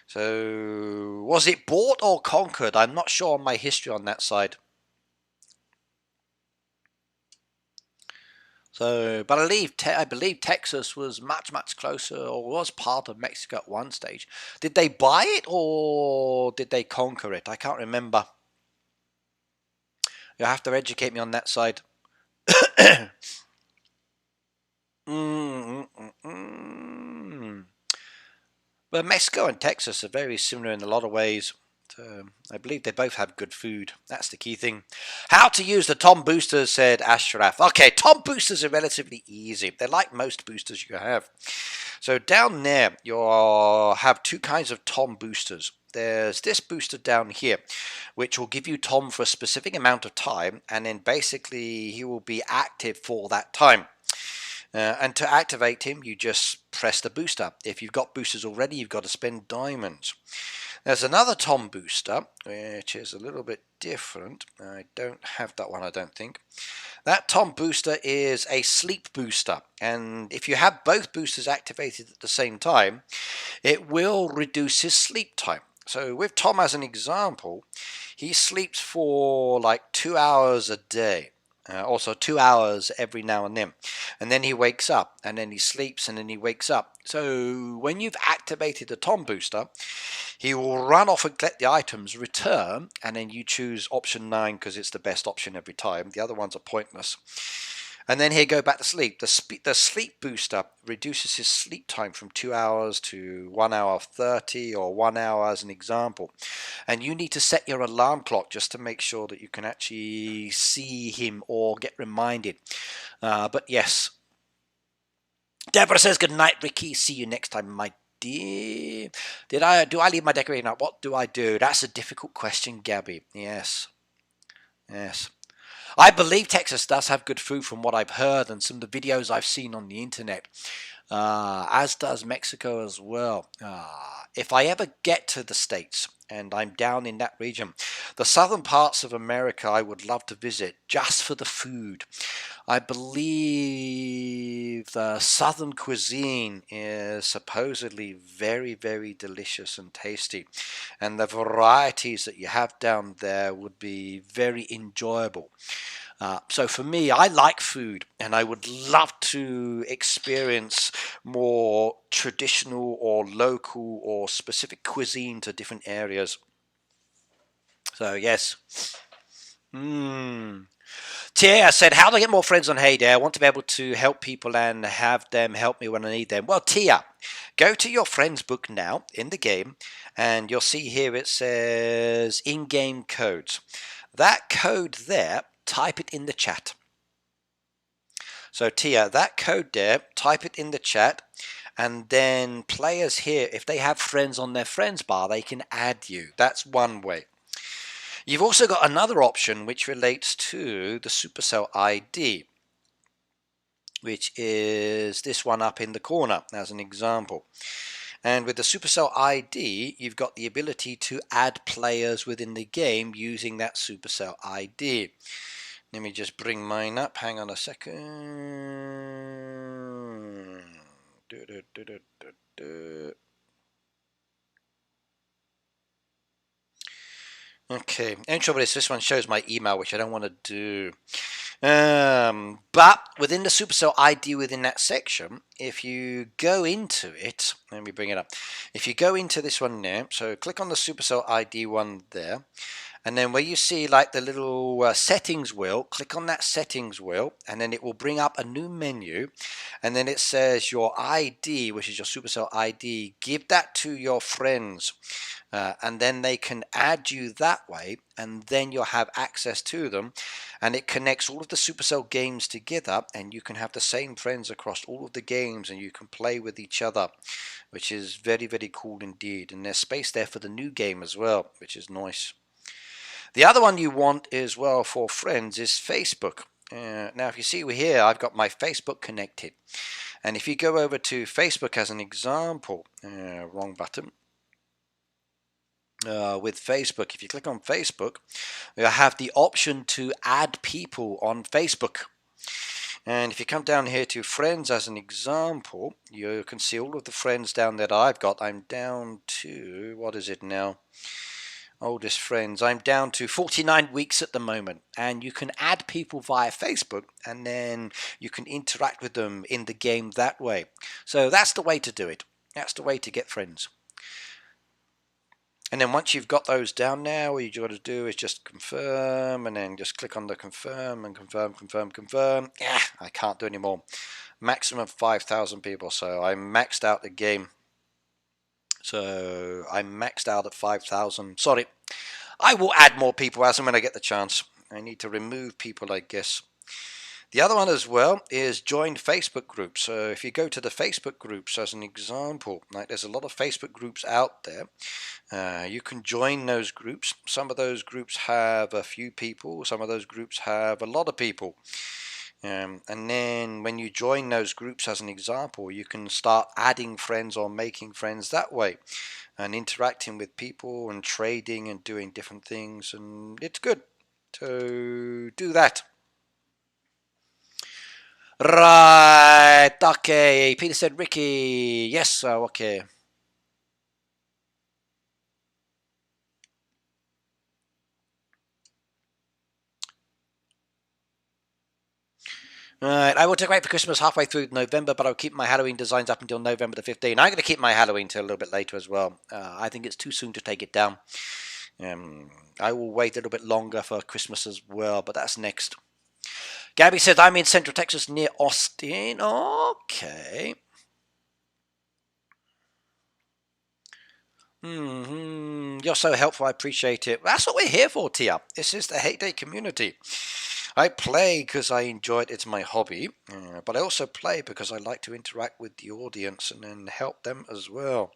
So, was it bought or conquered? I'm not sure on my history on that side. So, but I believe Texas was much, much closer or was part of Mexico at one stage. Did they buy it or did they conquer it? I can't remember. You'll have to educate me on that side. But Mexico and Texas are very similar in a lot of ways. I believe they both have good food. That's the key thing. How to use the Tom boosters, said Ashraf. Okay, Tom boosters are relatively easy. They're like most boosters you have. So down there, you have two kinds of Tom boosters. There's this booster down here, which will give you Tom for a specific amount of time, and then basically he will be active for that time. And to activate him, you just press the booster. If you've got boosters already, you've got to spend diamonds. There's another Tom booster, which is a little bit different. I don't have that one, I don't think. That Tom booster is a sleep booster. And if you have both boosters activated at the same time, it will reduce his sleep time. So with Tom as an example, he sleeps for like 2 hours a day. Also 2 hours every now and then he wakes up, and then he sleeps, and then he wakes up. So when you've activated the Tom booster, he will run off and collect the items, return, and then you choose option 9 because it's the best option every time. The other ones are pointless. And then he'll go back to sleep. The sleep booster reduces his sleep time from 2 hours to 1 hour 30 or 1 hour as an example. And you need to set your alarm clock just to make sure that you can actually see him or get reminded. But yes. Deborah says, good night, Ricky. See you next time, my dear. Do I leave my decorating out? What do I do? That's a difficult question, Gabby. Yes. I believe Texas does have good food from what I've heard and some of the videos I've seen on the internet, as does Mexico as well. If I ever get to the States and I'm down in that region, the southern parts of America I would love to visit just for the food. I believe the southern cuisine is supposedly very, very delicious and tasty. And the varieties that you have down there would be very enjoyable. So for me, I like food, and I would love to experience more traditional or local or specific cuisine to different areas. So yes. Tia said, how do I get more friends on Hey Day? I want to be able to help people and have them help me when I need them. Well, Tia, go to your friends book now in the game, and you'll see here it says in-game codes. That code there, type it in the chat. So Tia, that code there, type it in the chat, and then players here, if they have friends on their friends bar, they can add you. That's one way. You've also got another option which relates to the Supercell ID, which is this one up in the corner as an example. And with the Supercell ID, you've got the ability to add players within the game using that Supercell ID. Let me just bring mine up. Hang on a second. Okay, and trouble is this one shows my email, which I don't want to do. But within the Supercell ID within that section, if you go into it, let me bring it up. If you go into this one now, so click on the Supercell ID one there, and then where you see like the little settings wheel, click on that settings wheel, and then it will bring up a new menu, and then it says your ID, which is your Supercell ID, give that to your friends. And then they can add you that way, and then you'll have access to them, and it connects all of the Supercell games together, and you can have the same friends across all of the games, and you can play with each other, which is very, very cool indeed. And there's space there for the new game as well, which is nice. The other one you want as well for friends is Facebook. Now if you see here, I've got my Facebook connected, and if you go over to Facebook as an example, wrong button, with Facebook, if you click on Facebook, you have the option to add people on Facebook. And if you come down here to friends as an example, you can see all of the friends down there that I've got. I'm down to, what is it now? Oldest friends. I'm down to 49 weeks at the moment, and you can add people via Facebook, and then you can interact with them in the game that way. So that's the way to do it. That's the way to get friends. And then once you've got those down now, all you got to do is just confirm, and then just click on the confirm and confirm. Yeah, I can't do any more. Maximum 5,000 people, so I maxed out the game. So I'm maxed out at 5,000. Sorry, I will add more people as and when I get the chance. I need to remove people, I guess. The other one as well is join Facebook groups. So if you go to the Facebook groups as an example, like there's a lot of Facebook groups out there. You can join those groups. Some of those groups have a few people. Some of those groups have a lot of people. And then when you join those groups as an example, you can start adding friends or making friends that way, and interacting with people and trading and doing different things. And it's good to do that. Right, okay. Peter said, Ricky, yes, okay. Right, I will decorate for Christmas halfway through November, but I'll keep my Halloween designs up until November the 15th. I'm going to keep my Halloween till a little bit later as well. I think it's too soon to take it down. I will wait a little bit longer for Christmas as well, but that's next. Gabby says, I'm in Central Texas near Austin. Okay. You're so helpful. I appreciate it. That's what we're here for, Tia. This is the Hate Day community. I play because I enjoy it. It's my hobby. But I also play because I like to interact with the audience and then help them as well.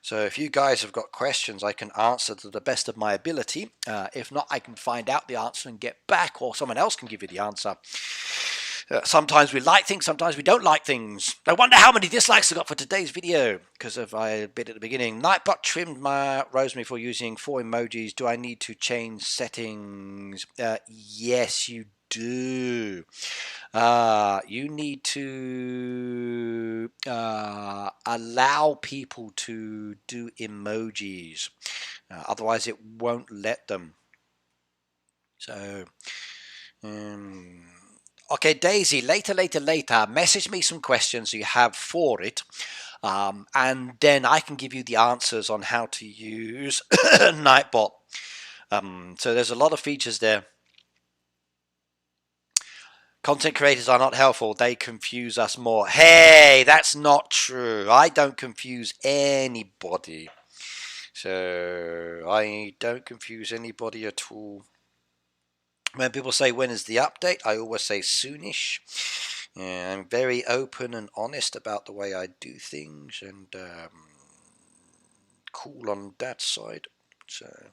So if you guys have got questions, I can answer to the best of my ability. If not, I can find out the answer and get back, or someone else can give you the answer. Sometimes we like things, sometimes we don't like things. I wonder how many dislikes I got for today's video, because of I bit at the beginning. Nightbot trimmed my rosemary for using 4 emojis. Do I need to change settings? Yes, you do. You need to allow people to do emojis. Otherwise, it won't let them. So Okay, Daisy, later. Message me some questions you have for it, and then I can give you the answers on how to use Nightbot. So there's a lot of features there. Content creators are not helpful. They confuse us more. Hey, that's not true. I don't confuse anybody. So I don't confuse anybody at all. When people say when is the update, I always say soonish. I'm very open and honest about the way I do things, and cool on that side. So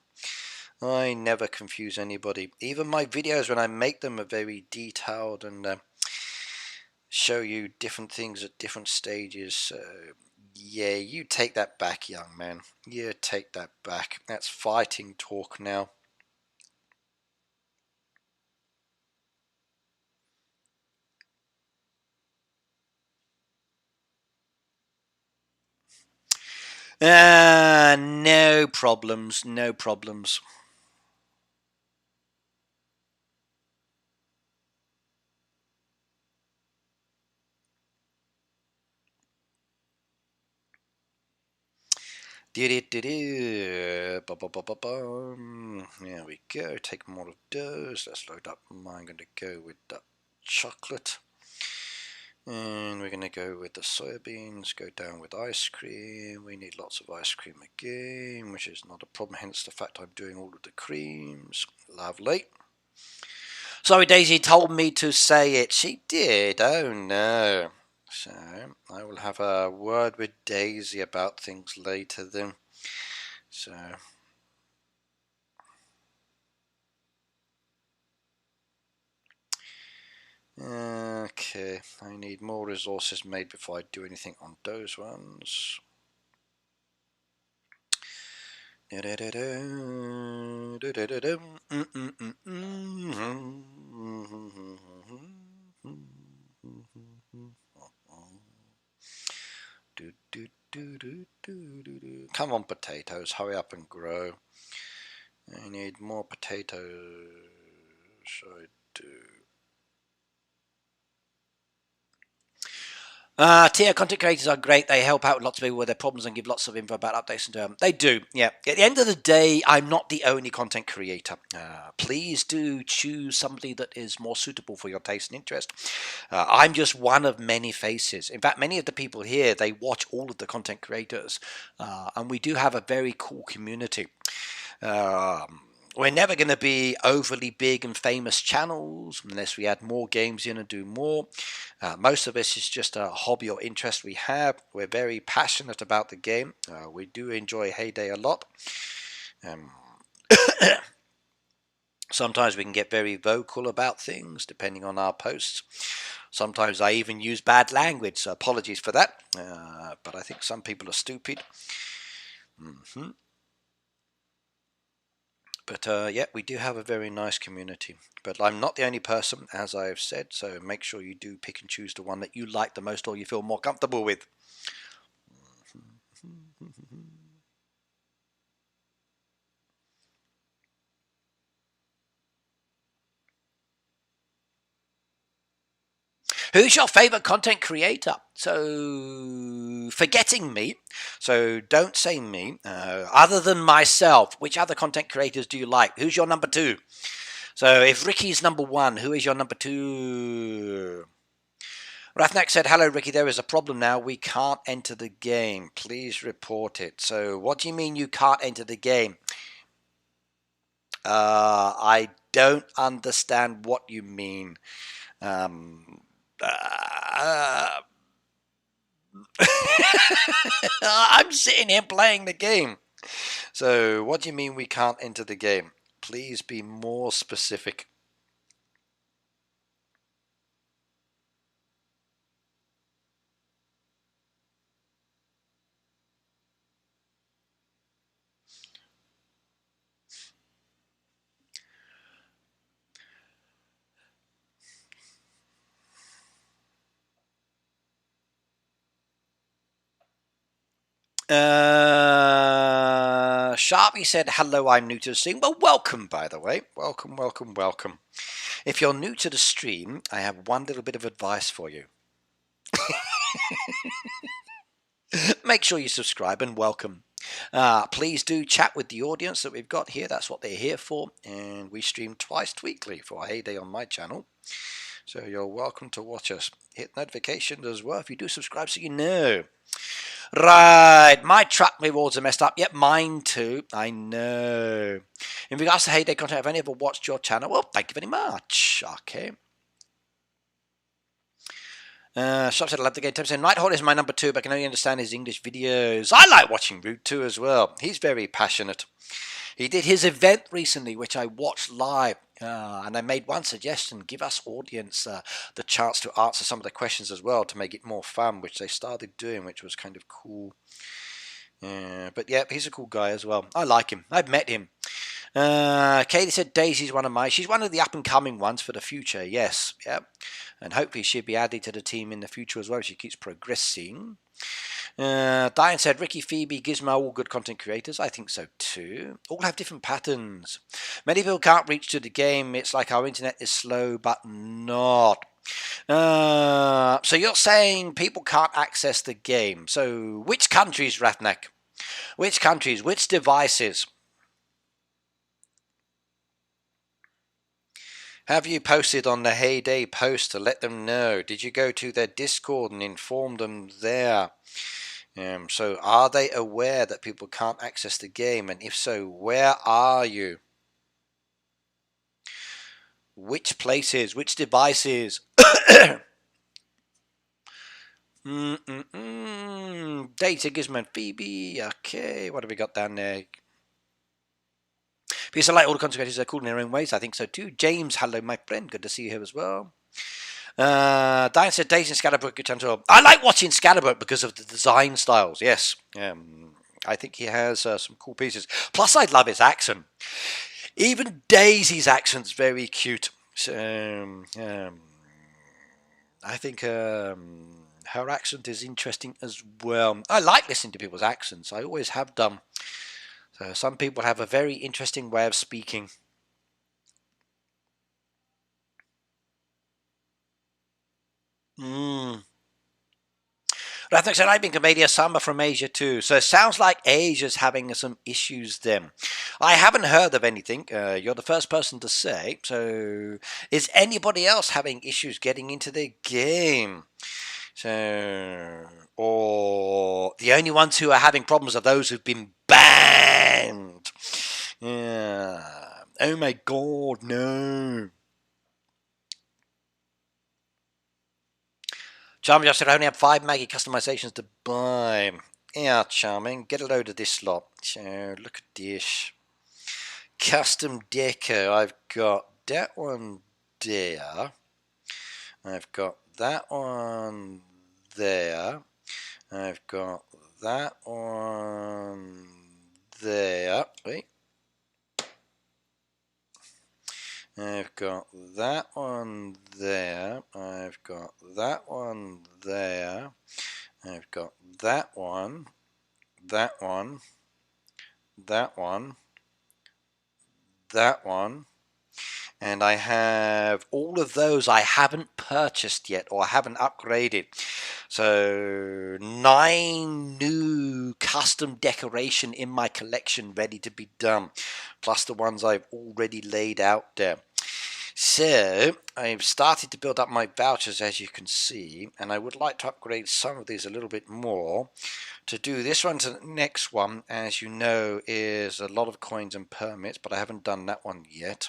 I never confuse anybody. Even my videos, when I make them, are very detailed and show you different things at different stages. So yeah, you take that back, young man. Yeah, take that back. That's fighting talk now. No problems, no problems. There we go. Take more of those. Let's load up. I'm going to go with the chocolate. And we're going to go with the soybeans. Go down with ice cream. We need lots of ice cream again, which is not a problem. Hence the fact I'm doing all of the creams. Lovely. Sorry, Daisy told me to say it. She did. Oh no. So I will have a word with Daisy about things later then. So okay, I need more resources made before I do anything on those ones. Come on, potatoes, hurry up and grow. I need more potatoes. I do. Tier content creators are great. They help out lots of people with their problems and give lots of info about updates and they do. Yeah. At the end of the day, I'm not the only content creator. Please do choose somebody that is more suitable for your taste and interest. I'm just one of many faces. In fact, many of the people here, they watch all of the content creators, and we do have a very cool community. We're never going to be overly big and famous channels unless we add more games in and do more. Most of this is just a hobby or interest we have. We're very passionate about the game. We do enjoy Heyday a lot. Sometimes we can get very vocal about things depending on our posts. Sometimes I even use bad language, so apologies for that. But I think some people are stupid. But yeah, we do have a very nice community. But I'm not the only person, as I have said, so make sure you do pick and choose the one that you like the most or you feel more comfortable with. Who's your favorite content creator? So, forgetting me. So, don't say me. Other than myself, which other content creators do you like? Who's your number two? So, if Ricky's number one, who is your number two? Rathnak said, hello, Ricky, there is a problem now. We can't enter the game. Please report it. So, what do you mean you can't enter the game? I don't understand what you mean. I'm sitting here playing the game. So, what do you mean we can't enter the game? Please be more specific. Sharpie said, hello, I'm new to the stream. Well, welcome, by the way. Welcome, welcome, welcome. If you're new to the stream, I have one little bit of advice for you. Make sure you subscribe and welcome. Please do chat with the audience that we've got here. That's what they're here for. And we stream twice weekly for a heyday on my channel. So you're welcome to watch us. Hit notifications as well if you do subscribe so you know. Right, my truck rewards are messed up. Yep, mine too. I know. In regards to heyday content, have any ever watched your channel? Well, thank you very much. Okay. Shop said I love the game. Tim said Nighthawk is my number 2, but I can only understand his English videos. I like watching Rude too as well. He's very passionate. He did his event recently, which I watched live, and I made one suggestion: give us audience the chance to answer some of the questions as well to make it more fun, which they started doing, which was kind of cool. But yeah, he's a cool guy as well. I like him. I've met him. Katie said Daisy's one of mine. She's one of the up-and-coming ones for the future, yes. Yep. And hopefully she'll be added to the team in the future as well. She keeps progressing. Diane said Ricky, Phoebe, Gizmo, all good content creators. I think so too. All have different patterns. Many people can't reach to the game. It's like our internet is slow, but not. So you're saying people can't access the game. So which countries, Rathnak? Which countries? Which devices? Have you posted on the Heyday post to let them know? Did you go to their Discord and inform them there? So are they aware that people can't access the game? And if so, where are you? Which places? Which devices? Data Gizmo Phoebe. Okay, what have we got down there? Because I like all the content creators are cool in their own ways. I think so too. James, hello, my friend. Good to see you here as well. Diane said Daisy and Scatterbrook, good time to I like watching Scatterbrook because of the design styles. Yes. I think he has some cool pieces. Plus, I love his accent. Even Daisy's accent's very cute. So, I think her accent is interesting as well. I like listening to people's accents. I always have done. So some people have a very interesting way of speaking. Rathnik said, I've been to Media Summer from Asia too. So it sounds like Asia's having some issues then. I haven't heard of anything. You're the first person to say. So is anybody else having issues getting into the game? So, or the only ones who are having problems are those who've been banned. Yeah. Oh my God, no. Charming just said, I only have 5 Maggie customizations to buy. Yeah, Charming. Get a load of this lot. So, look at this. Custom deco. I've got that one there. I've got that one there. I've got that one there. Wait. I've got that one there. I've got that one there. I've got that one, that one, that one, that one. And I have all of those I haven't purchased yet or haven't upgraded. So 9 new custom decoration in my collection ready to be done. Plus the ones I've already laid out there. So I've started to build up my vouchers, as you can see. And I would like to upgrade some of these a little bit more. To do this one to the next one, as you know, is a lot of coins and permits. But I haven't done that one yet.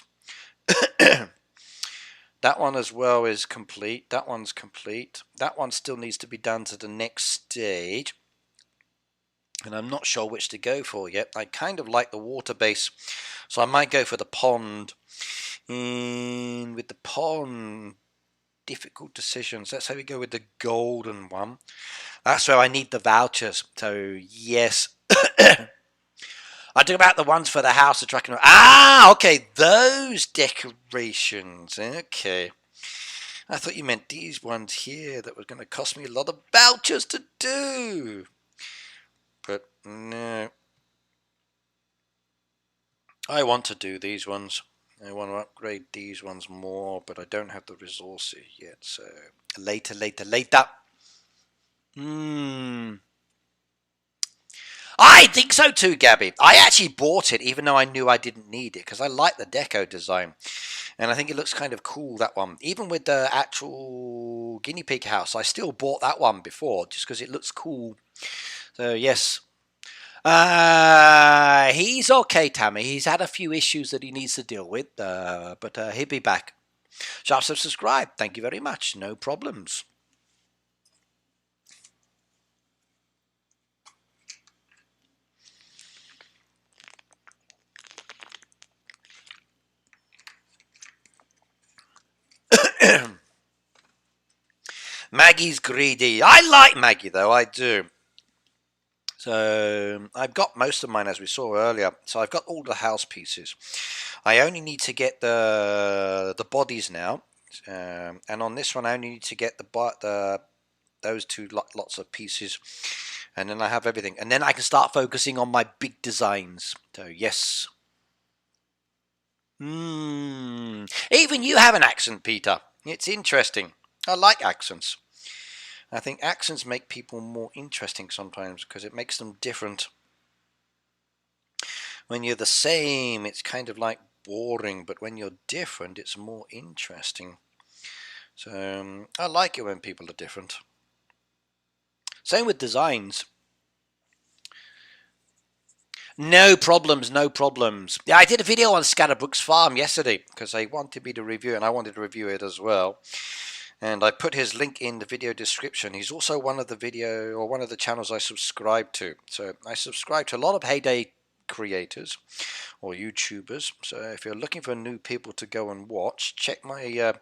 That one as well is complete. That one's complete. That one still needs to be done to the next stage. And I'm not sure which to go for yet. I kind of like the water base. So I might go for the pond. And with the pond, difficult decisions. Let's say we go with the golden one. That's where I need the vouchers. So yes. I talk about the ones for the house, the truck, and okay, those decorations. Okay, I thought you meant these ones here that were going to cost me a lot of vouchers to do, but no. I want to do these ones. I want to upgrade these ones more, but I don't have the resources yet. So later. I think so too, Gabby. I actually bought it even though I knew I didn't need it because I like the deco design. And I think it looks kind of cool, that one. Even with the actual guinea pig house, I still bought that one before just because it looks cool. So, yes. He's okay, Tammy. He's had a few issues that he needs to deal with, but he'll be back. Sharp subscribe. Thank you very much. No problems. Maggie's greedy. I like Maggie, though. I do. So I've got most of mine, as we saw earlier. So I've got all the house pieces. I only need to get the bodies now, and on this one I only need to get those two lots of pieces, and then I have everything, and then I can start focusing on my big designs. So yes. Even you have an accent, Peter. It's interesting. I like accents. I think accents make people more interesting sometimes because it makes them different. When you're the same, it's kind of like boring, but when you're different, it's more interesting. So I like it when people are different. Same with designs. No problems, no problems. Yeah, I did a video on Scatterbrook's farm yesterday because they wanted me to review it and I wanted to review it as well. And I put his link in the video description. He's also one of the channels I subscribe to. So I subscribe to a lot of Heyday creators or YouTubers. So if you're looking for new people to go and watch, check my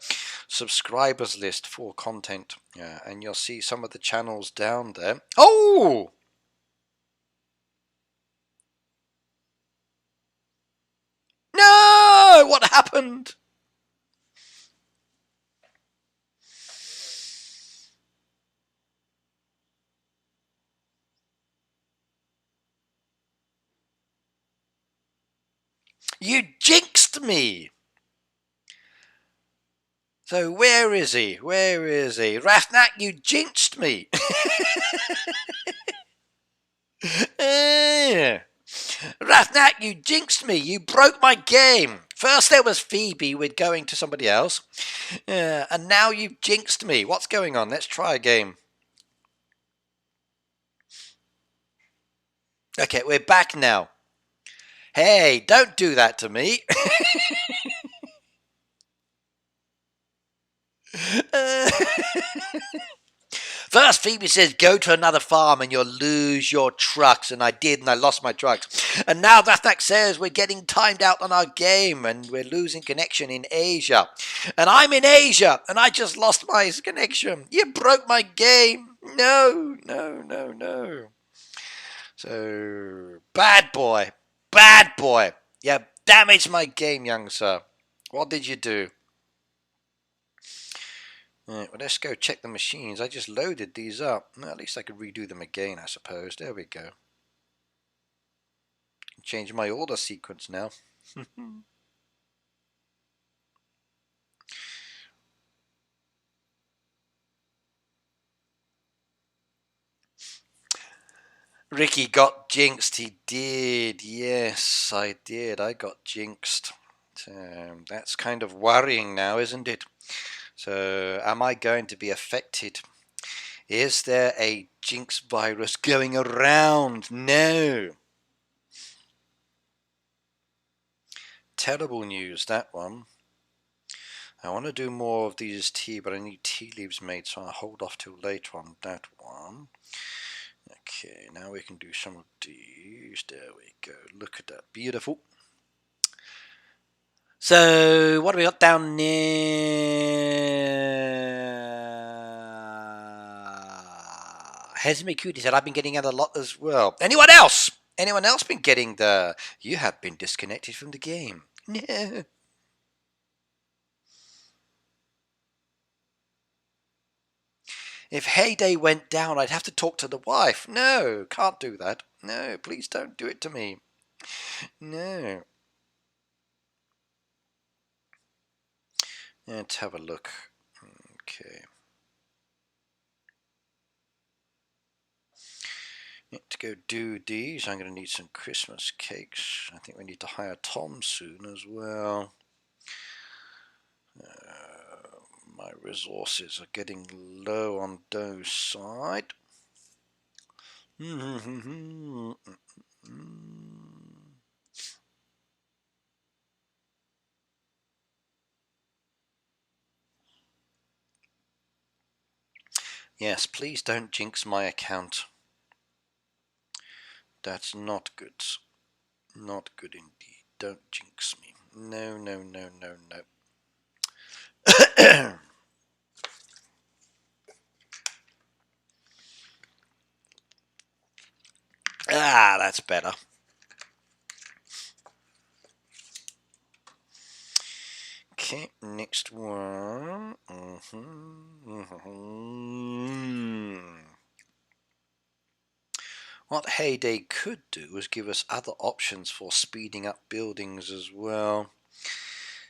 subscribers list for content, and you'll see some of the channels down there. Oh! No! What happened? You jinxed me! So where is he? Where is he? Rathnak, you jinxed me! Rathnak, you jinxed me. You broke my game. First there was Phoebe with going to somebody else, and now you've jinxed me. What's going on? Let's try a game. Okay, we're back now. Hey, don't do that to me. First, Phoebe says, go to another farm and you'll lose your trucks. And I did, and I lost my trucks. And now Rathnak says we're getting timed out on our game and we're losing connection in Asia. And I'm in Asia and I just lost my connection. You broke my game. No, no, no, no. So, bad boy. Bad boy. You damaged my game, young sir. What did you do? Right, well, let's go check the machines. I just loaded these up. Well, at least I could redo them again, I suppose. There we go. Change my order sequence now. Ricky got jinxed. He did. Yes, I did. I got jinxed. That's kind of worrying now, isn't it? So, am I going to be affected? Is there a jinx virus going around? No. Terrible news, that one. I want to do more of these tea, but I need tea leaves made, so I'll hold off till later on that one. Okay, now we can do some of these. There we go. Look at that. Beautiful. So, what do we got down there? Hesme Cutie said, I've been getting out a lot as well. Anyone else? Anyone else been getting the... You have been disconnected from the game. No. If Heyday went down, I'd have to talk to the wife. No, can't do that. No, please don't do it to me. No. Let's have a look. Okay. To go do these, I'm going to need some Christmas cakes. I think we need to hire Tom soon as well. My resources are getting low on those side. Yes, please don't jinx my account. That's not good. Not good indeed. Don't jinx me. No, no, no, no, no. Ah, that's better. Okay, next one. What Heyday could do is give us other options for speeding up buildings as well.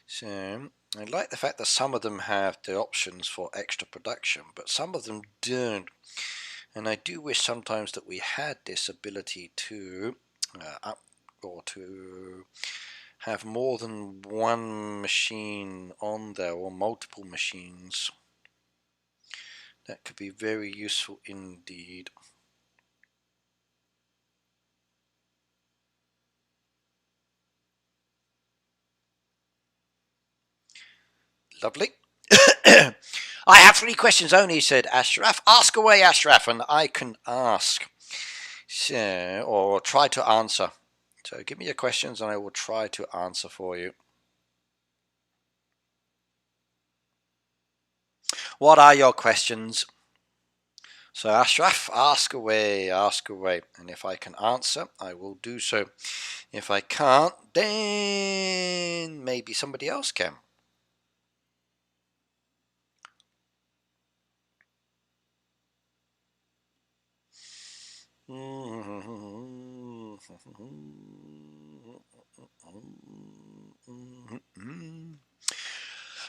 So, I like the fact that some of them have the options for extra production, but some of them don't. And I do wish sometimes that we had this ability to up or to have more than one machine on there or multiple machines. That could be very useful indeed. Lovely. I have 3 questions only, said Ashraf. Ask away, Ashraf, and I can ask. So, or try to answer. So give me your questions and I will try to answer for you. What are your questions? So Ashraf, ask away, and if I can answer, I will do so. If I can't, then maybe somebody else can.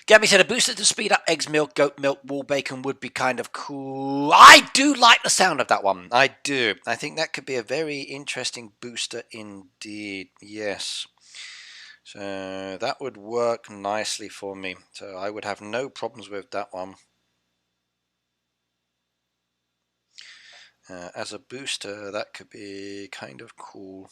Gabby said a booster to speed up eggs, milk, goat milk, wool, bacon would be kind of cool. I do like the sound of that one. I do. I think that could be a very interesting booster indeed. Yes. So that would work nicely for me. So I would have no problems with that one. As a booster, that could be kind of cool.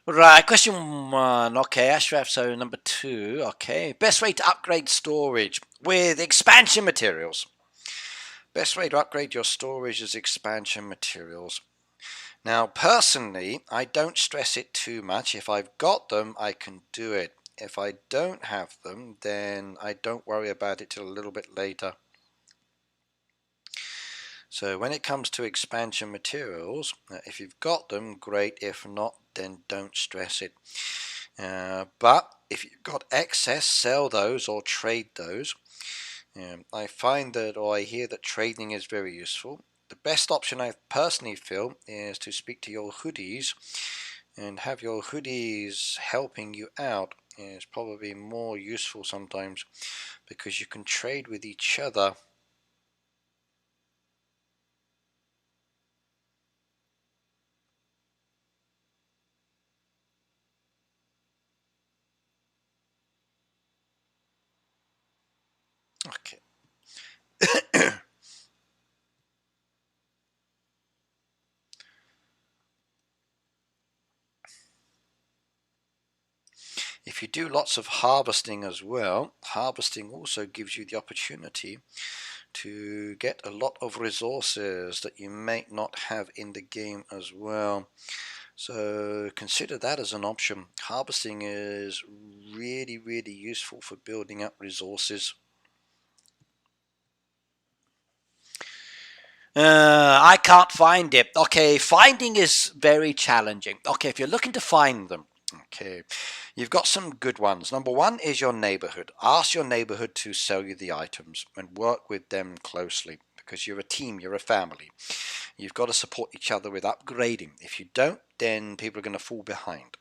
Right, question 1. Okay, Ashraf, so number 2. Okay, best way to upgrade storage with expansion materials. Best way to upgrade your storage is expansion materials. Now, personally, I don't stress it too much. If I've got them, I can do it. If I don't have them, then I don't worry about it till a little bit later. So when it comes to expansion materials, if you've got them, great. If not, then don't stress it. But if you've got excess, sell those or trade those. I find that, or I hear that trading is very useful. The best option I personally feel is to speak to your hoodies and have your hoodies helping you out is probably more useful sometimes because you can trade with each other. Okay. If you do lots of harvesting as well, harvesting also gives you the opportunity to get a lot of resources that you may not have in the game as well. So consider that as an option. Harvesting is really, really useful for building up resources. I can't find it. Okay, finding is very challenging. Okay, if you're looking to find them, okay, you've got some good ones. Number one is your neighborhood. Ask your neighborhood to sell you the items and work with them closely because you're a team, you're a family. You've got to support each other with upgrading. If you don't, then people are going to fall behind.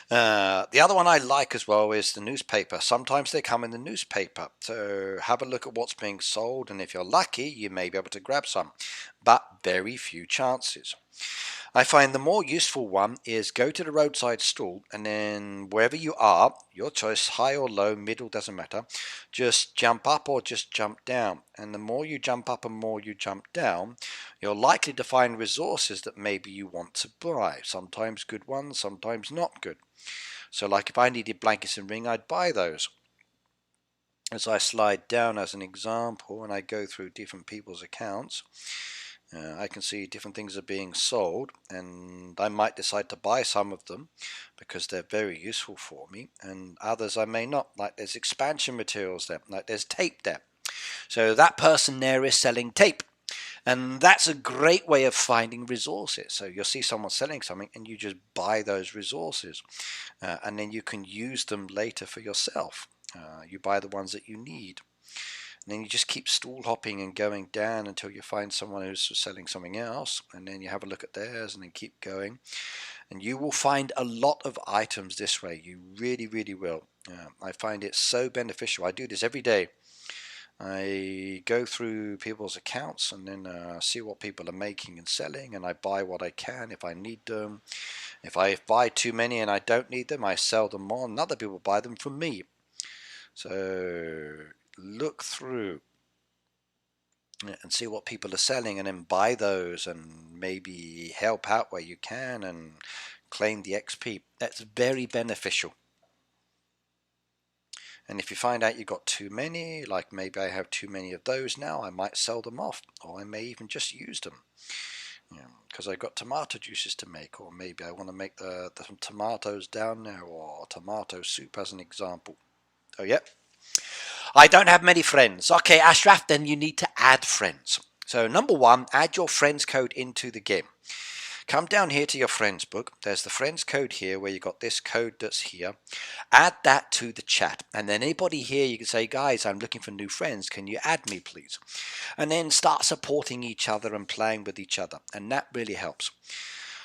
The other one I like as well is the newspaper. Sometimes they come in the newspaper, so have a look at what's being sold, and if you're lucky, you may be able to grab some, but very few chances. I find the more useful one is go to the roadside stall, and then wherever you are, your choice, high or low, middle, doesn't matter, just jump up or just jump down. And the more you jump up and more you jump down, you're likely to find resources that maybe you want to buy. Sometimes good ones, sometimes not good. So like if I needed blankets and ring, I'd buy those. As I slide down as an example and I go through different people's accounts, I can see different things are being sold, and I might decide to buy some of them because they're very useful for me, and others I may not. Like there's expansion materials there, like there's tape there. So that person there is selling tape. And that's a great way of finding resources. So you'll see someone selling something and you just buy those resources. And then you can use them later for yourself. You buy the ones that you need. And then you just keep stool hopping and going down until you find someone who's selling something else. And then you have a look at theirs and then keep going. And you will find a lot of items this way. You really, really will. I find it so beneficial. I do this every day. I go through people's accounts and then see what people are making and selling, and I buy what I can if I need them. If I buy too many and I don't need them, I sell them on, and other people buy them from me. So look through and see what people are selling and then buy those and maybe help out where you can and claim the XP. That's very beneficial. And if you find out you've got too many, like maybe I have too many of those now, I might sell them off, or I may even just use them. Because I've got tomato juices to make, or maybe I want to make the tomatoes down there, or tomato soup as an example. Oh, yeah. I don't have many friends. Okay, Ashraf, then you need to add friends. So number one, add your friends code into the game. Come down here to your friends book. There's the friends code here where you got this code that's here. Add that to the chat. And then anybody here, you can say, guys, I'm looking for new friends. Can you add me, please? And then start supporting each other and playing with each other. And that really helps.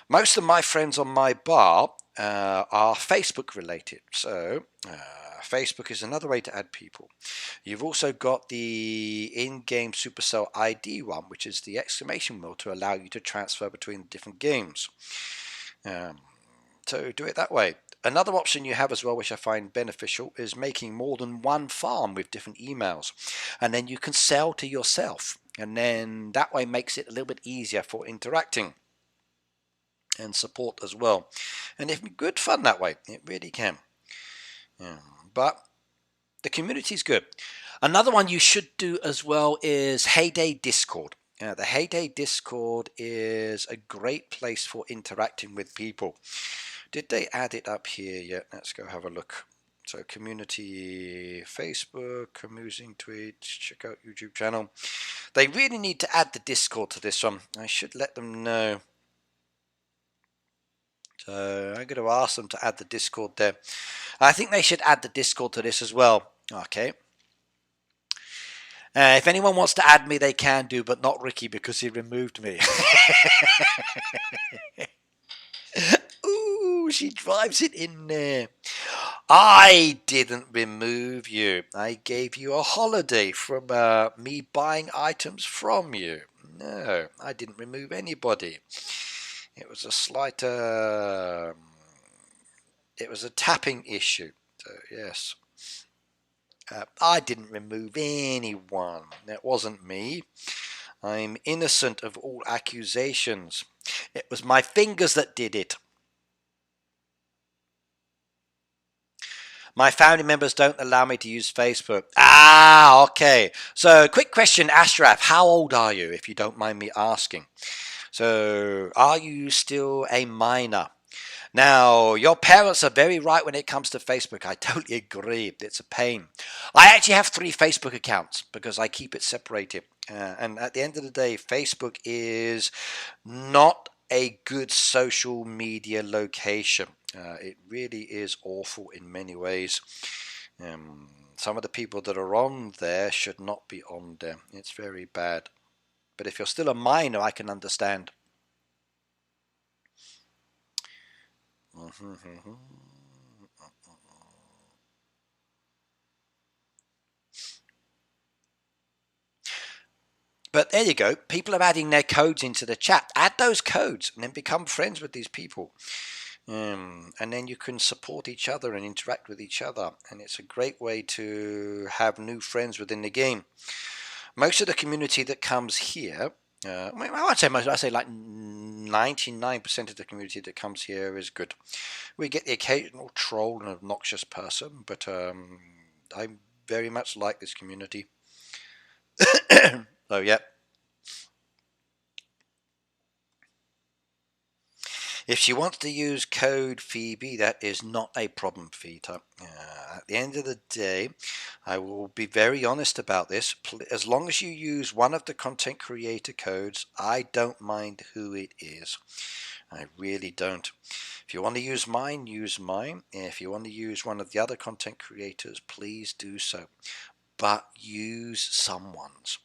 Most of my friends on my bar are Facebook related. So Facebook is another way to add people. You've also got the in-game Supercell ID one, which is the exclamation mark to allow you to transfer between different games. So do it that way. Another option you have as well, which I find beneficial, is making more than one farm with different emails. And then you can sell to yourself. And then that way makes it a little bit easier for interacting and support as well. And it's good fun that way. It really can. But the community is good. Another one you should do as well is Heyday Discord. The Heyday Discord is a great place for interacting with people. Did they add it up here yet? Let's go have a look. So community, Facebook, amusing tweets, check out YouTube channel. They really need to add the Discord to this one. I should let them know. So I'm going to ask them to add the Discord there. I think they should add the Discord to this as well. Okay. If anyone wants to add me, they can do, but not Ricky because he removed me. Ooh, she drives it in there. I didn't remove you. I gave you a holiday from me buying items from you. No, I didn't remove anybody. It was a slight, it was a tapping issue. So, yes. I didn't remove anyone. It wasn't me. I'm innocent of all accusations. It was my fingers that did it. My family members don't allow me to use Facebook. Ah, okay. So, quick question, Ashraf. How old are you, if you don't mind me asking? So, are you still a minor? Now, your parents are very right when it comes to Facebook. I totally agree. It's a pain. I actually have 3 Facebook accounts because I keep it separated. And at the end of the day, Facebook is not a good social media location. It really is awful in many ways. Some of the people that are on there should not be on there. It's very bad. But if you're still a minor, I can understand. But there you go. People are adding their codes into the chat. Add those codes and then become friends with these people. And then you can support each other and interact with each other. And it's a great way to have new friends within the game. Most of the community that comes here, I won't say most, I say like 99% of the community that comes here is good. We get the occasional troll and obnoxious person, but I very much like this community. So, yeah. If she wants to use code Phoebe, that is not a problem, Vita. At the end of the day, I will be very honest about this. As long as you use one of the content creator codes, I don't mind who it is. I really don't. If you want to use mine, use mine. If you want to use one of the other content creators, please do so. But use someone's.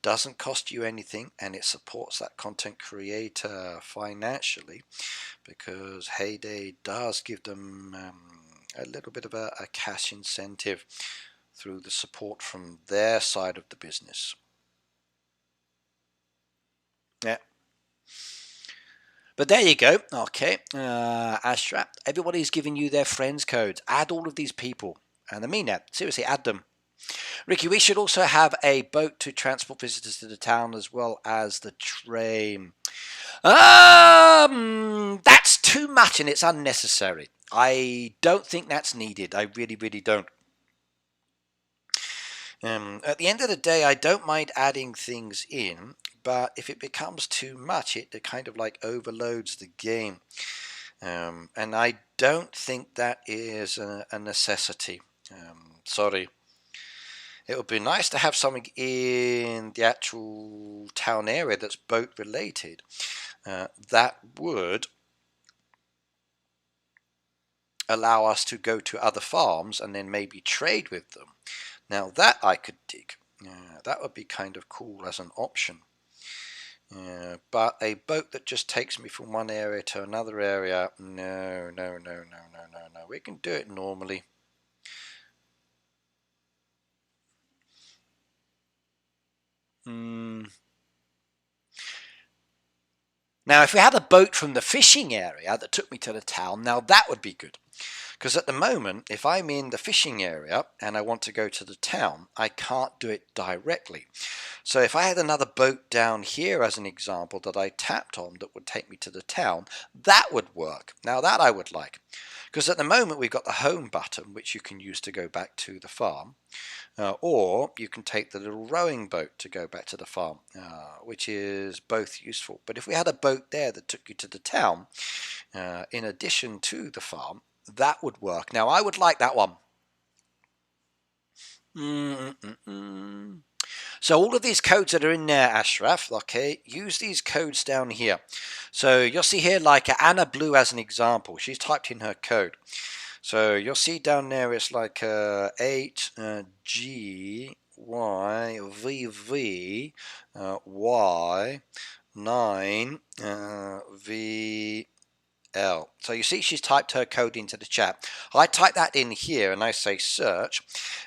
Doesn't cost you anything, and it supports that content creator financially, because Heyday does give them a little bit of a cash incentive through the support from their side of the business. Yeah. But there you go. Okay, Astra, everybody's giving you their friends codes. Add all of these people, and I mean that seriously. Add them. Ricky, we should also have a boat to transport visitors to the town as well as the train. That's too much and it's unnecessary. I don't think that's needed. I really, really don't. At the end of the day, I don't mind adding things in, but if it becomes too much, it kind of like overloads the game. And I don't think that is a necessity. Sorry. It would be nice to have something in the actual town area that's boat related. That would allow us to go to other farms and then maybe trade with them. Now that I could dig. That would be kind of cool as an option. But a boat that just takes me from one area to another area, no. We can do it normally. Now, if we had a boat from the fishing area that took me to the town, now that would be good. Because at the moment, if I'm in the fishing area and I want to go to the town, I can't do it directly. So if I had another boat down here as an example that I tapped on that would take me to the town, that would work. Now that I would like. Because at the moment we've got the home button, which you can use to go back to the farm. Or you can take the little rowing boat to go back to the farm, which is both useful. But if we had a boat there that took you to the town, in addition to the farm, that would work. Now, I would like that one. So all of these codes that are in there, Ashraf, okay, use these codes down here. So you'll see here like Anna Blue as an example. She's typed in her code. So you'll see down there it's like 8G Y V V Y 9 V L. So you see she's typed her code into the chat. I type that in here and I say search,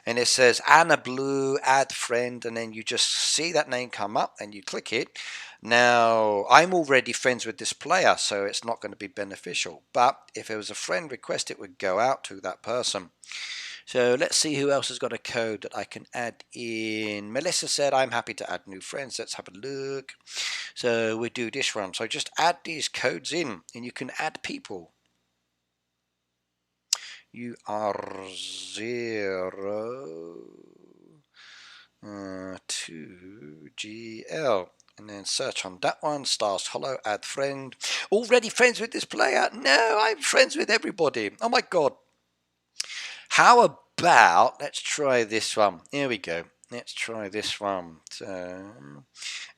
and it says Anna Blue, add friend, and then you just see that name come up and you click it. Now, I'm already friends with this player, so it's not going to be beneficial. But if it was a friend request, it would go out to that person. So let's see who else has got a code that I can add in. Melissa said, I'm happy to add new friends. Let's have a look. So we do this one. So just add these codes in and you can add people. You are 0 2GL. And then search on that one. Stars Hollow. Add friend. Already friends with this player? No, I'm friends with everybody. Oh my god. How about, let's try this one. Here we go. Let's try this one. So,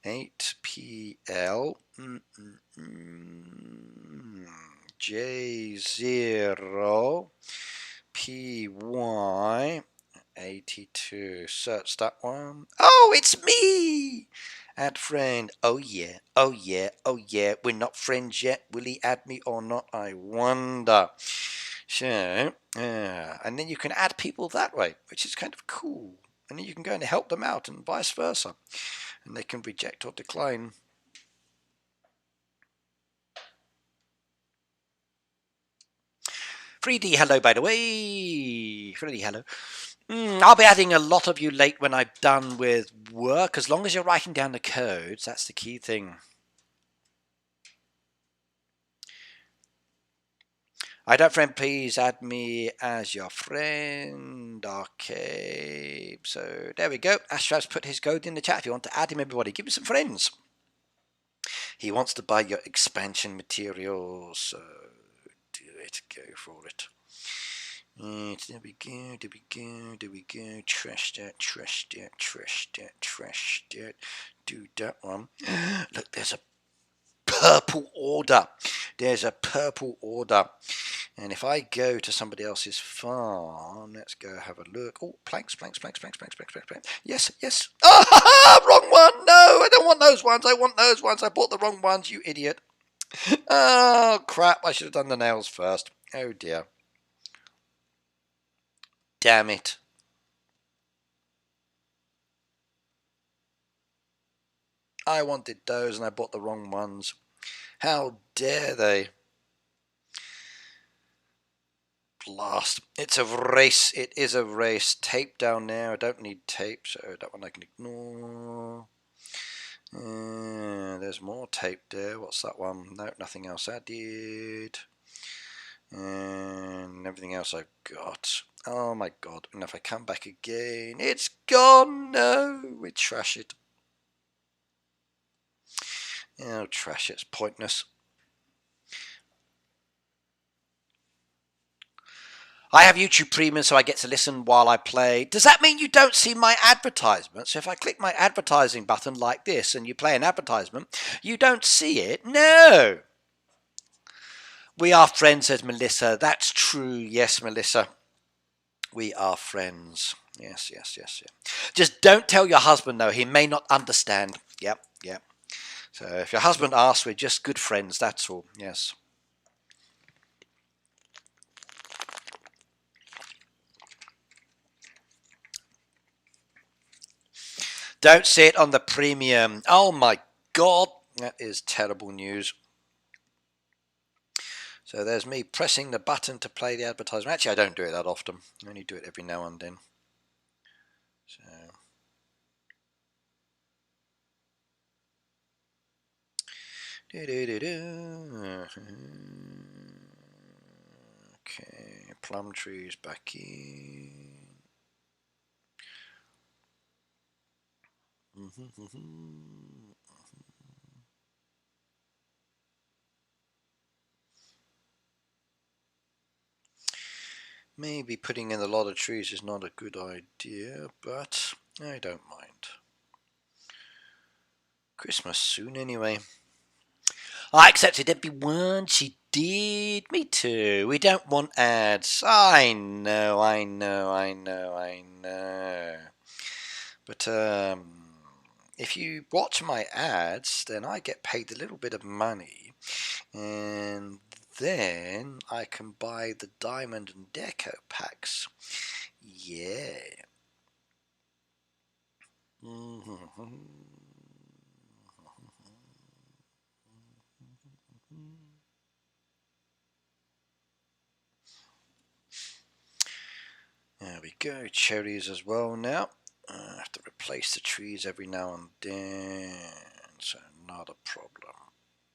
8PL J0 PY 82. Search that one. Oh, it's me! Add friend. Oh yeah, oh yeah, oh yeah. We're not friends yet. Will he add me or not? I wonder. So, and then you can add people that way, which is kind of cool. And then you can go and help them out and vice versa. And they can reject or decline. R3D, hello, by the way. R3D, hello. I'll be adding a lot of you late when I'm done with work. As long as you're writing down the codes, that's the key thing. I don't friend, please add me as your friend. Okay, so there we go. Ashraf's put his code in the chat. If you want to add him, everybody, give me some friends. He wants to buy your expansion materials, so do it, go for it. There we go, there we go, there we go. Trash that, trash that, trash that, trash that. Do that one. Look, there's a purple order. There's a purple order. And if I go to somebody else's farm, let's go have a look. Oh, planks. Yes, yes. Ah, wrong one. No, I don't want those ones. I want those ones. I bought the wrong ones, you idiot. Oh, crap. I should have done the nails first. Oh, dear. Damn it. I wanted those and I bought the wrong ones. How dare they? Blast. It's a race. It is a race. Tape down there. I don't need tape, so that one I can ignore. There's more tape there. What's that one? No, nothing else added. And everything else I've got. Oh my god. And if I come back again, it's gone. No, we trash it. Oh, trash it. It's pointless. I have YouTube Premium, so I get to listen while I play. Does that mean you don't see my advertisements? So if I click my advertising button like this and you play an advertisement, you don't see it? No. We are friends, says Melissa. That's true. Yes, Melissa. We are friends. Yes. Just don't tell your husband, though. He may not understand. Yep. So if your husband asks, we're just good friends. That's all. Yes. Don't see it on the premium. Oh my god. That is terrible news. So there's me pressing the button to play the advertisement. Actually, I don't do it that often. I only do it every now and then. So okay, plum trees back in. Maybe putting in a lot of trees is not a good idea, but I don't mind. Christmas soon anyway. I accepted everyone. She did. Me too. We don't want ads. I know. But if you watch my ads, then I get paid a little bit of money, and then I can buy the diamond and deco packs. Yeah. There we go. Cherries as well now. I have to replace the trees every now and then, so not a problem.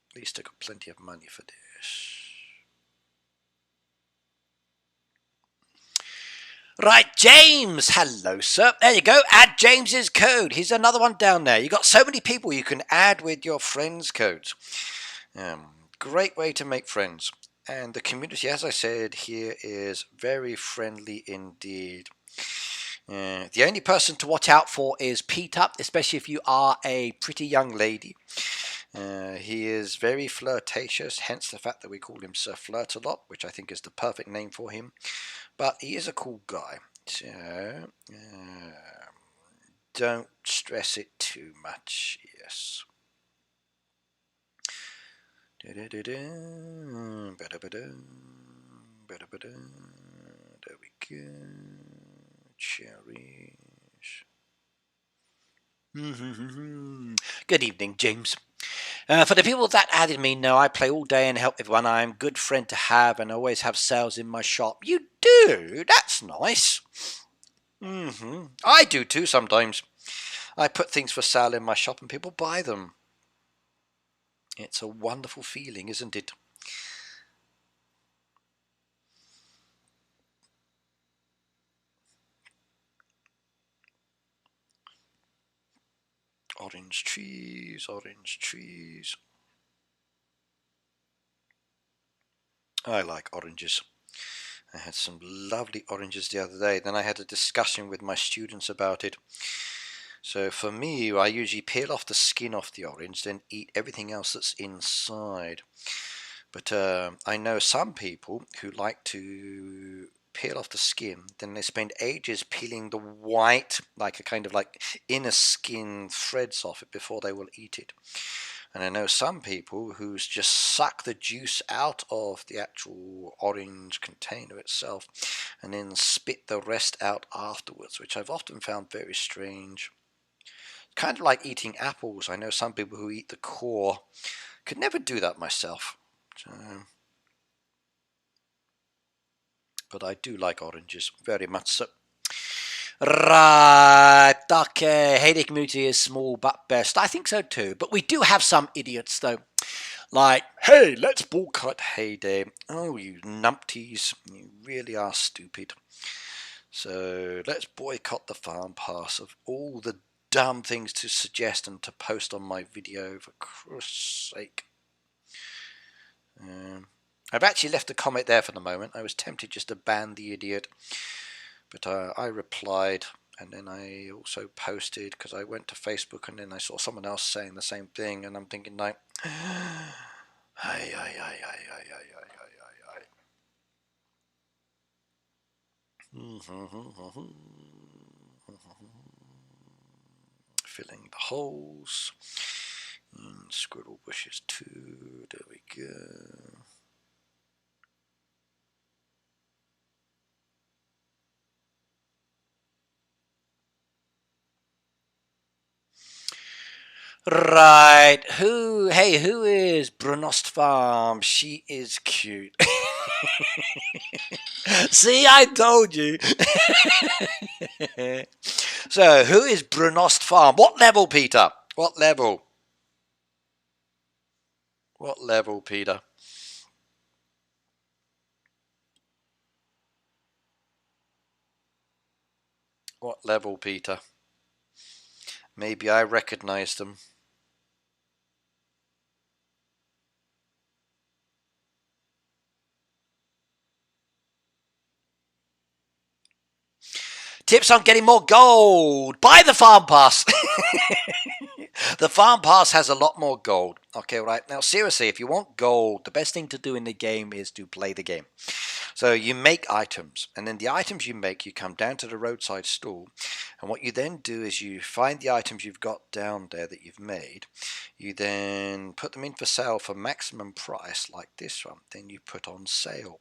At least I got plenty of money for this. Right, James. Hello, sir. There you go. Add James's code. Here's another one down there. You've got so many people you can add with your friends' codes. Great way to make friends. And the community, as I said, here is very friendly indeed. The only person to watch out for is Peter, especially if you are a pretty young lady. He is very flirtatious, hence the fact that we call him Sir Flirt a lot, which I think is the perfect name for him. But he is a cool guy, so don't stress it too much. Yes. There we go. Cherries. Good evening, James. For the people that added me know I play all day and help everyone. I'm a good friend to have and always have sales in my shop. You do? That's nice. I do too sometimes. I put things for sale in my shop and people buy them. It's a wonderful feeling, isn't it? Orange trees, orange trees. I like oranges. I had some lovely oranges the other day. Then I had a discussion with my students about it. So for me, I usually peel off the skin off the orange, then eat everything else that's inside. But I know some people who like to peel off the skin, then they spend ages peeling the white, like a kind of like inner skin threads off it before they will eat it. And I know some people who just suck the juice out of the actual orange container itself and then spit the rest out afterwards, which I've often found very strange. Kind of like eating apples. I know some people who eat the core. Could never do that myself. But I do like oranges very much so. Right, okay. Heyday community is small but best. I think so too. But we do have some idiots though. Like, hey, let's boycott Heyday. Oh, you numpties. You really are stupid. So let's boycott the farm pass of all the dumb things to suggest and to post on my video, for Christ's sake. I've actually left a comment there for the moment. I was tempted just to ban the idiot. But I replied, and then I also posted, because I went to Facebook and then I saw someone else saying the same thing, and I'm thinking like, filling the holes, and squirrel bushes too, there we go. Right, who is Brunost Farm? She is cute. See, I told you. So, who is Brunost Farm? What level, Peter? What level? What level, Peter? What level, Peter? Maybe I recognize them. Tips on getting more gold. Buy the farm pass. The farm pass has a lot more gold. Okay, right. Now, seriously, if you want gold, the best thing to do in the game is to play the game. So you make items, and then the items you make, you come down to the roadside stall, and what you then do is you find the items you've got down there that you've made. You then put them in for sale for maximum price, like this one. Then you put on sale.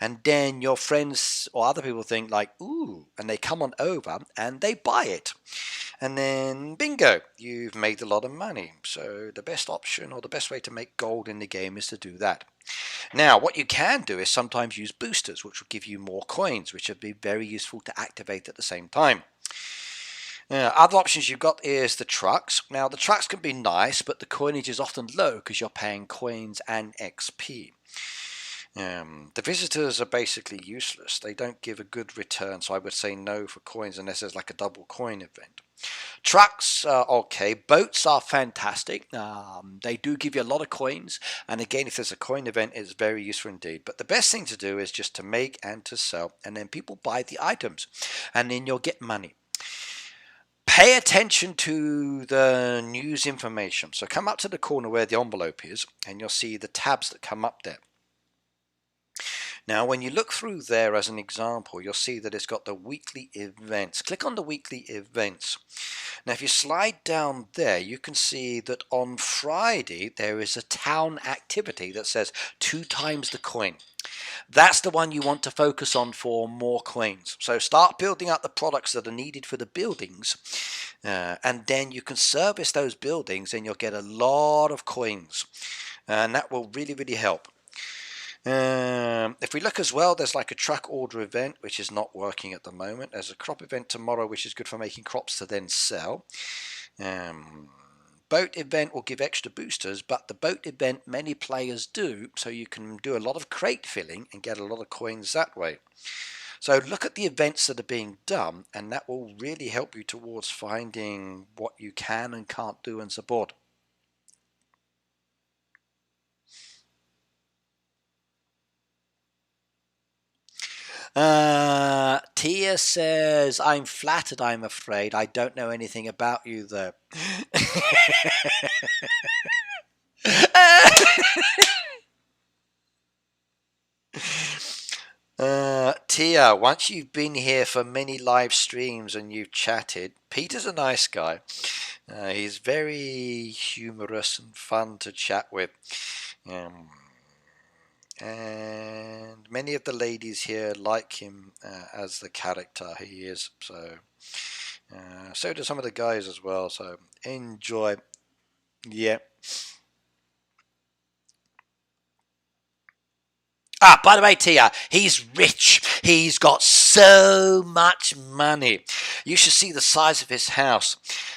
And then your friends or other people think like, ooh, and they come on over and they buy it. And then bingo, you've made a lot of money. So the best option or the best way to make gold in the game is to do that. Now, what you can do is sometimes use boosters, which will give you more coins, which would be very useful to activate at the same time. Other options you've got is the trucks. Now, the trucks can be nice, but the coinage is often low because you're paying coins and XP. The visitors are basically useless. They don't give a good return, so I would say no for coins unless there's like a double coin event. Trucks are okay. Boats are fantastic. They do give you a lot of coins, and again, if there's a coin event, it's very useful indeed. But the best thing to do is just to make and to sell, and then people buy the items, and then you'll get money. Pay attention to the news information. So come up to the corner where the envelope is, and you'll see the tabs that come up there. Now, when you look through there as an example, you'll see that it's got the weekly events. Click on the weekly events. Now, if you slide down there, you can see that on Friday, there is a town activity that says 2 times the coin. That's the one you want to focus on for more coins. So start building up the products that are needed for the buildings, and then you can service those buildings and you'll get a lot of coins. And that will really, really help. If we look as well, there's like a truck order event, which is not working at the moment. There's a crop event tomorrow, which is good for making crops to then sell. Boat event will give extra boosters, but the boat event many players do, so you can do a lot of crate filling and get a lot of coins that way. So look at the events that are being done, and that will really help you towards finding what you can and can't do and support. Tia says, I'm flattered, I'm afraid. I don't know anything about you, though. Tia, once you've been here for many live streams and you've chatted, Peter's a nice guy. He's very humorous and fun to chat with. And many of the ladies here like him as the character he is. So do some of the guys as well. So enjoy. Yeah. By the way, Tia, he's rich. He's got so much money. You should see the size of his house.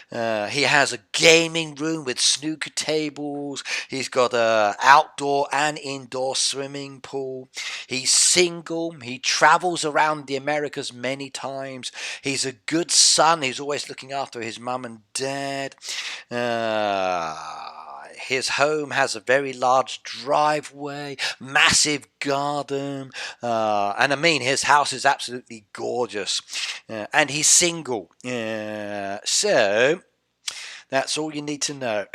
He has a gaming room with snooker tables. He's got a outdoor and indoor swimming pool. He's single. He travels around the Americas many times. He's a good son. He's always looking after his mum and dad. His home has a very large driveway, massive garden, and I mean his house is absolutely gorgeous, and he's single, so that's all you need to know.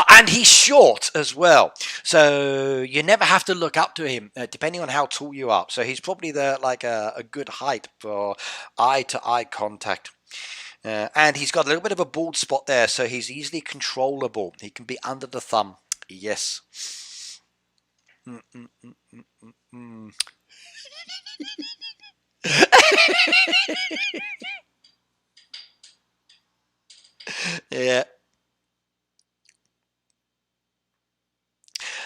And he's short as well, so you never have to look up to him, depending on how tall you are. So he's probably like a good height for eye-to-eye contact. And he's got a little bit of a bald spot there, so he's easily controllable. He can be under the thumb. Yes. Yeah.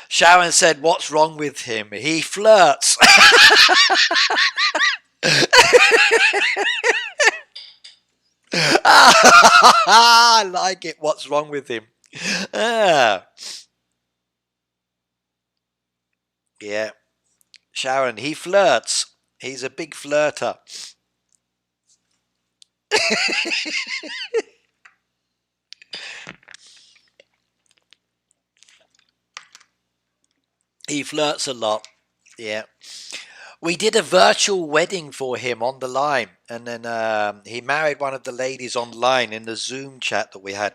Sharon said, what's wrong with him? He flirts. I like it. What's wrong with him? Yeah. Sharon, he flirts. He's a big flirter. He flirts a lot. Yeah. We did a virtual wedding for him on the line, and then he married one of the ladies online in the Zoom chat that we had.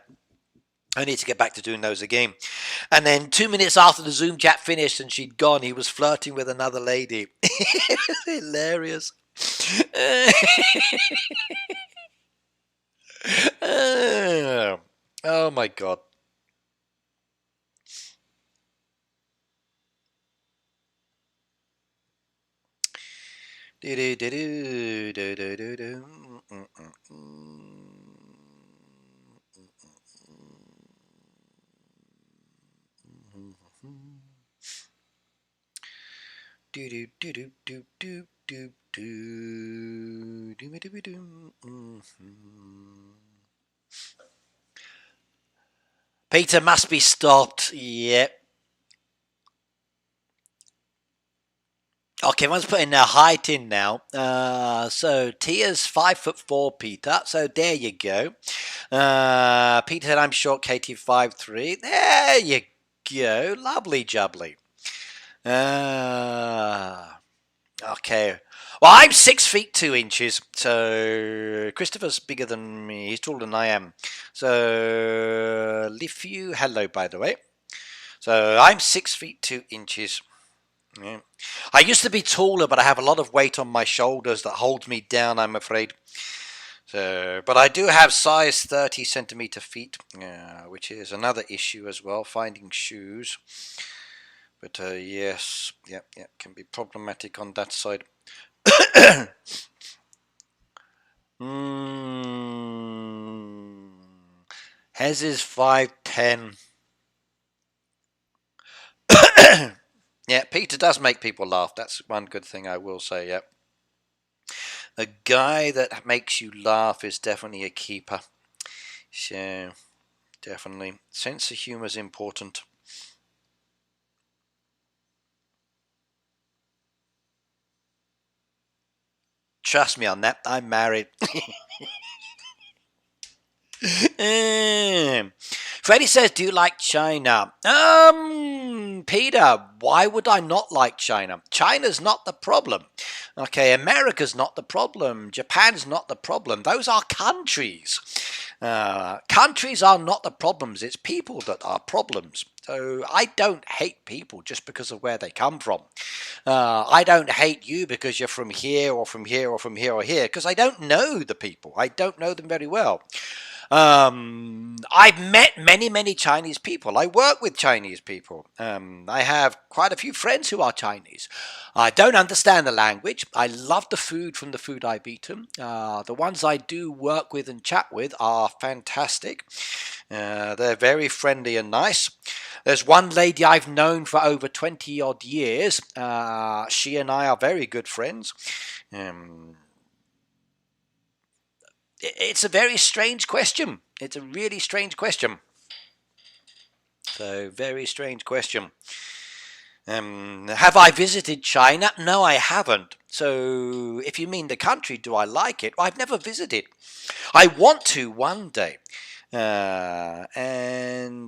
I need to get back to doing those again. And then 2 minutes after the Zoom chat finished and she'd gone, he was flirting with another lady. It was hilarious. Oh my God. Peter must be stopped. Yep. Okay, everyone's putting their height in now. So Tia's 5'4", Peter. So there you go. Peter said I'm short. Katie 5'3". There you go. Lovely jubbly. Okay. Well, I'm 6 feet 2 inches. So Christopher's bigger than me. He's taller than I am. So Lifu, hello, by the way. So I'm 6 feet 2 inches. Yeah. I used to be taller, but I have a lot of weight on my shoulders that holds me down, I'm afraid. So, but I do have size 30 centimeter feet, which is another issue as well, finding shoes. But yes, yeah, can be problematic on that side. Hez is 5'10". Yeah, Peter does make people laugh. That's one good thing I will say, yeah. A guy that makes you laugh is definitely a keeper. So, definitely. Sense of humour is important. Trust me on that. I'm married. Freddie says, do you like China? Peter, why would I not like China? China's not the problem. Okay, America's not the problem. Japan's not the problem. Those are countries. Countries are not the problems. It's people that are problems. So I don't hate people just because of where they come from. I don't hate you because you're from here or from here or from here or here, because I don't know the people. I don't know them very well. I've met many Chinese people. I work with Chinese people. I have quite a few friends who are Chinese. I don't understand the language. I love the food from the food I've eaten. The ones I do work with and chat with are fantastic. They're very friendly and nice. There's one lady I've known for over 20 odd years. She and I are very good friends. It's a very strange question. It's a really strange question. So, very strange question. Have I visited China? No, I haven't. So, if you mean the country, do I like it? I've never visited. I want to one day. And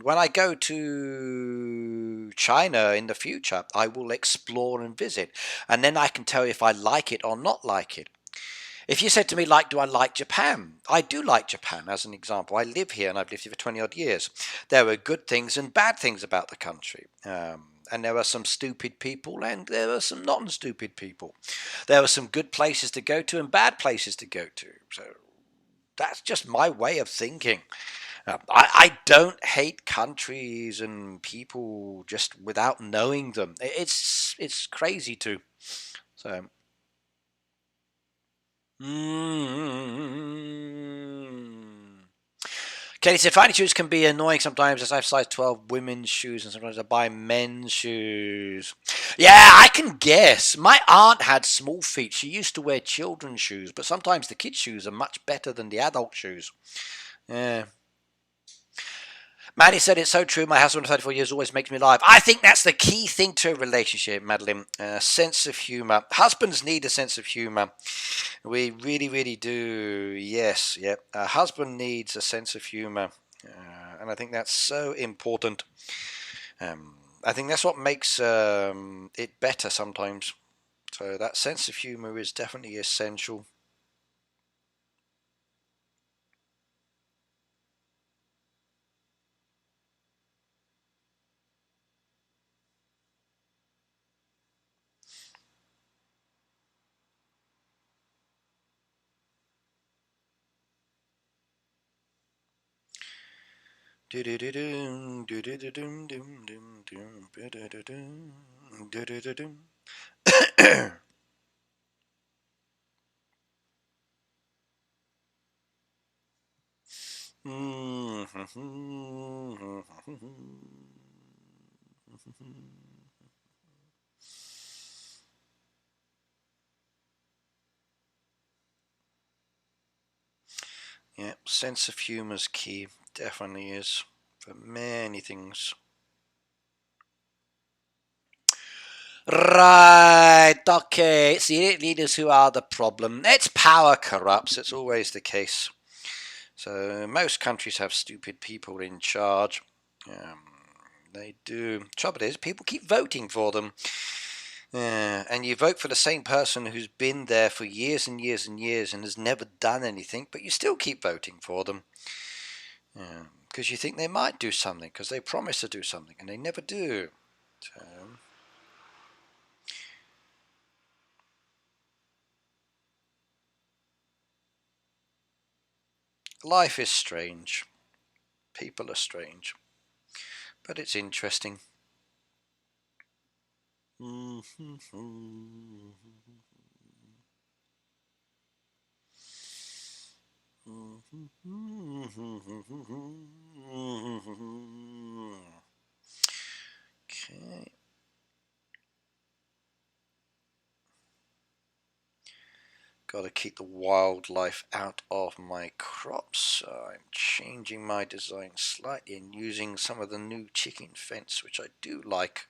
when I go to China in the future, I will explore and visit. And then I can tell you if I like it or not like it. If you said to me, do I like Japan? I do like Japan, as an example. I live here and I've lived here for 20 odd years. There are good things and bad things about the country. And there are some stupid people and there are some non-stupid people. There are some good places to go to and bad places to go to. So that's just my way of thinking. I don't hate countries and people just without knowing them. It's crazy too. So. Katie said, finding shoes can be annoying sometimes as I have size 12 women's shoes and sometimes I buy men's shoes. Yeah, I can guess. My aunt had small feet. She used to wear children's shoes, but sometimes the kids' shoes are much better than the adult shoes. Yeah. Maddie said it's so true. My husband of 34 years always makes me laugh. I think that's the key thing to a relationship, Madeline. Sense of humour. Husbands need a sense of humour. We really do. Yes, yep. A husband needs a sense of humour. And I think that's so important. I think that's what makes it better sometimes. So that sense of humour is definitely essential. Yeah, sense of humour is key. Definitely is. for many things. Right, okay, it's the elite leaders who are the problem. It's power corrupts, it's always the case. So most countries have stupid people in charge. They do. Trouble is, people keep voting for them. And you vote for the same person who's been there for years and years and years and has never done anything, but you still keep voting for them. Because you think they might do something, because they promise to do something, and they never do. So, life is strange. People are strange. But it's interesting. Okay. Got to keep the wildlife out of my crops, so I'm changing my design slightly and using some of the new chicken fence, which I do like.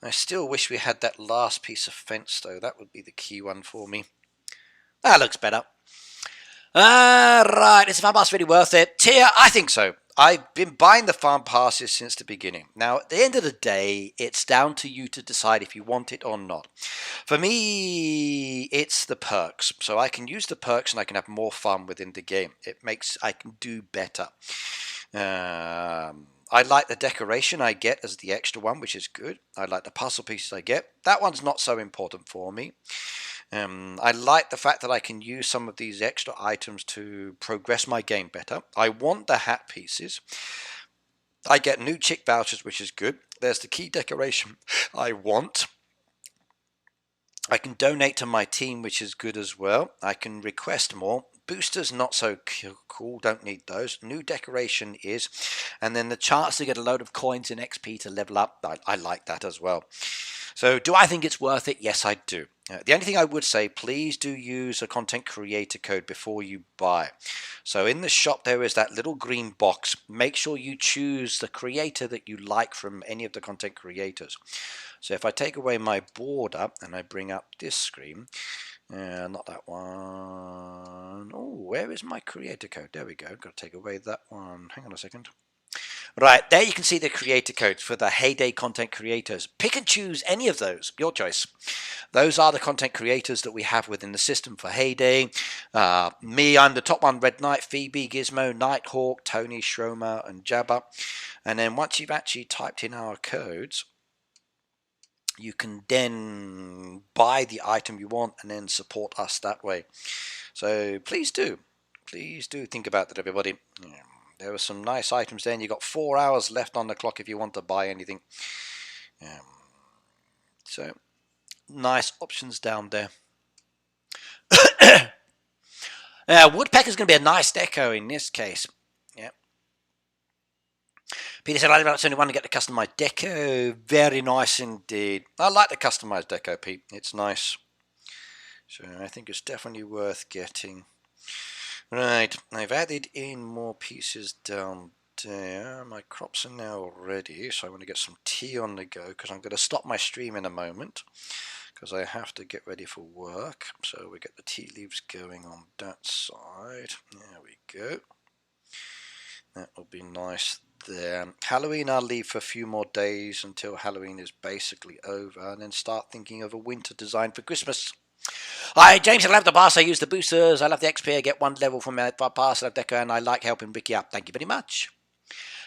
I still wish we had that last piece of fence though, that would be the key one for me. That looks better. Right, is the farm pass really worth it? Tia, I think so. I've been buying the farm passes since the beginning. Now, at the end of the day, it's down to you to decide if you want it or not. For me, it's the perks. So I can use the perks and I can have more fun within the game. I can do better. I like the decoration I get as the extra one, which is good. I like the puzzle pieces I get. That one's not so important for me. I like the fact that I can use some of these extra items to progress my game better. I want the hat pieces. I get new chick vouchers, which is good. There's the key decoration I want. I can donate to my team, which is good as well. I can request more. Boosters, not so cool, don't need those. New decoration is. And then the chance to get a load of coins and XP to level up, I like that as well. So do I think it's worth it? Yes, I do. The only thing I would say, please do use a content creator code before you buy. So in the shop there is that little green box. Make sure you choose the creator that you like from any of the content creators. So if I take away my border and I bring up this screen, not that one. Oh, where is my creator code? There we go. Got to take away that one. Hang on a second. Right, there you can see the creator codes for the Heyday content creators. Pick and choose any of those, your choice. Those are the content creators that we have within the system for Heyday. Me, I'm the top one, Red Knight, Phoebe, Gizmo, Nighthawk, Tony, Shroma, and Jabba. And then once you've actually typed in our codes, you can then buy the item you want and then support us that way. So please do think about that, everybody. There are some nice items there, and you've got 4 hours left on the clock if you want to buy anything. So nice options down there. Woodpecker's going to be a nice deco in this case. Yeah. Peter said, I only want to get the customized deco. Very nice indeed. I like the customized deco, Pete. It's nice. So I think it's definitely worth getting. Right, I've added in more pieces down there. My crops are now ready, so I want to get some tea on the go because I'm going to stop my stream in a moment because I have to get ready for work. So we get the tea leaves going on that side. There we go. That will be nice there. Halloween I'll leave for a few more days until Halloween is basically over and then start thinking of a winter design for Christmas. Hi, James. I love the pass. I use the boosters. I love the XP. I get one level from my pass. I love Deco, and I like helping Ricky up. Thank you very much.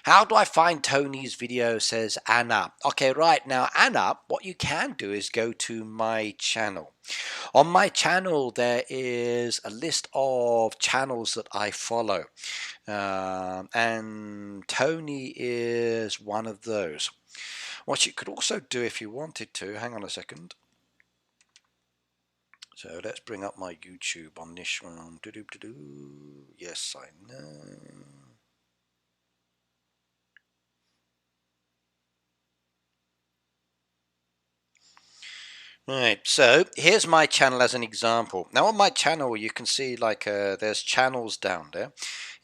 How do I find Tony's video, says Anna. Okay, right. Now, Anna, what you can do is go to my channel. On my channel, there is a list of channels that I follow. And Tony is one of those. What you could also do if you wanted to, hang on a second. So let's bring up my YouTube on this one. Yes, I know. Right, so here's my channel as an example. Now on my channel you can see like there's channels down there.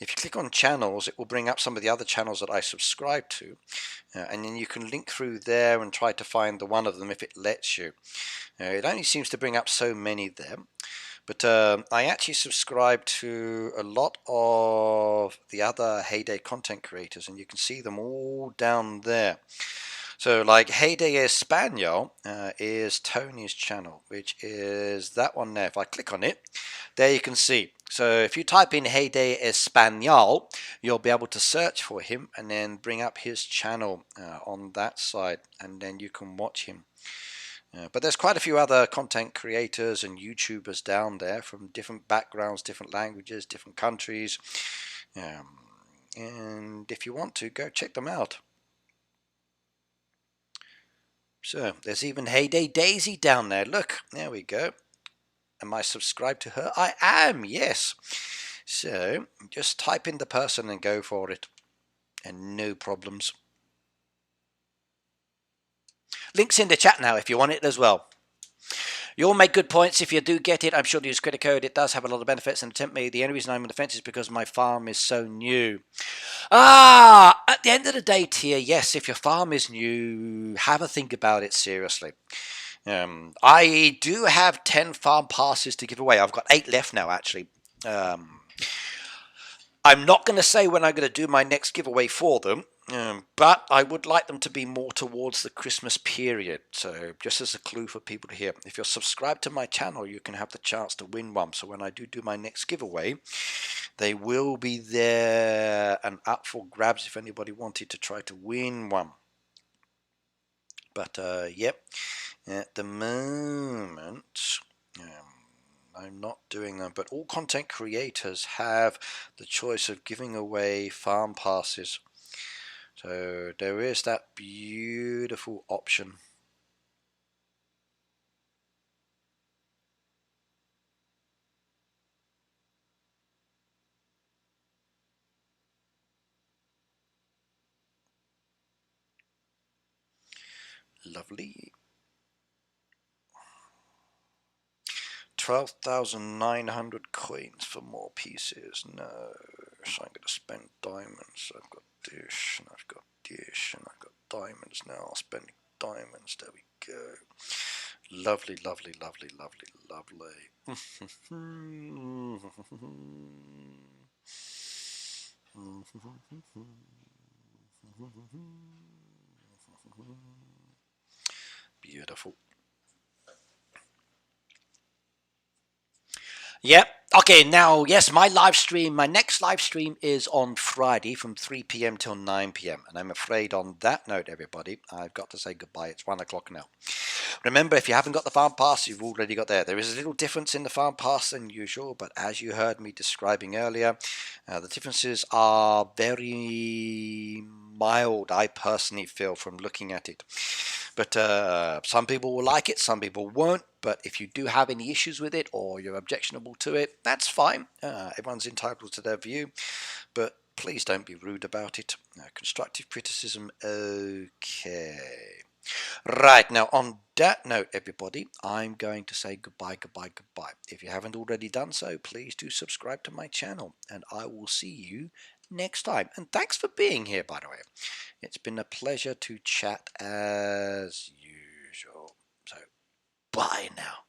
If you click on channels, it will bring up some of the other channels that I subscribe to, and then you can link through there and try to find the one of them if it lets you. It only seems to bring up so many there, but I actually subscribe to a lot of the other Heyday content creators, and you can see them all down there. So like Heyday Espanol is Tony's channel, which is that one there. If I click on it, there you can see. So if you type in Heyday Espanol, you'll be able to search for him and then bring up his channel on that side, and then you can watch him. But there's quite a few other content creators and YouTubers down there from different backgrounds, different languages, different countries. And if you want to, go check them out. So there's even Heyday Daisy down there. Look, there we go. Am I subscribed to her? I am, yes. So just type in the person and go for it. And no problems. Link's in the chat now if you want it as well. You all make good points. If you do get it, I'm sure to use credit code. It does have a lot of benefits and tempt me. The only reason I'm on the fence is because my farm is so new. At the end of the day, Tia, yes, if your farm is new, have a think about it seriously. I do have 10 farm passes to give away. I've got 8 left now, actually. I'm not going to say when I'm going to do my next giveaway for them, but I would like them to be more towards the Christmas period. So just as a clue for people to hear, if you're subscribed to my channel, you can have the chance to win one. So when I do my next giveaway, they will be there and up for grabs if anybody wanted to try to win one. But yep, at the moment, I'm not doing them, but all content creators have the choice of giving away farm passes. So there is that beautiful option. Lovely. 12,900 coins for more pieces. No, so I'm going to spend diamonds. I've got dish, and I've got dish, and I've got diamonds now. I'll spend diamonds. There we go. Lovely, lovely, lovely, lovely, lovely. Beautiful. Yep. Okay, now, yes, my next live stream is on Friday from 3 p.m. till 9 p.m. And I'm afraid on that note, everybody, I've got to say goodbye. It's 1 o'clock now. Remember, if you haven't got the farm pass, you've already got there. There is a little difference in the farm pass than usual, but as you heard me describing earlier, the differences are very mild, I personally feel, from looking at it. But some people will like it, some people won't. But if you do have any issues with it or you're objectionable to it, that's fine. Everyone's entitled to their view. But please don't be rude about it. Constructive criticism, okay. Right, now on that note, everybody, I'm going to say goodbye, goodbye, goodbye. If you haven't already done so, please do subscribe to my channel, and I will see you next time. And thanks for being here, by the way. It's been a pleasure to chat as usual. So, bye now.